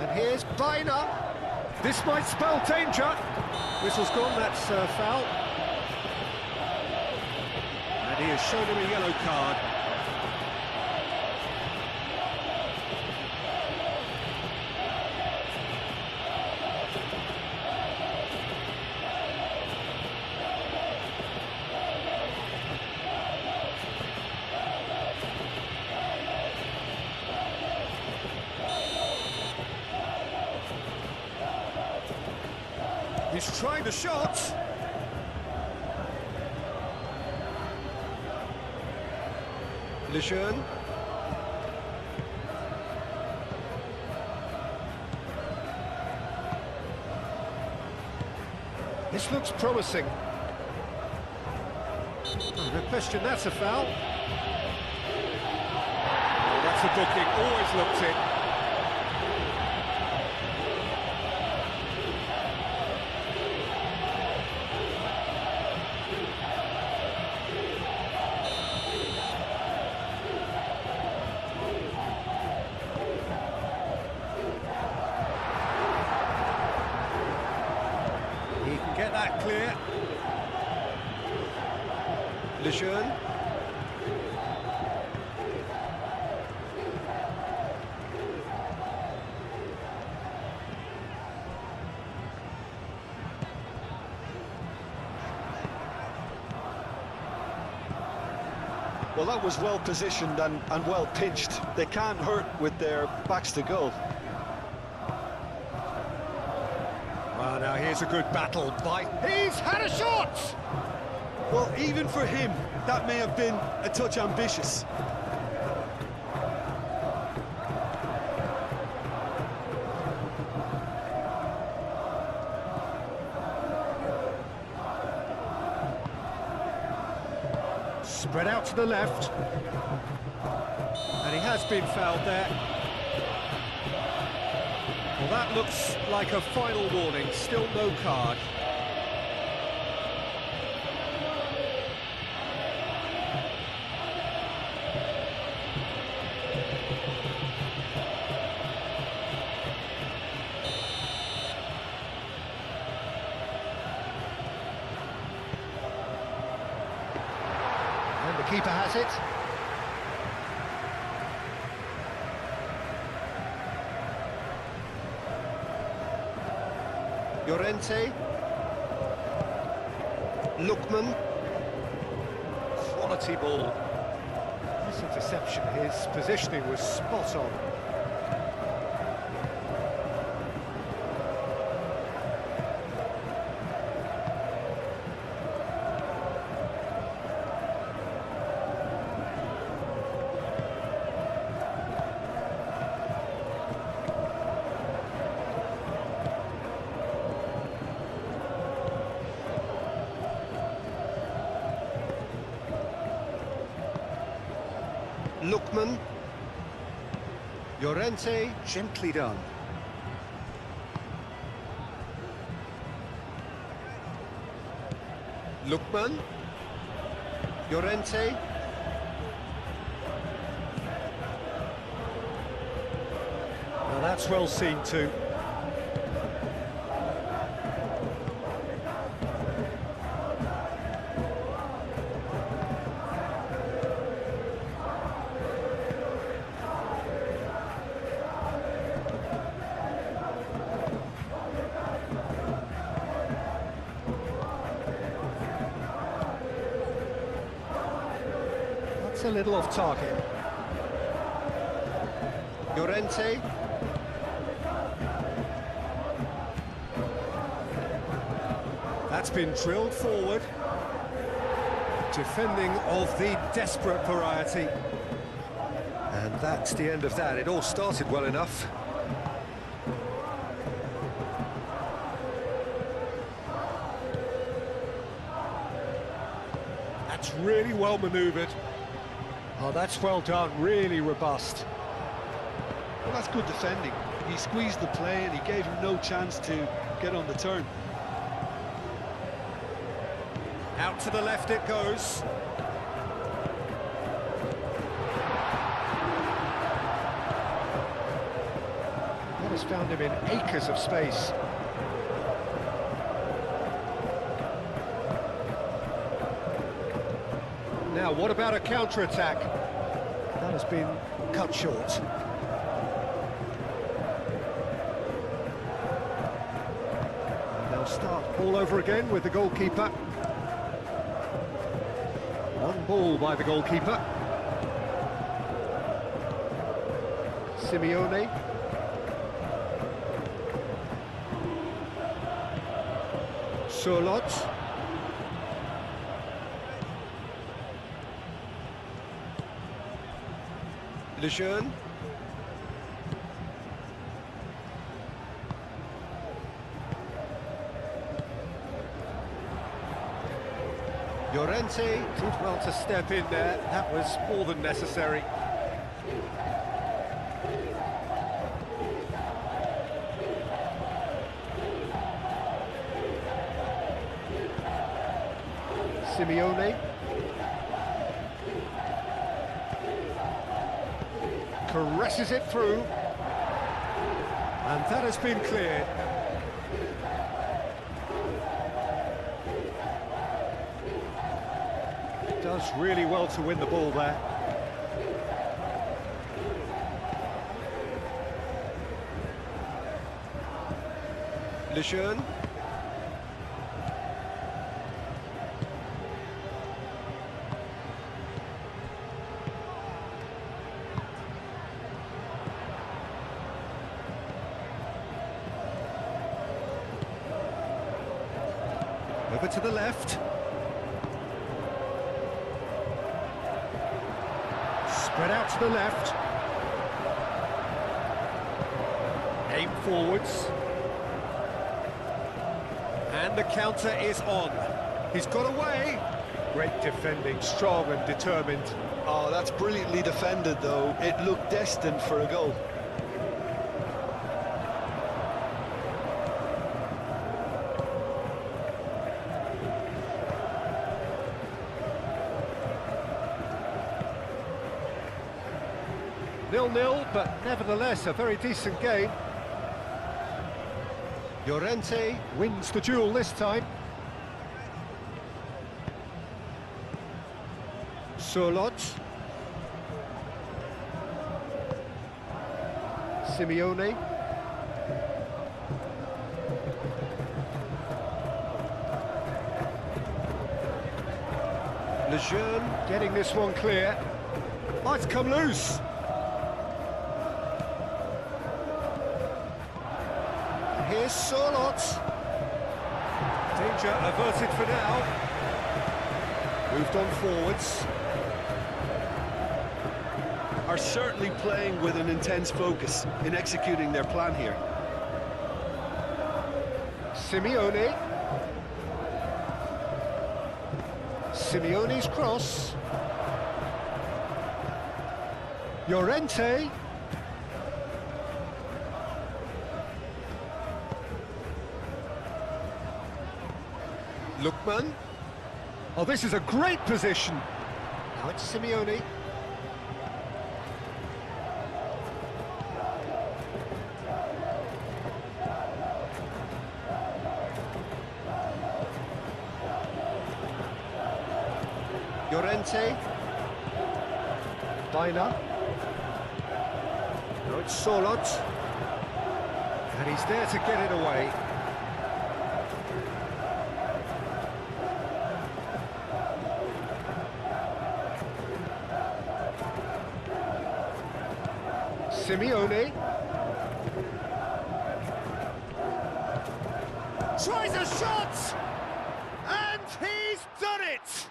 And here's Baina. This might spell danger. Whistle's gone, that's foul. And he has shown him a yellow card. He's trying the shot. Lejeune. This looks promising. Oh, no question, that's a foul. Oh, that's a booking, always looked in. Get that clear. Lejeune. Well, that was well positioned and well pinched. They can't hurt with their backs to goal. Well, now here's a good battle by... He's had a shot! Well, even for him, that may have been a touch ambitious. Spread out to the left. And he has been fouled there. Well, that looks like a final warning, still no card. And the keeper has it. Llorente. Lookman. Quality ball. This interception, his positioning was spot on. Lookman. Llorente, gently done. Lookman. Llorente. Now that's well seen too. It's a little off target. Llorente. That's been drilled forward. Defending of the desperate variety. And that's the end of that. It all started well enough. That's really well manoeuvred. Oh, that's well done, really robust. Well, that's good defending. He squeezed the play and he gave him no chance to get on the turn. Out to the left it goes. That has found him in acres of space. Now, what about a counter-attack? That has been cut short. And they'll start all over again with the goalkeeper. One ball by the goalkeeper. Simeone. Surlot. Lejeune. Llorente did well to step in there. That was more than necessary. Simeone. Caresses it through. And that has been cleared. Does really well to win the ball there. Lejeune. Over to the left. Spread out to the left. Aim forwards. And the counter is on. He's got away. Great defending, strong and determined. Oh, that's brilliantly defended, though. It looked destined for a goal. Nil-nil, but nevertheless a very decent game. Llorente wins the duel this time. Surlot. Simeone. Lejeune getting this one clear. Oh, it's come loose. Here's Surlot. Danger averted for now. Moved on forwards. Are certainly playing with an intense focus in executing their plan here. Simeone. Simeone's cross. Llorente. Lookman. Oh, this is a great position. Now it's Simeone. Llorente. Dina. Now it's Surlot. And he's there to get it away. Simeone tries a shot, and he's done it!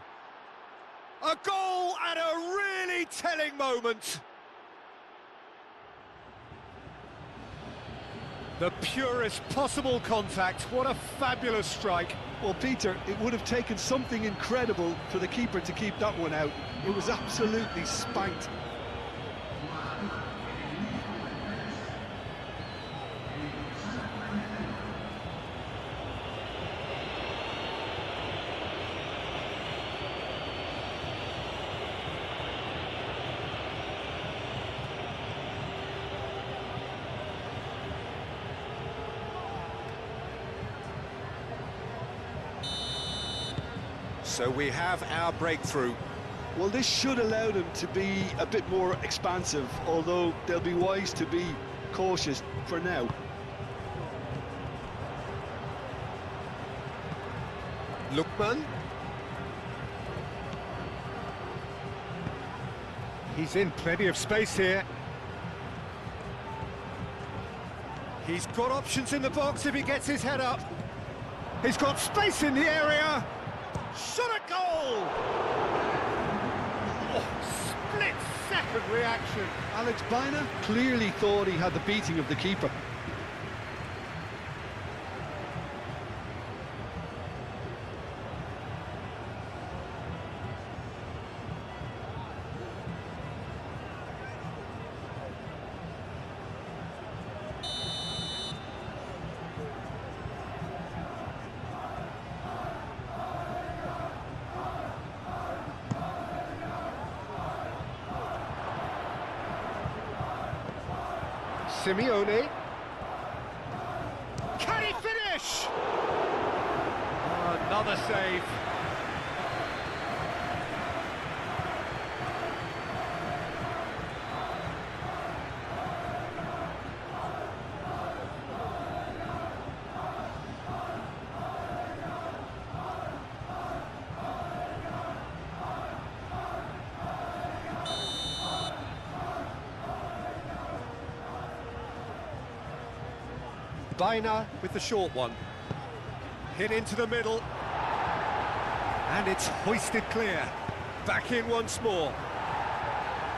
A goal at a really telling moment. The purest possible contact. What a fabulous strike. Well, Peter, it would have taken something incredible for the keeper to keep that one out. It was absolutely spanked. So we have our breakthrough. Well, this should allow them to be a bit more expansive, although they'll be wise to be cautious for now. Lookman. He's in plenty of space here. He's got options in the box if he gets his head up. He's got space in the area. Shot a goal! Oh, split-second reaction. Alex Baina clearly thought he had the beating of the keeper. Simeone. Can he finish? Oh, another save. Baina with the short one. Hit into the middle. And it's hoisted clear. Back in once more.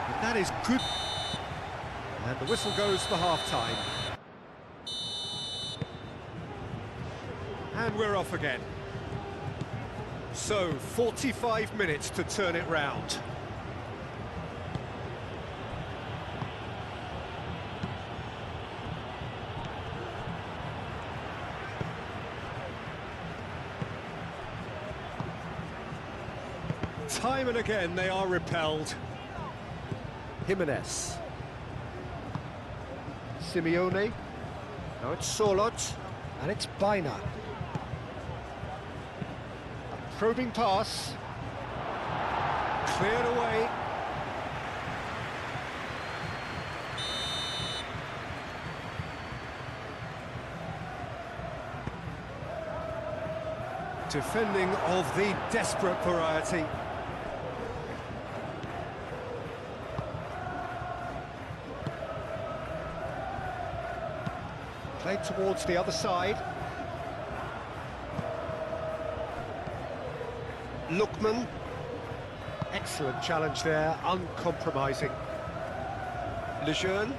But that is good. And the whistle goes for half-time. And we're off again. So, 45 minutes to turn it round. Time and again they are repelled. Jimenez. Simeone. Now it's Solot. And it's Baina. A probing pass. Cleared away. Defending of the desperate variety. Played towards the other side. Lookman. Excellent challenge there, uncompromising. Lejeune.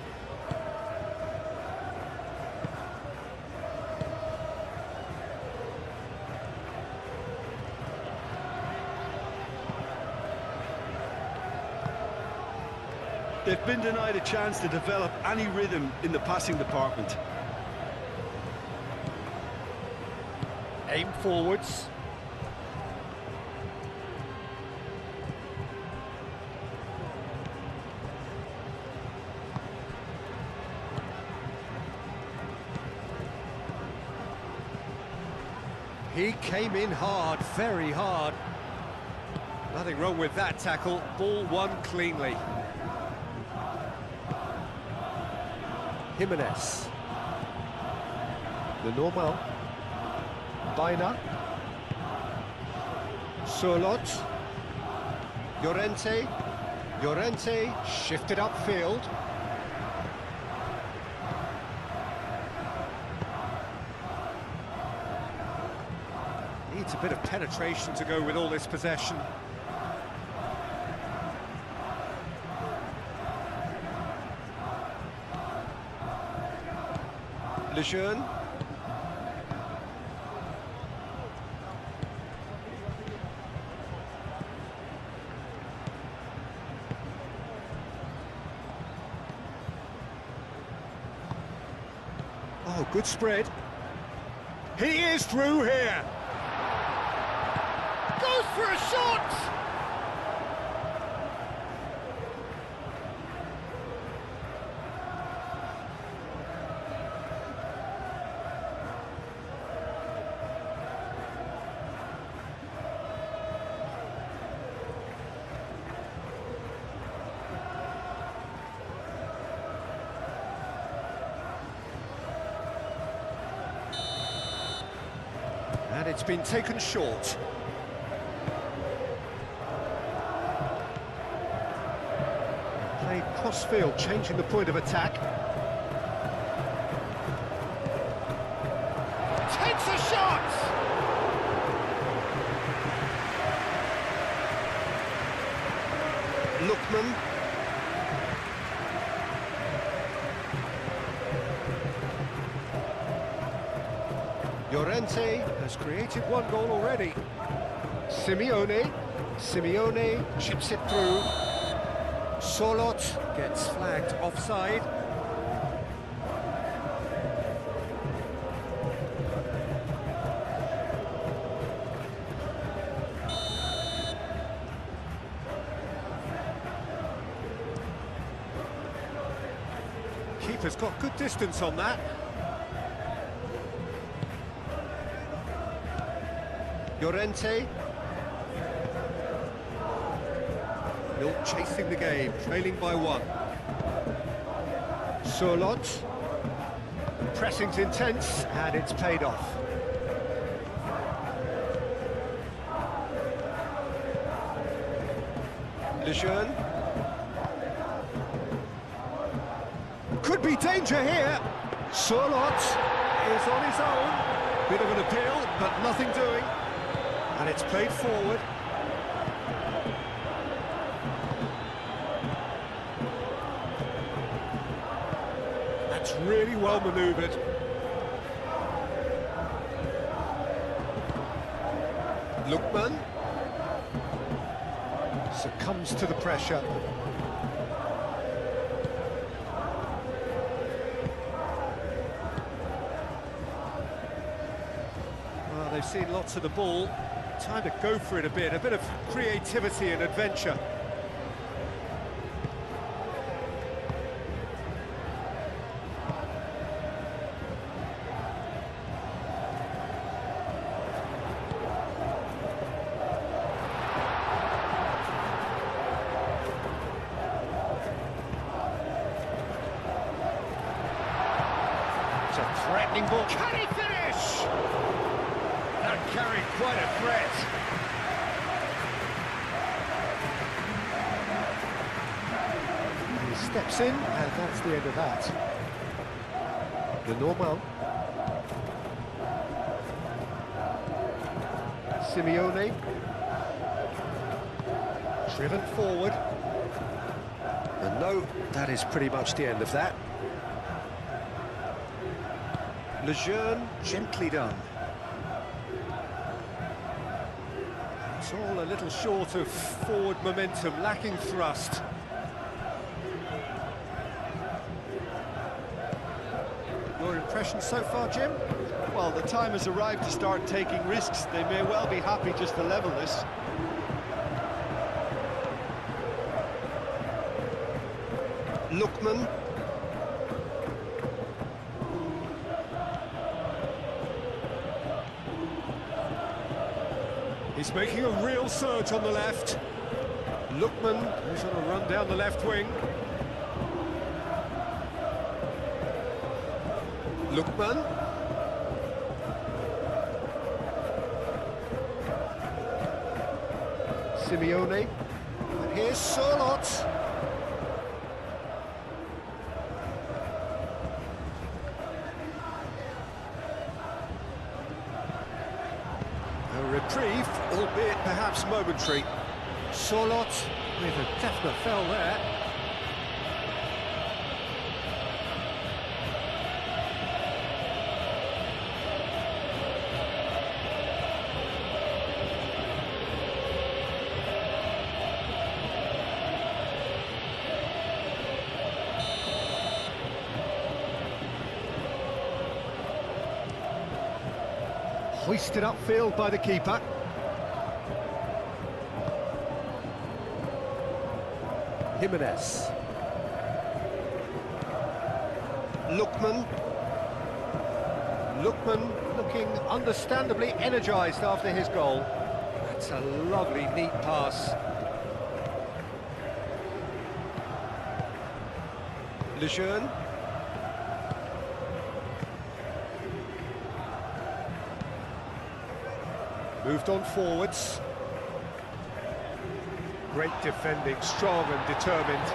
They've been denied a chance to develop any rhythm in the passing department. Aim forwards. He came in hard, very hard. Nothing wrong with that tackle. Ball won cleanly. Jimenez. The normal. Baina. Solot. Llorente. Llorente shifted upfield. Needs a bit of penetration to go with all this possession. Lejeune. Oh, good spread. He is through here. Goes for a shot! And it's been taken short. Played cross-field, changing the point of attack. Takes a shot! Lookman. Llorente has created one goal already. Simeone chips it through. Solot gets flagged offside. Keeper's got good distance on that. Llorente. Still chasing the game, trailing by one. Solot. Pressing's intense, and it's paid off. Lejeune. Could be danger here. Solot is on his own. Bit of an appeal, but nothing doing. And it's played forward. That's really well manoeuvred. Lookman succumbs to the pressure. Well, they've seen lots of the ball. Time to go for it a bit of creativity and adventure. It's a threatening ball. Can he finish? That carried quite a threat. He steps in, and that's the end of that. The normal. Simeone. Driven forward. And no, that is pretty much the end of that. Lejeune, gently done. It's all a little short of forward momentum, lacking thrust. Your impression so far, Jim? Well, the time has arrived to start taking risks. They may well be happy just to level this. Lookman. He's making a real surge on the left. Lookman is on a run down the left wing. Lookman. Simeone. And here's Solot. A reprieve, albeit perhaps momentary. Solot with a definite foul there. Hoisted upfield by the keeper. Jimenez. Lookman. Lookman looking understandably energised after his goal. That's a lovely, neat pass. Lejeune. Moved on forwards. Great defending, strong and determined.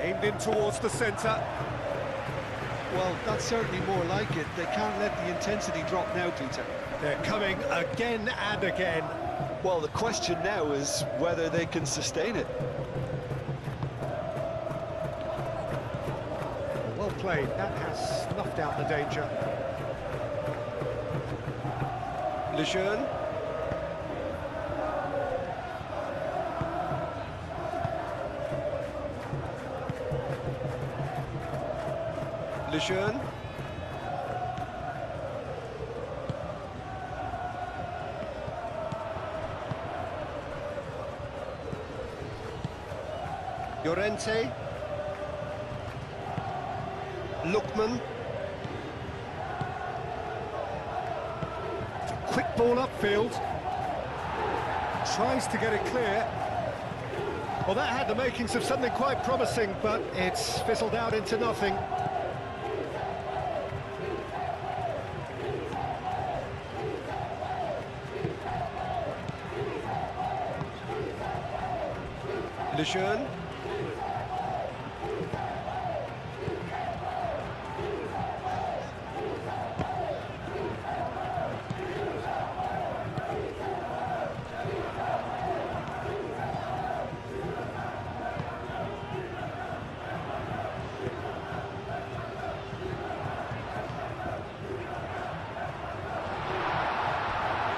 Aimed in towards the centre. Well, that's certainly more like it. They can't let the intensity drop now, Peter. They're coming again and again. Well, the question now is whether they can sustain it. Well played, that has snuffed out the danger. Lejeune. Lejeune. Llorente. Lookman. Quick ball upfield. Tries to get it clear. Well, that had the makings of something quite promising, but it's fizzled out into nothing. Lejeune.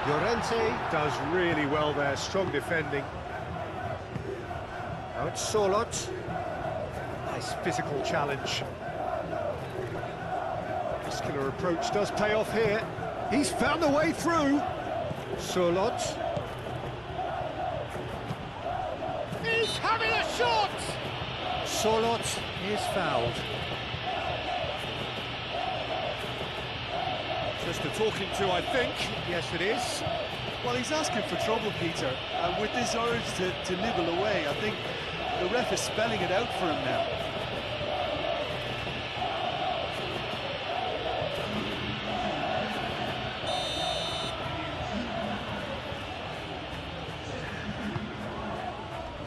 Llorente does really well there, strong defending. Oh, it's Sorloth. Nice physical challenge. Muscular approach does pay off here. He's found a way through. Sorloth. He's having a shot! Sorloth is fouled. Just a talking to, I think. Yes, it is. Well, he's asking for trouble, Peter, and with this urge to nibble away, I think the ref is spelling it out for him now.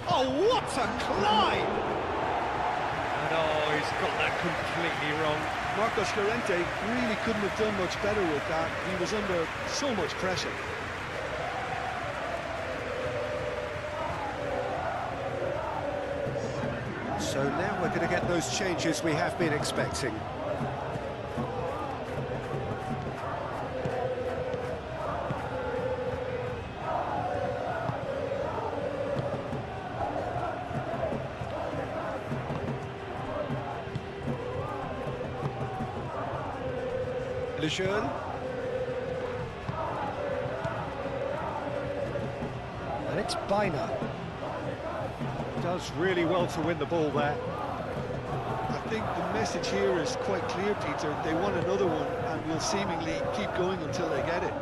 Oh, what a climb! And oh, he's got that completely wrong. Marcos Llorente really couldn't have done much better with that. He was under so much pressure. So now we're going to get those changes we have been expecting. Lejeune. And it's Biner. Does really well to win the ball there. I think the message here is quite clear, Peter. They want another one and will seemingly keep going until they get it.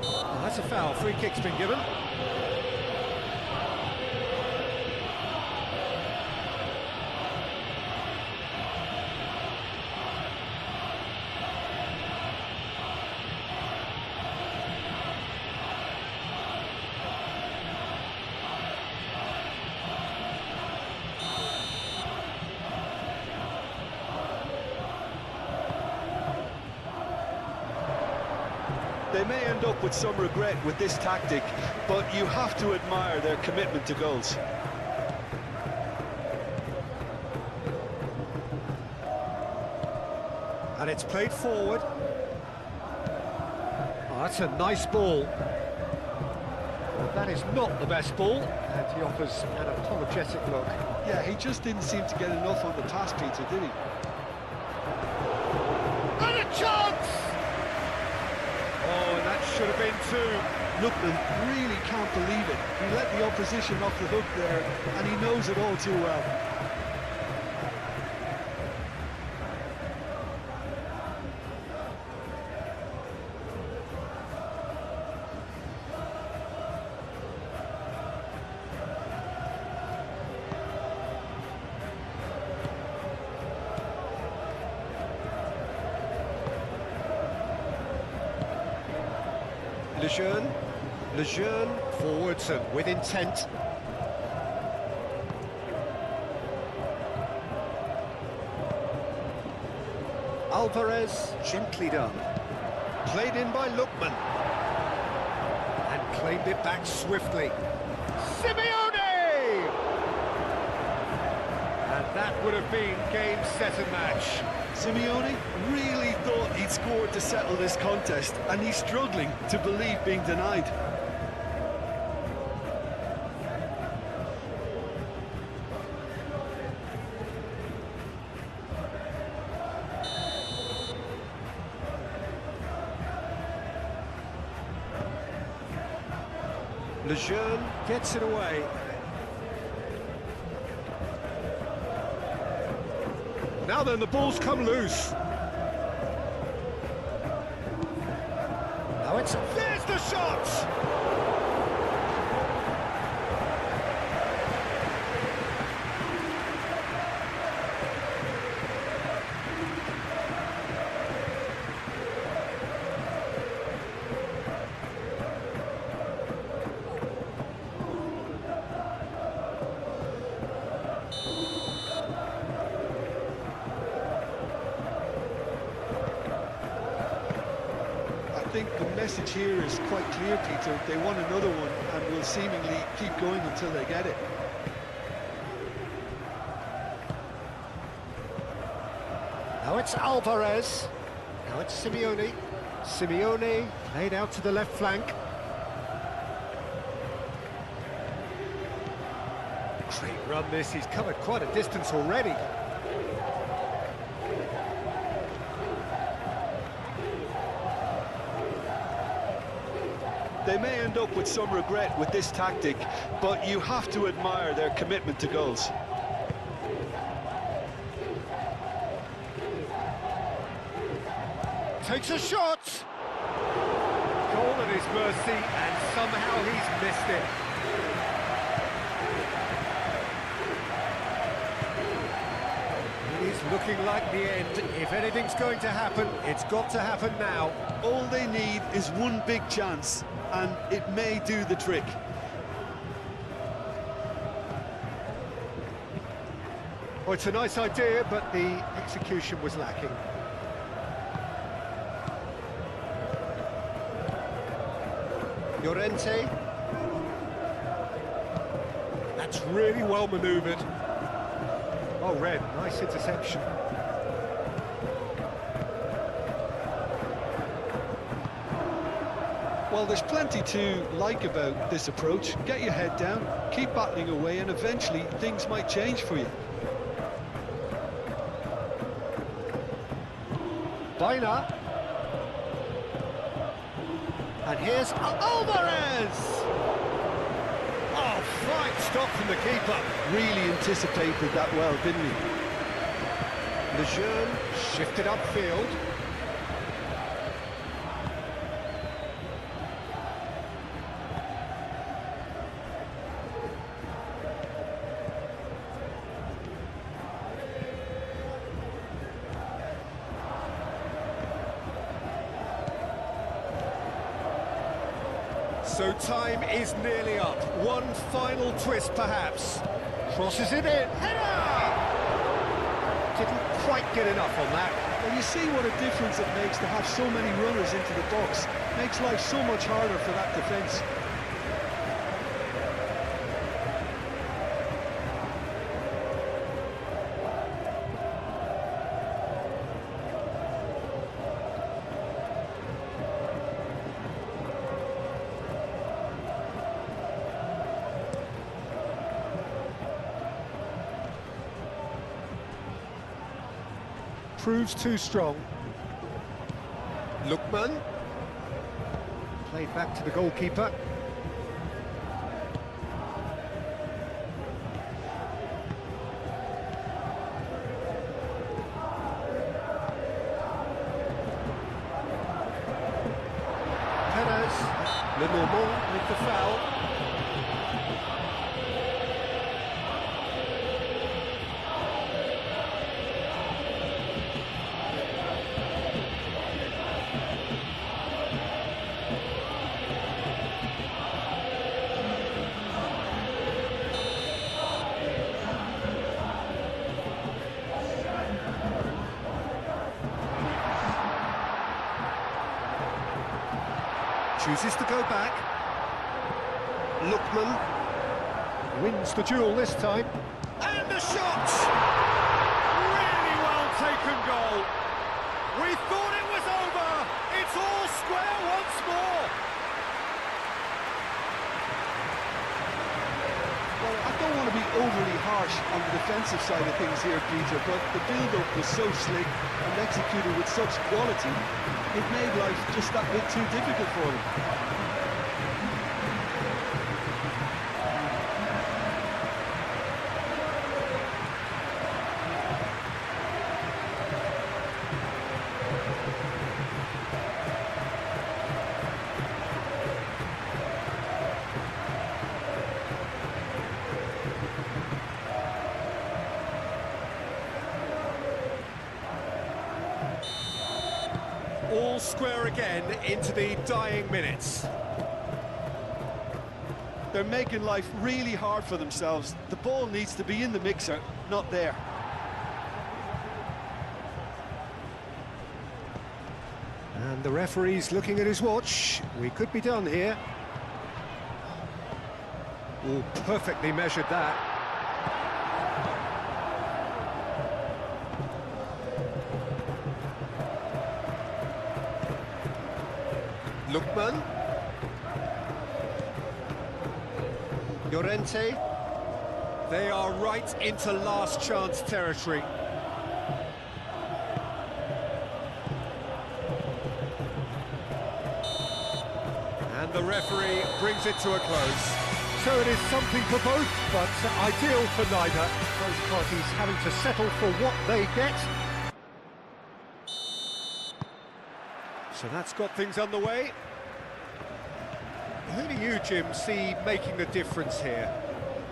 Well, that's a foul. Free kick's been given. They may end up with some regret with this tactic, but you have to admire their commitment to goals. And it's played forward. Oh, that's a nice ball. Well, that is not the best ball, and he offers an apologetic look. Yeah, he just didn't seem to get enough on the pass, Peter, did he? And a chance! Oh, and that should have been two. Lookman really can't believe it. He let the opposition off the hook there, and he knows it all too well. Lejeune forwards and with intent. Alvarez, gently done. Played in by Lookman. And claimed it back swiftly. Simeone! And that would have been game, set and match. Simeone really thought he'd scored to settle this contest, and he's struggling to believe being denied. Lejeune gets it away. Now then, the ball's come loose. Now it's... There's the shot! I think the message here is quite clear, Peter. They want another one and will seemingly keep going until they get it. Now it's Alvarez. Now it's Simeone. Simeone laid out to the left flank. Great run this, he's covered quite a distance already. They may end up with some regret with this tactic, but you have to admire their commitment to goals. Takes a shot! Goal at his mercy, and somehow he's missed it. It is looking like the end. If anything's going to happen, it's got to happen now. All they need is one big chance, and it may do the trick. Well, it's a nice idea, but the execution was lacking. Llorente. That's really well manoeuvred. Oh, Red, nice interception. Well, there's plenty to like about this approach. Get your head down, keep battling away, and eventually things might change for you. Baina. And here's Alvarez! Oh, fine stop from the keeper. Really anticipated that well, didn't he? Lejeune shifted upfield. So time is nearly up. One final twist, perhaps. Crosses it in. Header! Didn't quite get enough on that. Well, you see what a difference it makes to have so many runners into the box. Makes life so much harder for that defence. proves too strong. Lookman. Played back to the goalkeeper. Lenormand with the foul. Chooses to go back. Lookman wins the duel this time. And the shot! Really well taken goal. We thought it was over. It's all square once more. Well, I don't want to be overly harsh on the defensive side of things here, Peter, but the build-up was so slick and executed with such quality, it made life just that bit too difficult for them. All square again into the dying minutes. They're making life really hard for themselves. The ball needs to be in the mixer, not there. And the referee's looking at his watch. We could be done here. Oh, perfectly measured that. Lookman. Llorente. They are right into last chance territory. And the referee brings it to a close. So it is something for both, but ideal for neither. Both parties having to settle for what they get. So that's got things underway. Who do you, Jim, see making the difference here?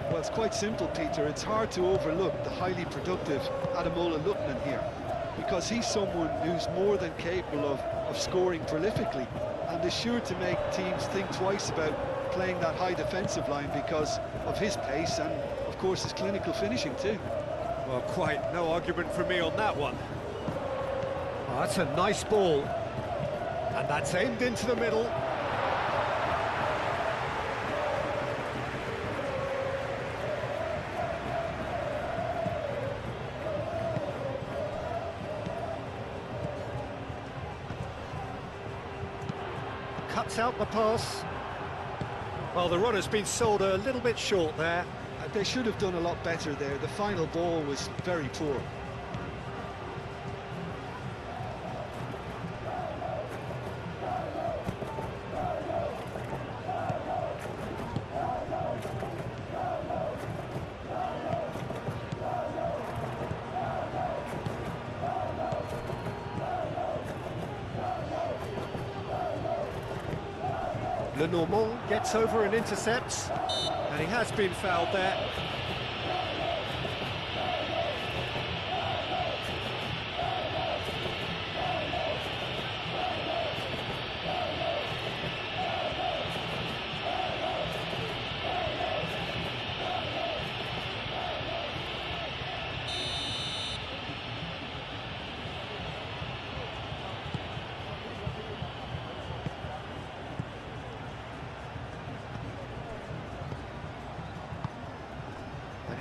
Well, it's quite simple, Peter. It's hard to overlook the highly productive Ademola Lookman here, because he's someone who's more than capable of scoring prolifically, and is sure to make teams think twice about playing that high defensive line because of his pace and, of course, his clinical finishing too. Well, quite no argument from me on that one. Oh, that's a nice ball. And that's aimed into the middle. Cuts out the pass. Well, the runner's been sold a little bit short there. They should have done a lot better there. The final ball was very poor. Lenormand gets over and intercepts, and he has been fouled there.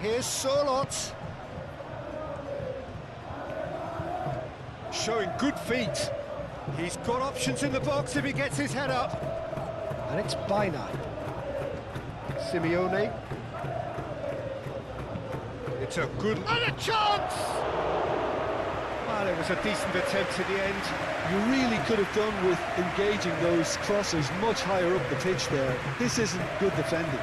Here's Solot. Showing good feet. He's got options in the box if he gets his head up. And it's Baina. Simeone. It's a good... And a chance! Well, it was a decent attempt at the end. You really could have done with engaging those crosses much higher up the pitch there. This isn't good defending.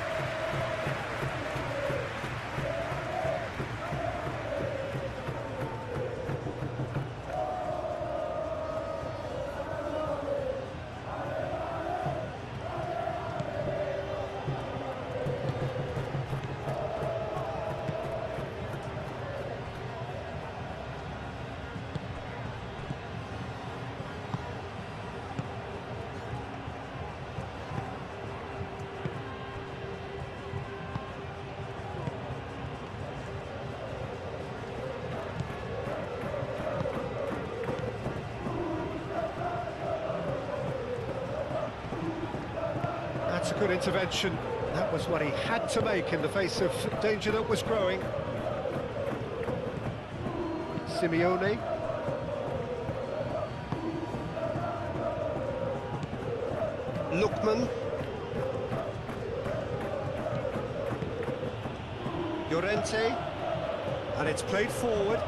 That's a good intervention. That was what he had to make in the face of danger that was growing. Simeone. Lookman. Llorente. And it's played forward.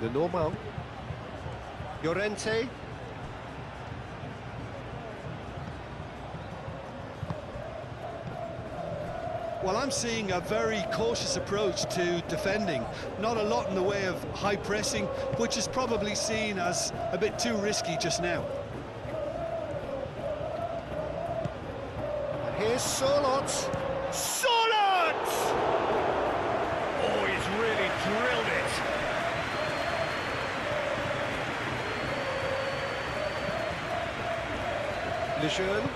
The normal. Llorente. Well, I'm seeing a very cautious approach to defending. Not a lot in the way of high pressing, which is probably seen as a bit too risky just now. And here's Solot. Solot! Oh, he's really drilled it. Lejeune.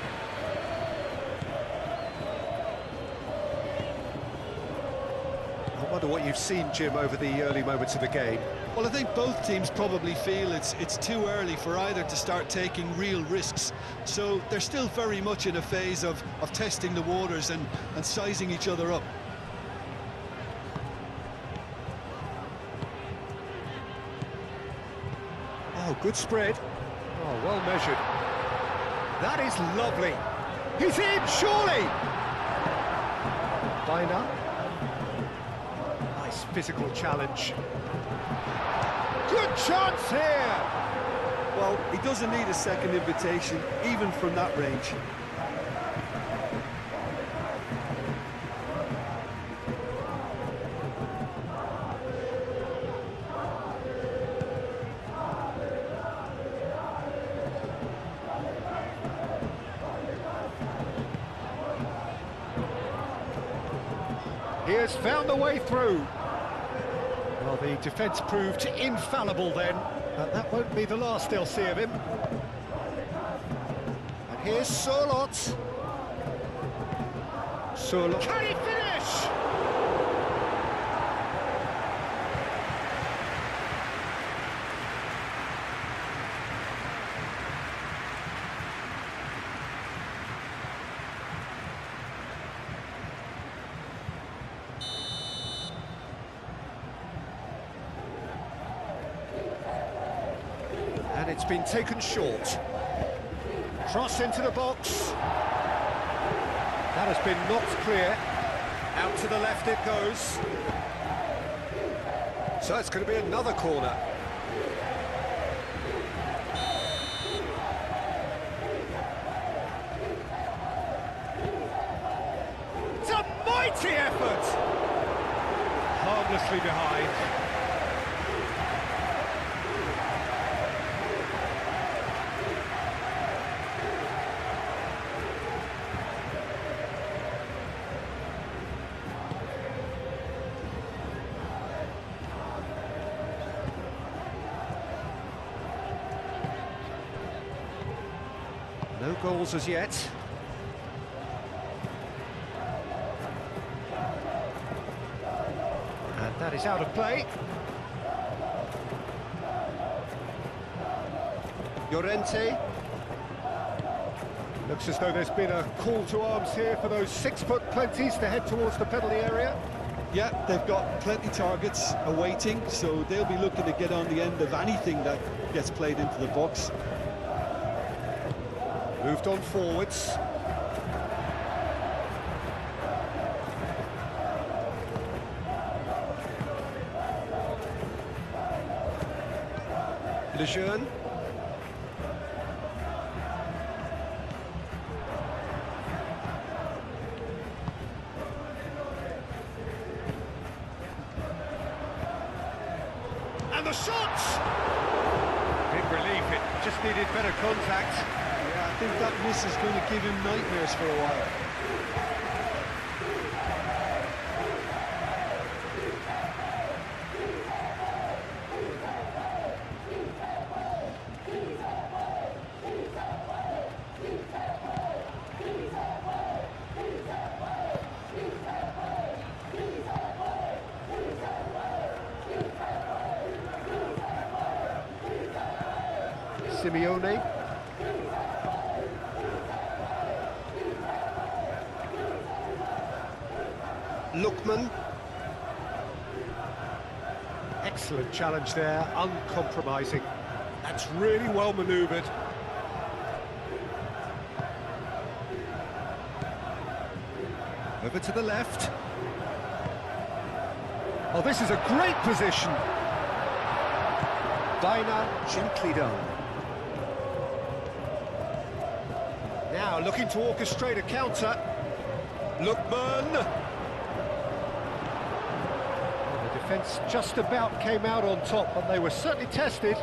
I wonder what you've seen, Jim, over the early moments of the game. Well, I think both teams probably feel it's too early for either to start taking real risks. So they're still very much in a phase of testing the waters and sizing each other up. Oh, good spread. Oh, well measured. That is lovely. He's in, surely! Dina. Nice physical challenge. Good chance here! Well, he doesn't need a second invitation, even from that range. He has found a way through. Well, the defence proved infallible then, but that won't be the last they'll see of him. And here's Solot. Solot. Can he finish? And it's been taken short. Cross into the box. That has been knocked clear. Out to the left it goes. So it's going to be another corner. It's a mighty effort! Harmlessly behind. No goals as yet. And that is out of play. Llorente. Looks as though there's been a call to arms here for those 6-foot plenties to head towards the penalty area. Yeah, they've got plenty targets awaiting, so they'll be looking to get on the end of anything that gets played into the box. Moved on forwards. Lejeune. And the shot! Big relief, it just needed better contact. Yeah, I think that miss is going to give him nightmares for a while. Simeone. Lookman. Excellent challenge there, uncompromising. That's really well manoeuvred. Over to the left. Oh, this is a great position. Baina gently done. Now looking to orchestrate a counter. Lookman. The defence just about came out on top, but they were certainly tested.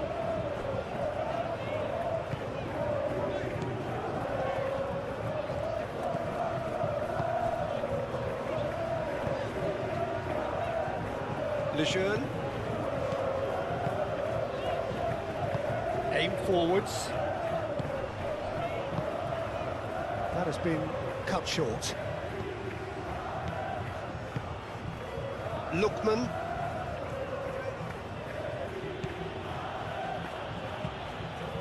Lejeune. Aim forwards. That has been cut short. Lookman.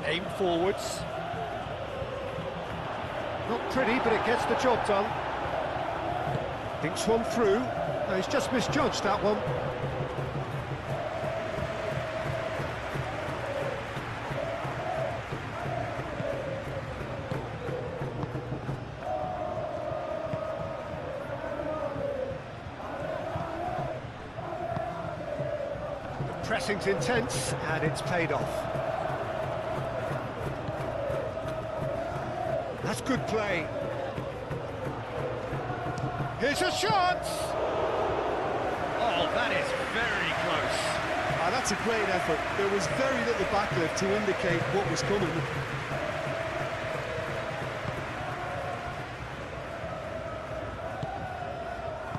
Aim forwards. Not pretty, but it gets the job done. Thinks one through. No, he's just misjudged that one. Pressing's intense, and it's paid off. That's good play. Here's a shot! Oh, that is very close. That's a great effort. There was very little backlift to indicate what was coming.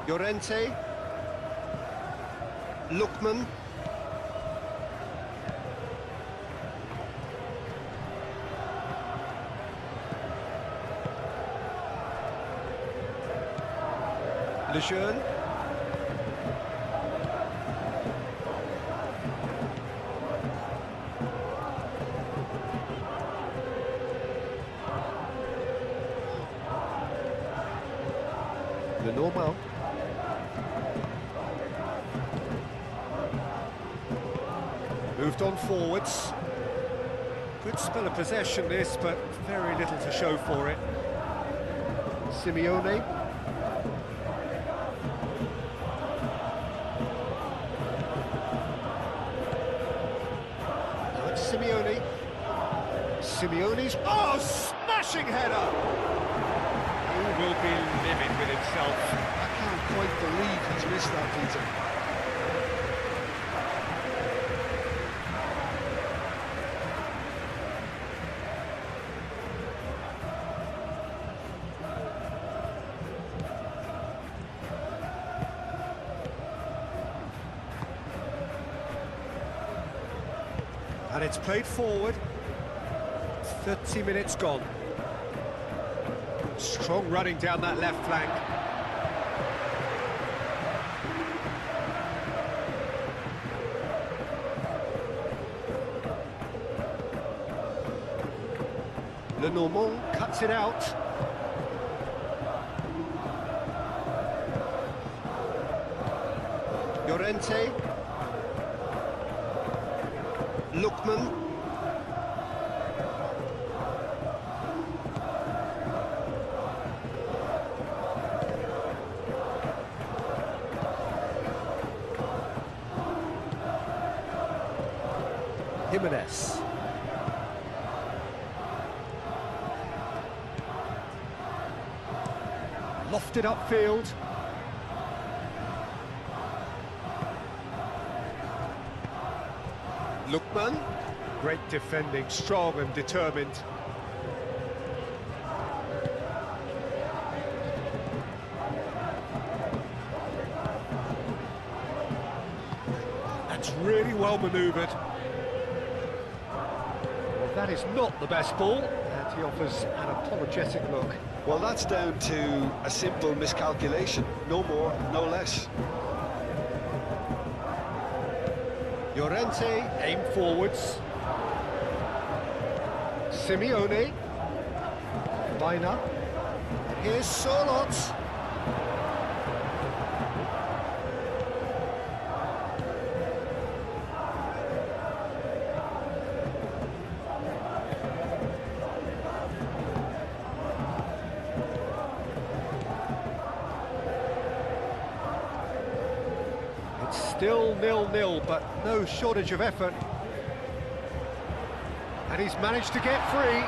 Llorente. Lookman. Lejeune. Lenormand. Moved on forwards. Good spell of possession this, but very little to show for it. Simeone. Simeone. Simeone's... Oh, smashing header! He will be livid with himself. I can't quite believe he's missed that, Peter. And it's played forward. 30 minutes gone. Strong running down that left flank. Lenormand cut cuts it out. Llorente. Lookman. Jimenez. Lofted upfield. Lookman. Great defending, strong and determined. That's really well manoeuvred. Well, that is not the best ball, and he offers an apologetic look. Well, that's down to a simple miscalculation. No more, no less. Llorente, aim forwards. Simeone. Baina. Here's Sorloth. Still 0-0, but no shortage of effort. And he's managed to get free.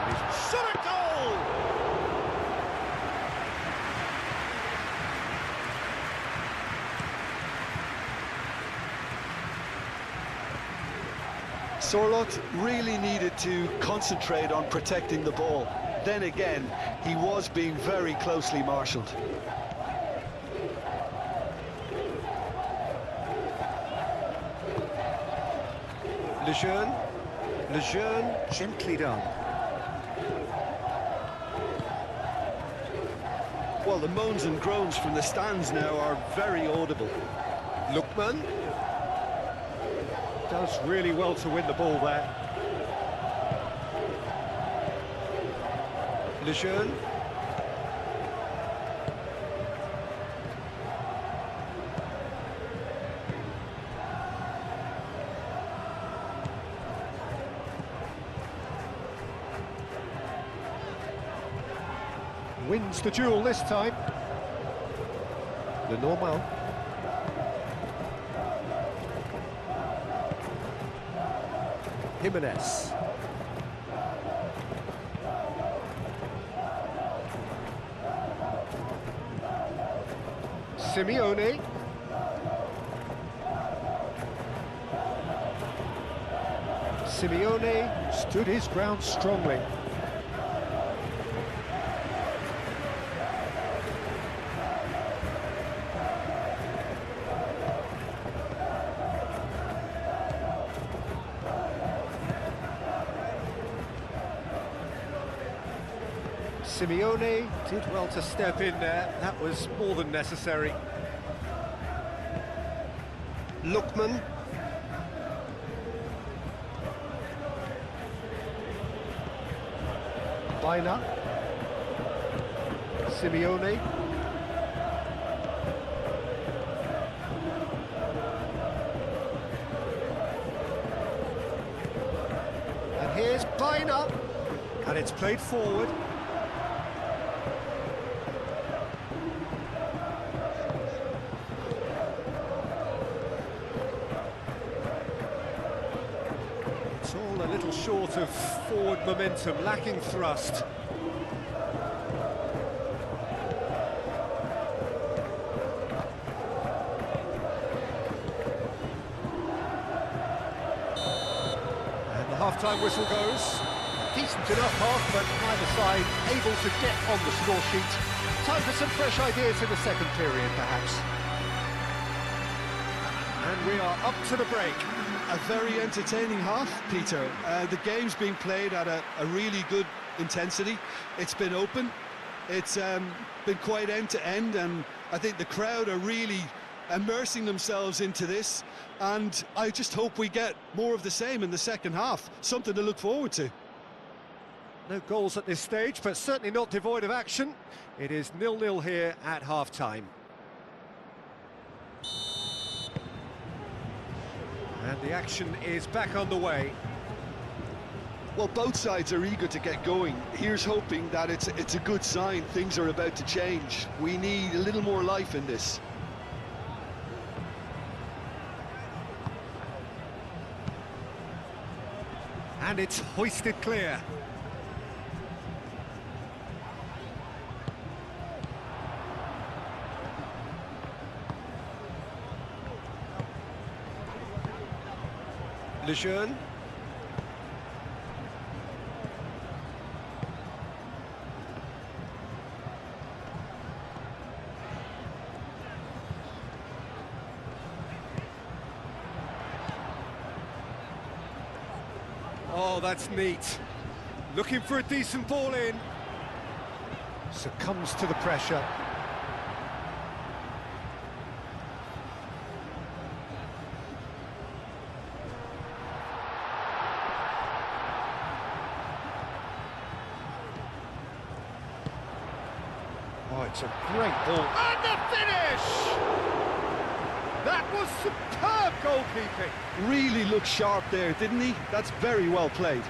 And he's shot a goal! Sorloth really needed to concentrate on protecting the ball. Then again, he was being very closely marshalled. Lejeune, gently done. Well, the moans and groans from the stands now are very audible. Lookman does really well to win the ball there. Lejeune. Wins the duel this time. Lenormand. Jimenez. Simeone. Simeone stood his ground strongly. Simeone did well to step in there. That was more than necessary. Lookman. Baina. Simeone. And here's Baina. And it's played forward. It's all a little short of forward momentum, lacking thrust. And the half-time whistle goes. Decent enough half, but neither side able to get on the score sheet. Time for some fresh ideas in the second period, perhaps. And we are up to the break. A very entertaining half, Peter. The game's been played at a really good intensity. It's been open. It's been quite end-to-end, and I think the crowd are really immersing themselves into this. And I just hope we get more of the same in the second half. Something to look forward to. No goals at this stage, but certainly not devoid of action. It is 0-0 here at half-time. And the action is back on the way. Well, both sides are eager to get going. Here's hoping that it's a good sign. Things are about to change. We need a little more life in this. And it's hoisted clear. Lejeune. Oh, that's neat. Looking for a decent ball in. Succumbs to the pressure. Oh, it's a great ball. And the finish! That was superb goalkeeping. Really looked sharp there, didn't he? That's very well played.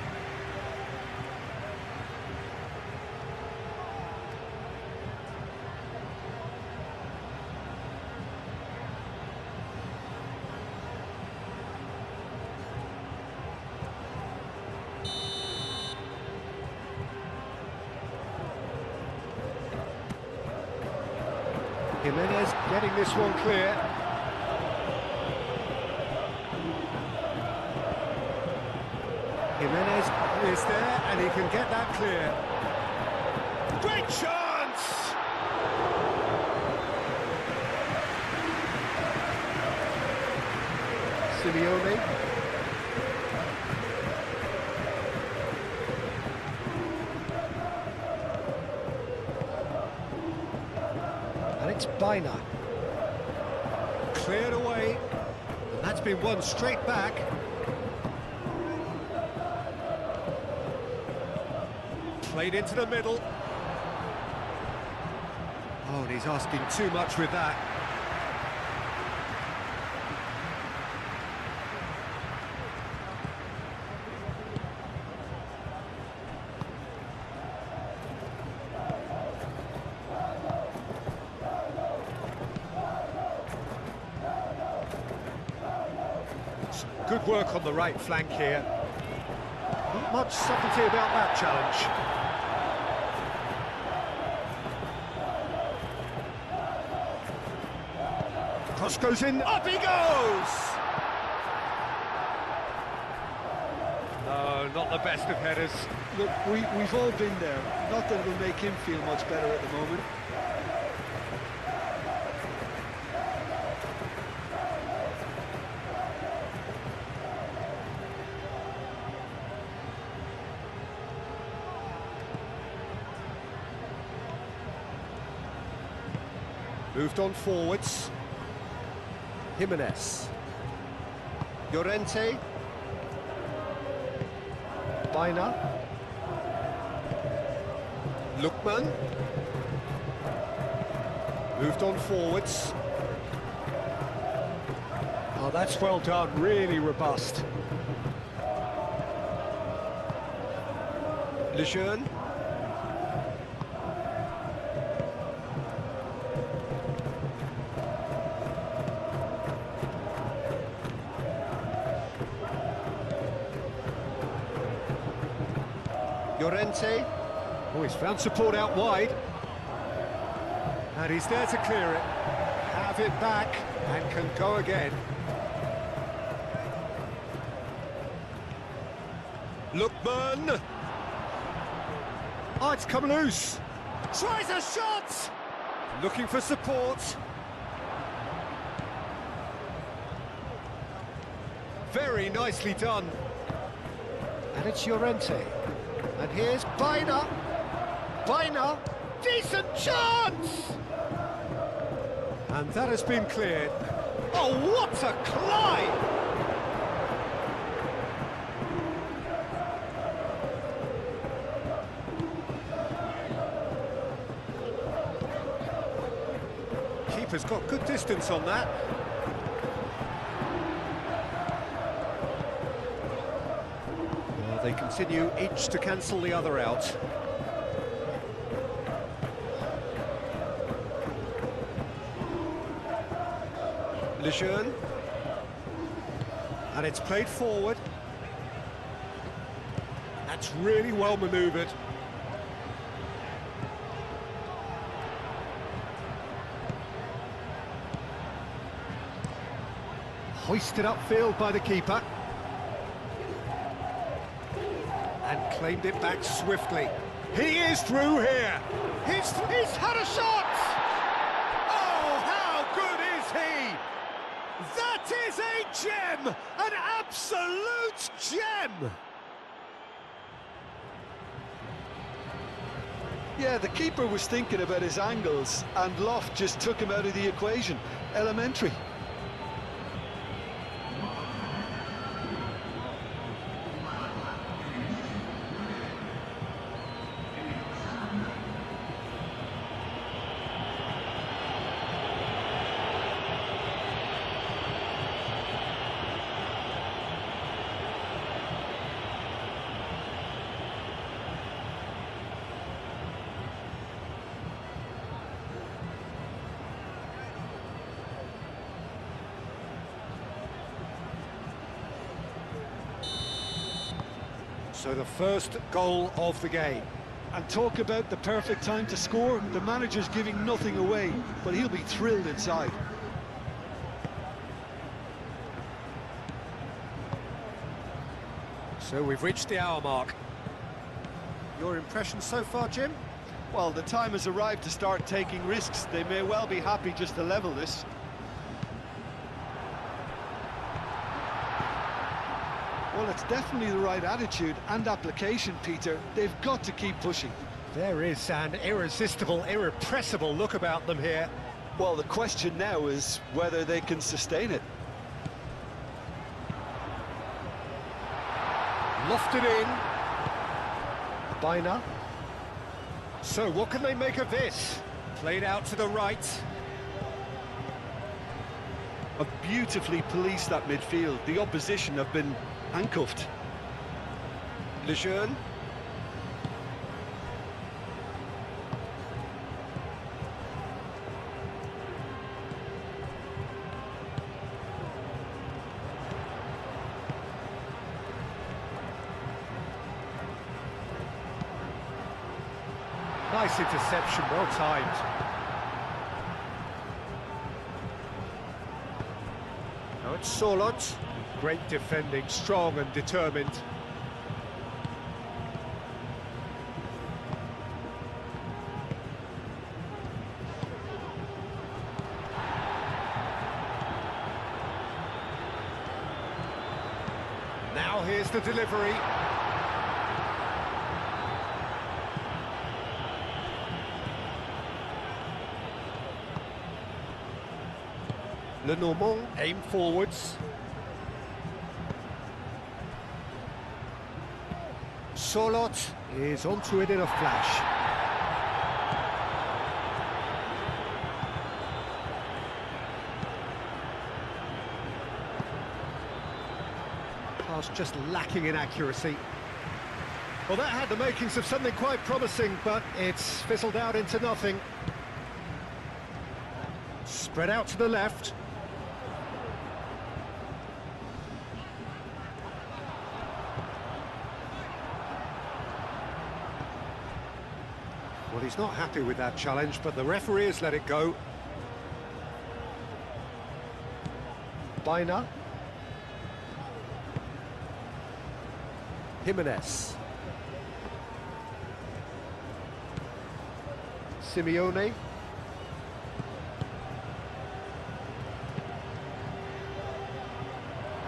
Jimenez getting this one clear. Jimenez is there, and he can get that clear. Great chance! Simeone. And it's Bina. Cleared away, and that's been won straight back. Played into the middle. Oh, and he's asking too much with that. Some good work on the right flank here. Not much subtlety about that challenge. Cross goes in, up he goes! No, not the best of headers. Look, we've all been there. Not that it'll make him feel much better at the moment. Moved on forwards. Jimenez. Llorente. Bina. Lookman. Moved on forwards. Oh, that's well done, really robust. Lejeune. Llorente. Oh, he's found support out wide. And he's there to clear it. Have it back and can go again. Lookman. Oh, it's come loose. Tries a shot. Looking for support. Very nicely done. And it's Llorente. And here's Bina. Bina, decent chance! And that has been cleared. Oh, what a climb! Keeper's got good distance on that. Well, they continue each to cancel the other out. Lejeune. And it's played forward. That's really well manoeuvred. Hoisted upfield by the keeper. And claimed it back swiftly. He is through here. He's had a shot! Oh, how good is he? That is a gem! An absolute gem! Yeah, the keeper was thinking about his angles, and Loft just took him out of the equation. Elementary. So the first goal of the game. And talk about the perfect time to score. The manager's giving nothing away, but he'll be thrilled inside. So we've reached the hour mark. Your impressions so far, Jim? Well, the time has arrived to start taking risks. They may well be happy just to level this. Well, it's definitely the right attitude and application, Peter. They've got to keep pushing. There is an irresistible, irrepressible look about them here. Well, the question now is whether they can sustain it. Lofted in. Bina. So what can they make of this? Played out to the right. Have beautifully policed that midfield. The opposition have been handcuffed. Lejeune. Nice interception, well timed. Now it's Solot. Great defending, strong and determined. Now here's the delivery. Lenormand aim forwards. Solot is onto it in a flash. Pass just lacking in accuracy. Well, that had the makings of something quite promising, but it's fizzled out into nothing. Spread out to the left. Well, he's not happy with that challenge, but the referee has let it go. Bina. Jimenez. Simeone.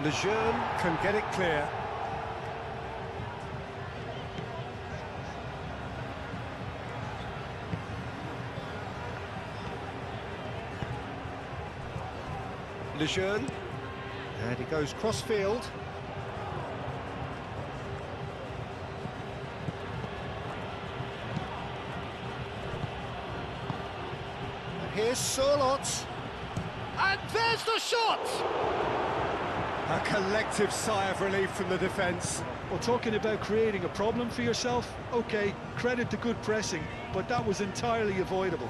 Lejeune can get it clear. Lejeune, and he goes cross-field. Here's Surlot. And there's the shot! A collective sigh of relief from the defence. Well, talking about creating a problem for yourself, OK, credit to good pressing, but that was entirely avoidable.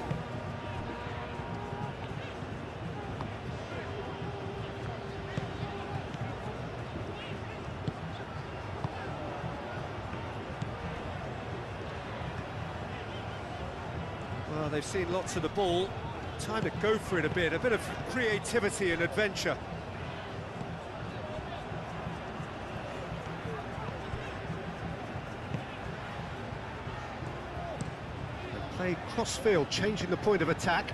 Well, they've seen lots of the ball. Time to go for it a bit of creativity and adventure. They play cross-field, changing the point of attack.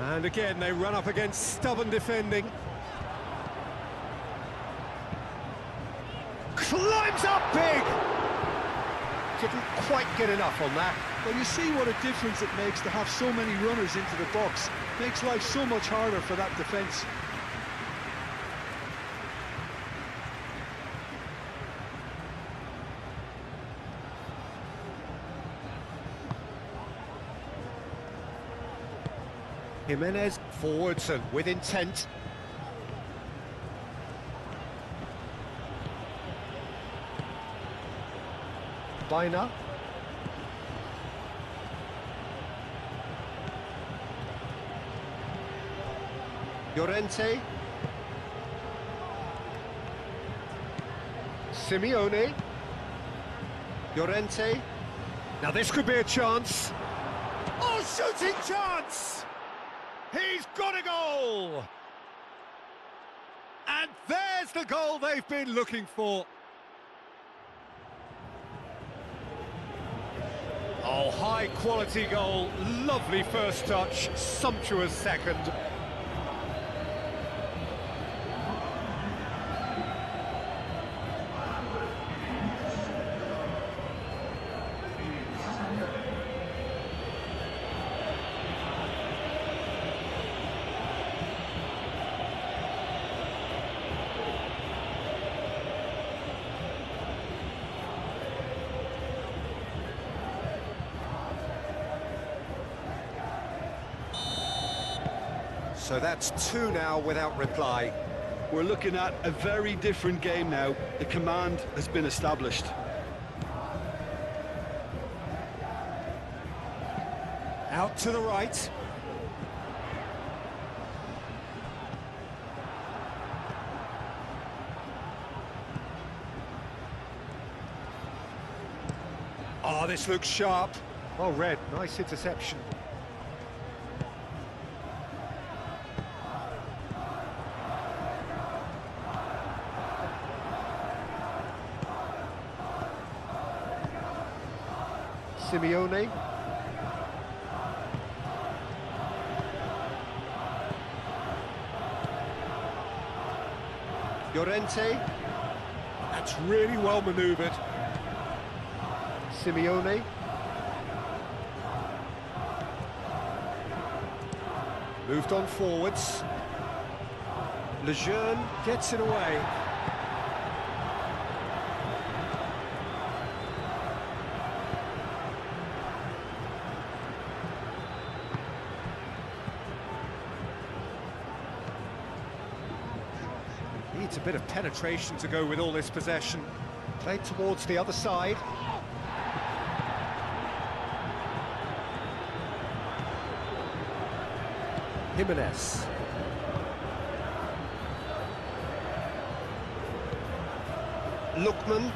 And again, they run up against stubborn defending. Climbs up big! Didn't quite get enough on that. Well, you see what a difference it makes to have so many runners into the box. Makes life so much harder for that defence. Jimenez forwards and with intent. Baina. Llorente. Simeone. Llorente. Now this could be a chance. Oh, shooting chance! He's got a goal! And there's the goal they've been looking for. Oh, high-quality goal, lovely first touch, sumptuous second. So that's two now without reply. We're looking at a very different game now. The command has been established. Out to the right. Oh, this looks sharp. Well read, nice interception. Simeone. Llorente. That's really well manoeuvred. Simeone. Moved on forwards. Lejeune gets it away. Needs a bit of penetration to go with all this possession. Played towards the other side. Jimenez. Lookman.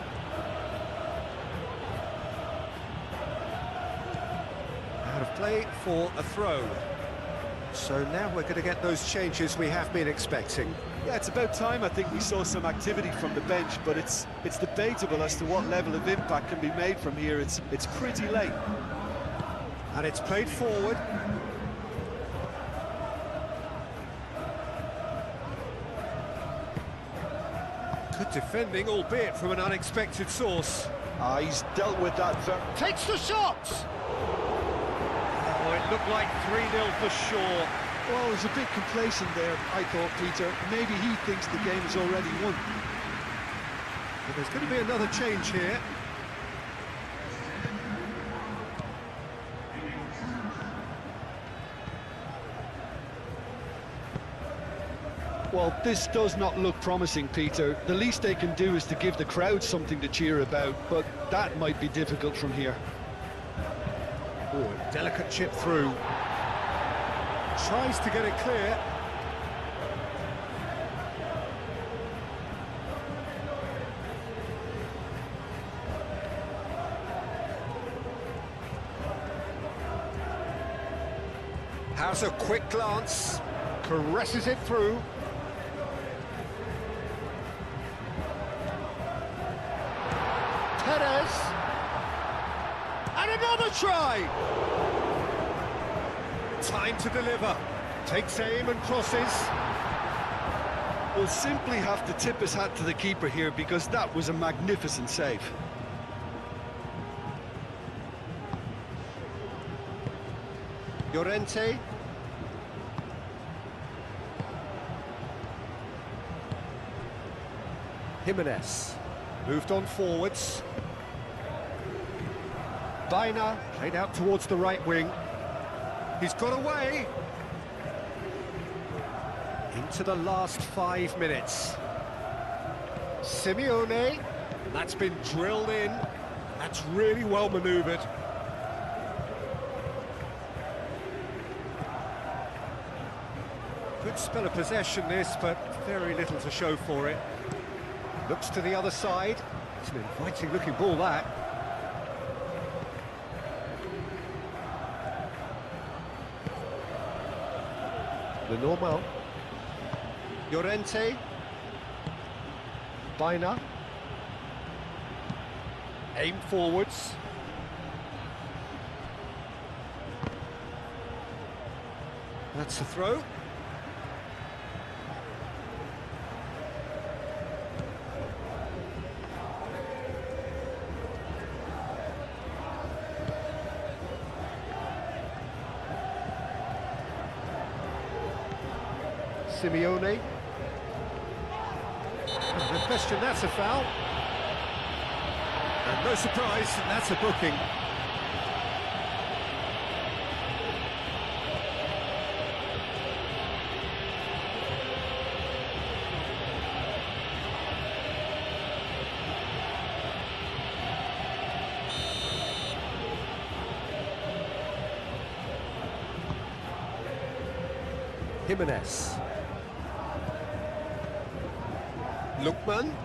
Out of play for a throw. So now we're going to get those changes we have been expecting. Yeah, it's about time I think we saw some activity from the bench, but it's debatable as to what level of impact can be made from here. It's pretty late. And it's played forward. Good defending, albeit from an unexpected source. He's dealt with that. Takes the shot! Oh, it looked like 3-0 for sure. Well, he was a bit complacent there, I thought, Peter. Maybe he thinks the game is already won. But there's going to be another change here. Well, this does not look promising, Peter. The least they can do is to give the crowd something to cheer about, but that might be difficult from here. Oh, a delicate chip through. Tries to get it clear. Has a quick glance, caresses it through. Perez, and another try! Time to deliver, takes aim and crosses. We'll simply have to tip his hat to the keeper here because that was a magnificent save. Llorente. Jimenez moved on forwards. Baina played out towards the right wing. He's got away. Into the last 5 minutes. Simeone, that's been drilled in. That's really well manoeuvred. Good spell of possession this, but very little to show for it. Looks to the other side. It's an inviting looking ball, that. Lenormand. Llorente. Baina. Aim forwards. That's the throw. Simeone. No question, that's a foul. And no surprise, that's a booking. Jimenez. Lookman.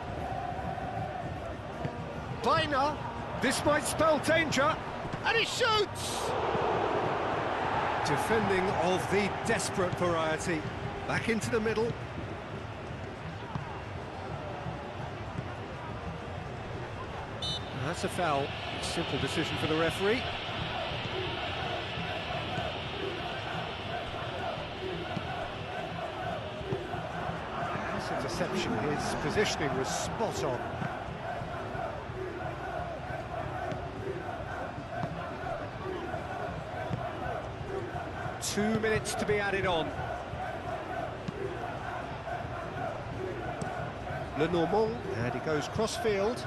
Baina. This might spell danger. And he shoots! Defending of the desperate variety. Back into the middle. That's a foul. Simple decision for the referee. Interception, his positioning was spot on. Two minutes to be added on. Lenormand, and he goes cross-field.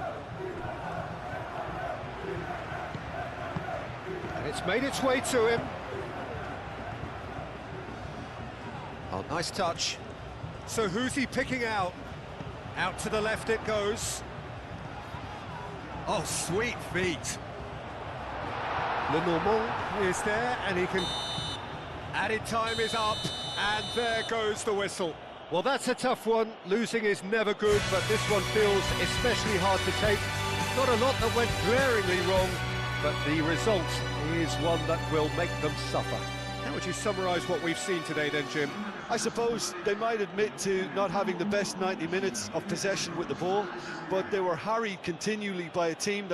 And it's made its way to him. Oh, nice touch. So who's he picking out? Out to the left it goes. Oh, sweet feet. Lenormand is there, and he can... Added time is up, and there goes the whistle. Well, that's a tough one. Losing is never good, but this one feels especially hard to take. Not a lot that went glaringly wrong, but the result is one that will make them suffer. How would you summarise what we've seen today then, Jim? I suppose they might admit to not having the best 90 minutes of possession with the ball, but they were harried continually by a team that